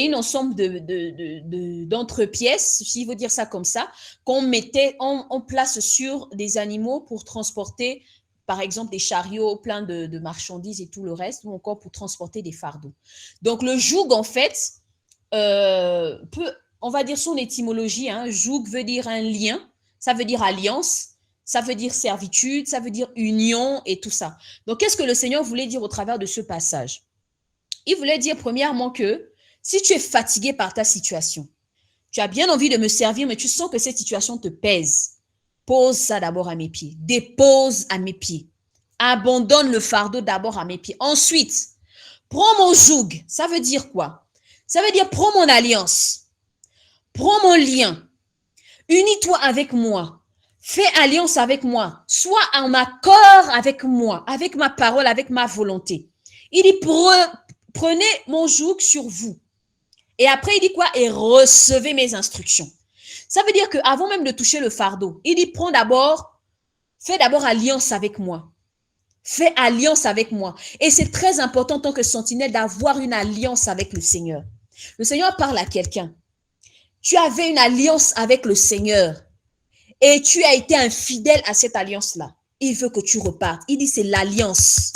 une ensemble d'entre-pièces, s'il faut dire ça comme ça, qu'on mettait en place sur des animaux pour transporter, par exemple, des chariots pleins de marchandises et tout le reste, ou encore pour transporter des fardeaux. Donc, le joug, en fait, on va dire son étymologie, hein, joug veut dire un lien, ça veut dire alliance, ça veut dire servitude, ça veut dire union et tout ça. Donc, qu'est-ce que le Seigneur voulait dire au travers de ce passage? Il voulait dire premièrement que si tu es fatigué par ta situation, tu as bien envie de me servir, mais tu sens que cette situation te pèse, pose ça d'abord à mes pieds, dépose à mes pieds, abandonne le fardeau d'abord à mes pieds. Ensuite, prends mon joug. Ça veut dire quoi? Ça veut dire prends mon alliance, prends mon lien, unis-toi avec moi, fais alliance avec moi, sois en accord avec moi, avec ma parole, avec ma volonté. Il dit, prenez mon joug sur vous. Et après, il dit quoi? Et recevez mes instructions. Ça veut dire qu'avant même de toucher le fardeau, il dit, fais d'abord alliance avec moi. Fais alliance avec moi. Et c'est très important en tant que sentinelle d'avoir une alliance avec le Seigneur. Le Seigneur parle à quelqu'un. Tu avais une alliance avec le Seigneur et tu as été infidèle à cette alliance-là. Il veut que tu repartes. Il dit, c'est l'alliance.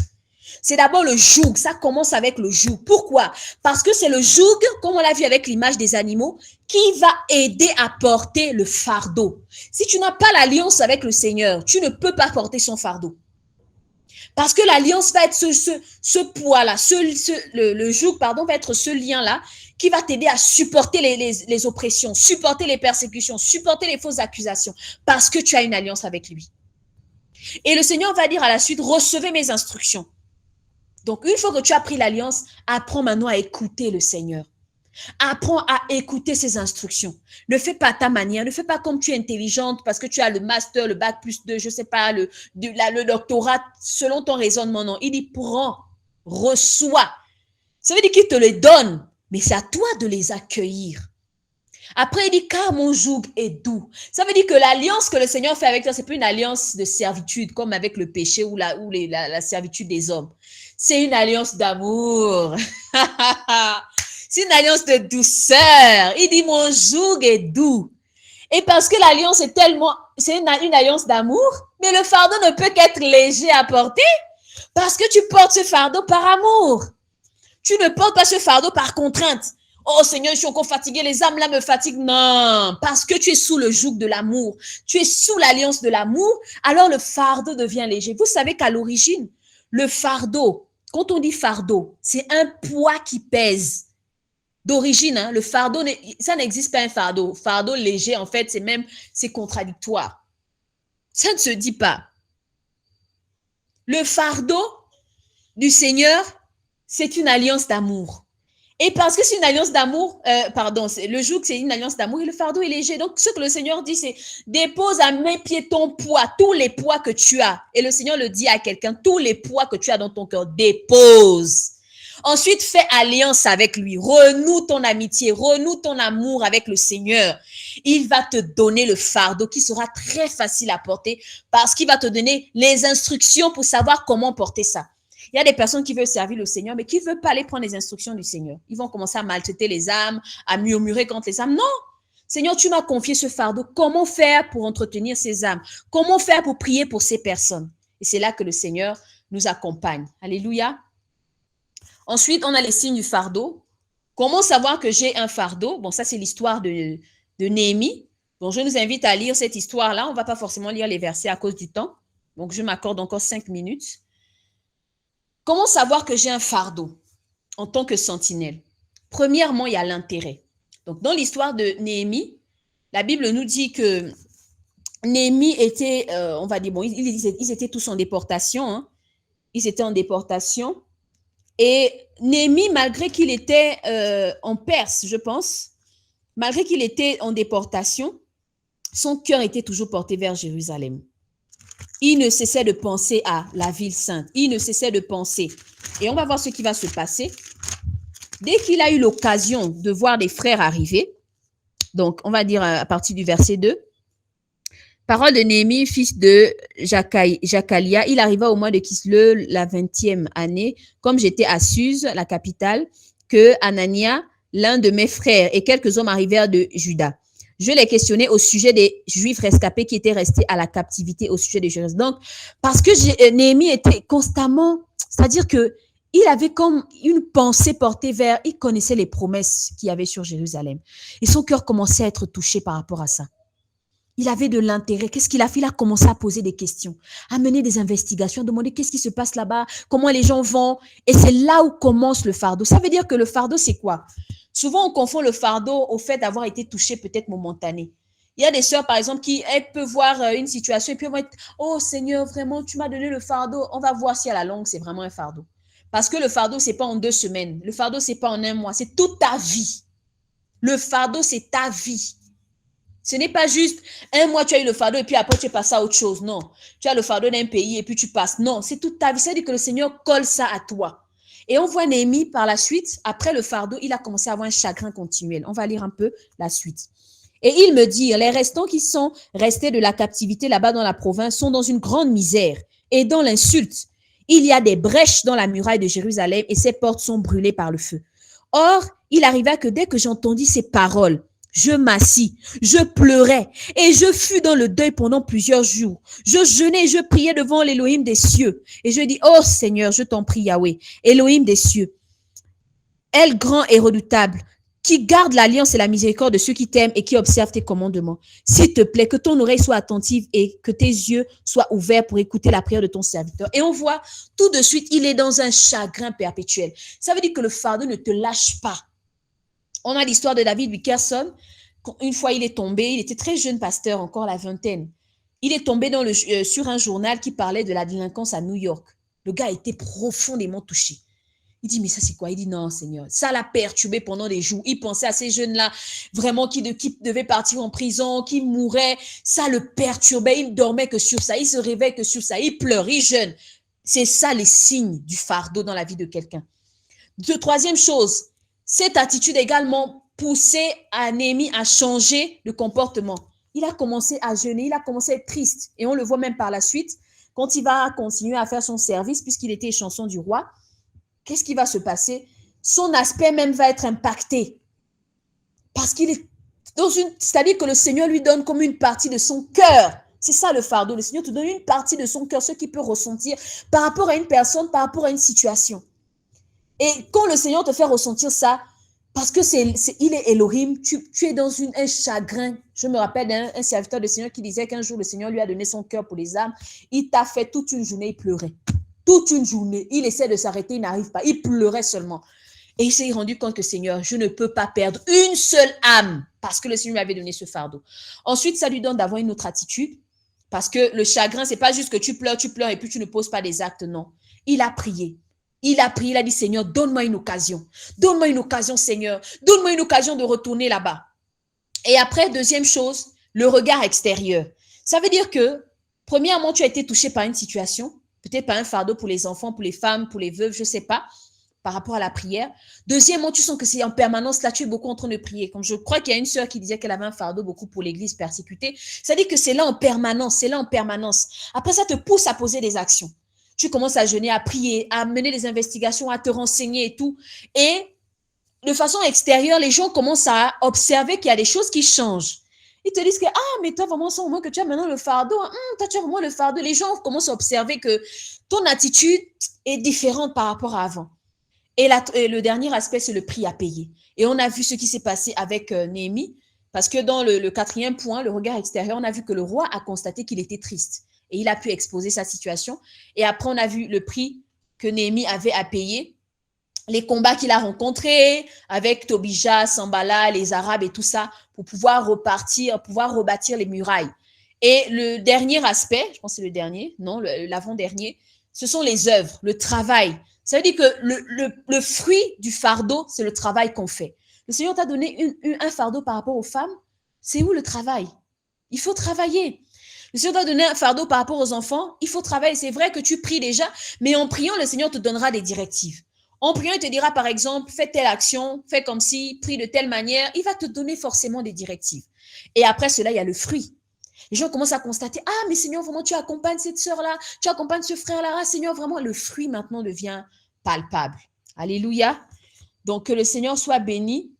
C'est d'abord le joug, ça commence avec le joug. Pourquoi? Parce que c'est le joug, comme on l'a vu avec l'image des animaux, qui va aider à porter le fardeau. Si tu n'as pas l'alliance avec le Seigneur, tu ne peux pas porter son fardeau. Parce que l'alliance va être ce poids-là, le joug, pardon, va être ce lien-là qui va t'aider à supporter les oppressions, supporter les persécutions, supporter les fausses accusations, parce que tu as une alliance avec lui. Et le Seigneur va dire à la suite, recevez mes instructions. Donc, une fois que tu as pris l'alliance, apprends maintenant à écouter le Seigneur. Apprends à écouter ses instructions. Ne fais pas à ta manière, ne fais pas comme tu es intelligente parce que tu as le master, le bac plus 2, je ne sais pas, le doctorat selon ton raisonnement. Non, il dit prends, reçois. Ça veut dire qu'il te les donne, mais c'est à toi de les accueillir. Après, il dit, car mon joug est doux. Ça veut dire que l'alliance que le Seigneur fait avec toi, ce n'est pas une alliance de servitude comme avec le péché ou la servitude des hommes. C'est une alliance d'amour. C'est une alliance de douceur. Il dit, mon joug est doux. Et parce que l'alliance est c'est une alliance d'amour, mais le fardeau ne peut qu'être léger à porter parce que tu portes ce fardeau par amour. Tu ne portes pas ce fardeau par contrainte. Oh Seigneur, je suis encore fatigué, les âmes là me fatiguent. Non, parce que tu es sous le joug de l'amour, tu es sous l'alliance de l'amour, alors le fardeau devient léger. Vous savez qu'à l'origine, le fardeau, quand on dit fardeau, c'est un poids qui pèse. D'origine, hein, le fardeau, ça n'existe pas un fardeau. Fardeau léger, en fait, c'est contradictoire. Ça ne se dit pas. Le fardeau du Seigneur, c'est une alliance d'amour. Et parce que c'est une alliance d'amour, le joug, c'est une alliance d'amour et le fardeau est léger. Donc, ce que le Seigneur dit, c'est dépose à mes pieds ton poids, tous les poids que tu as. Et le Seigneur le dit à quelqu'un, tous les poids que tu as dans ton cœur, dépose. Ensuite, fais alliance avec lui. Renoue ton amitié, renoue ton amour avec le Seigneur. Il va te donner le fardeau qui sera très facile à porter parce qu'il va te donner les instructions pour savoir comment porter ça. Il y a des personnes qui veulent servir le Seigneur, mais qui ne veulent pas aller prendre les instructions du Seigneur. Ils vont commencer à maltraiter les âmes, à murmurer contre les âmes. Non, Seigneur, tu m'as confié ce fardeau. Comment faire pour entretenir ces âmes? Comment faire pour prier pour ces personnes? Et c'est là que le Seigneur nous accompagne. Alléluia. Ensuite, on a les signes du fardeau. Comment savoir que j'ai un fardeau? Bon, ça, c'est l'histoire de Néhémie. Donc, je nous invite à lire cette histoire-là. On ne va pas forcément lire les versets à cause du temps. Donc, je m'accorde encore 5 minutes. Comment savoir que j'ai un fardeau en tant que sentinelle? Premièrement, il y a l'intérêt. Donc, dans l'histoire de Néhémie, la Bible nous dit que Néhémie était, on va dire, bon, ils étaient tous en déportation. Hein. Ils étaient en déportation. Et Néhémie, malgré qu'il était en Perse, je pense, malgré qu'il était en déportation, son cœur était toujours porté vers Jérusalem. Il ne cessait de penser à la ville sainte. Il ne cessait de penser. Et on va voir ce qui va se passer. Dès qu'il a eu l'occasion de voir des frères arriver, donc on va dire à partir du verset 2, parole de Néhémie, fils de Jacalia, il arriva au mois de Kisleu, la 20e année, comme j'étais à Suse, la capitale, que Anania, l'un de mes frères, et quelques hommes arrivèrent de Juda. Je les questionnais au sujet des Juifs rescapés qui étaient restés à la captivité au sujet de Jérusalem. Donc, parce que Néhémie était constamment, c'est-à-dire que il avait comme une pensée portée vers, il connaissait les promesses qu'il y avait sur Jérusalem. Et son cœur commençait à être touché par rapport à ça. Il avait de l'intérêt. Qu'est-ce qu'il a fait? Il a commencé à poser des questions, à mener des investigations, à demander qu'est-ce qui se passe là-bas, comment les gens vont. Et c'est là où commence le fardeau. Ça veut dire que le fardeau, c'est quoi? Souvent, on confond le fardeau au fait d'avoir été touché peut-être momentané. Il y a des sœurs, par exemple, qui elles peuvent voir une situation et puis elles vont être « Oh Seigneur, vraiment, tu m'as donné le fardeau. » On va voir si à la longue, c'est vraiment un fardeau. Parce que le fardeau, ce n'est pas en 2 semaines. Le fardeau, ce n'est pas en 1 mois. C'est toute ta vie. Le fardeau, c'est ta vie. Ce n'est pas juste 1 mois, tu as eu le fardeau et puis après, tu es passé à autre chose. Non. Tu as le fardeau d'un pays et puis tu passes. Non, c'est toute ta vie. C'est-à-dire que le Seigneur colle ça à toi. Et on voit Néhémie par la suite, après le fardeau, il a commencé à avoir un chagrin continuel. On va lire un peu la suite. Et il me dit, les restants qui sont restés de la captivité là-bas dans la province sont dans une grande misère et dans l'insulte. Il y a des brèches dans la muraille de Jérusalem et ses portes sont brûlées par le feu. Or, il arriva que dès que j'entendis ces paroles, je m'assis, je pleurais et je fus dans le deuil pendant plusieurs jours. Je jeûnais et je priais devant l'Élohim des cieux. Et je dis, oh Seigneur, je t'en prie Yahweh, Élohim des cieux, elle grand et redoutable, qui garde l'alliance et la miséricorde de ceux qui t'aiment et qui observent tes commandements. S'il te plaît, que ton oreille soit attentive et que tes yeux soient ouverts pour écouter la prière de ton serviteur. Et on voit tout de suite, il est dans un chagrin perpétuel. Ça veut dire que le fardeau ne te lâche pas. On a l'histoire de David Wilkerson. Une fois, il est tombé, il était très jeune pasteur, encore la vingtaine. Il est tombé sur un journal qui parlait de la délinquance à New York. Le gars était profondément touché. Il dit, mais ça c'est quoi? Il dit, non Seigneur, ça l'a perturbé pendant des jours. Il pensait à ces jeunes-là, vraiment, qui devaient partir en prison, qui mouraient. Ça le perturbait, il dormait que sur ça, il se réveillait que sur ça, il pleure, il jeûne. C'est ça les signes du fardeau dans la vie de quelqu'un. Troisième chose, cette attitude également poussé à Néhémie à changer de comportement. Il a commencé à jeûner, il a commencé à être triste. Et on le voit même par la suite, quand il va continuer à faire son service, puisqu'il était échanson du roi, qu'est-ce qui va se passer? Son aspect même va être impacté. Parce qu'il est dans une... C'est-à-dire que le Seigneur lui donne comme une partie de son cœur. C'est ça le fardeau. Le Seigneur te donne une partie de son cœur, ce qu'il peut ressentir par rapport à une personne, par rapport à une situation. Et quand le Seigneur te fait ressentir ça, parce que il est Elohim, tu es dans un chagrin. Je me rappelle d'un serviteur du Seigneur qui disait qu'un jour, le Seigneur lui a donné son cœur pour les âmes. Il t'a fait toute une journée, il pleurait. Toute une journée. Il essaie de s'arrêter, il n'arrive pas. Il pleurait seulement. Et il s'est rendu compte que, Seigneur, je ne peux pas perdre une seule âme parce que le Seigneur lui avait donné ce fardeau. Ensuite, ça lui donne d'avoir une autre attitude parce que le chagrin, ce n'est pas juste que tu pleures et puis tu ne poses pas des actes, non. Il a prié. Il a prié, il a dit, Seigneur, donne-moi une occasion. Donne-moi une occasion, Seigneur. Donne-moi une occasion de retourner là-bas. Et après, deuxième chose, le regard extérieur. Ça veut dire que, premièrement, tu as été touché par une situation, peut-être par un fardeau pour les enfants, pour les femmes, pour les veuves, je ne sais pas, par rapport à la prière. Deuxièmement, tu sens que c'est en permanence, là, tu es beaucoup en train de prier. Comme je crois qu'il y a une sœur qui disait qu'elle avait un fardeau beaucoup pour l'église persécutée. Ça veut dire que c'est là en permanence, c'est là en permanence. Après, ça te pousse à poser des actions. Tu commences à jeûner, à prier, à mener des investigations, à te renseigner et tout. Et de façon extérieure, les gens commencent à observer qu'il y a des choses qui changent. Ils te disent que, ah, mais toi, vraiment, c'est au moment que tu as maintenant le fardeau. Toi, tu as vraiment le fardeau. Les gens commencent à observer que ton attitude est différente par rapport à avant. Et le dernier aspect, c'est le prix à payer. Et on a vu ce qui s'est passé avec Néhémie, parce que dans le quatrième point, le regard extérieur, on a vu que le roi a constaté qu'il était triste. Et il a pu exposer sa situation. Et après, on a vu le prix que Néhémie avait à payer, les combats qu'il a rencontrés avec Tobija, Sambala, les Arabes et tout ça, pour pouvoir repartir, pouvoir rebâtir les murailles. Et le dernier aspect, je pense que c'est le dernier, non, l'avant-dernier, ce sont les œuvres, le travail. Ça veut dire que le fruit du fardeau, c'est le travail qu'on fait. Le Seigneur t'a donné un fardeau par rapport aux femmes. C'est où le travail? Il faut travailler. Le Seigneur t'a donné un fardeau par rapport aux enfants. Il faut travailler. C'est vrai que tu pries déjà, mais en priant, le Seigneur te donnera des directives. En priant, il te dira, par exemple, fais telle action, fais comme si, prie de telle manière. Il va te donner forcément des directives. Et après cela, il y a le fruit. Les gens commencent à constater, ah, mais Seigneur, vraiment, tu accompagnes cette sœur-là, tu accompagnes ce frère-là. Ah, Seigneur, vraiment, le fruit maintenant devient palpable. Alléluia. Donc, que le Seigneur soit béni.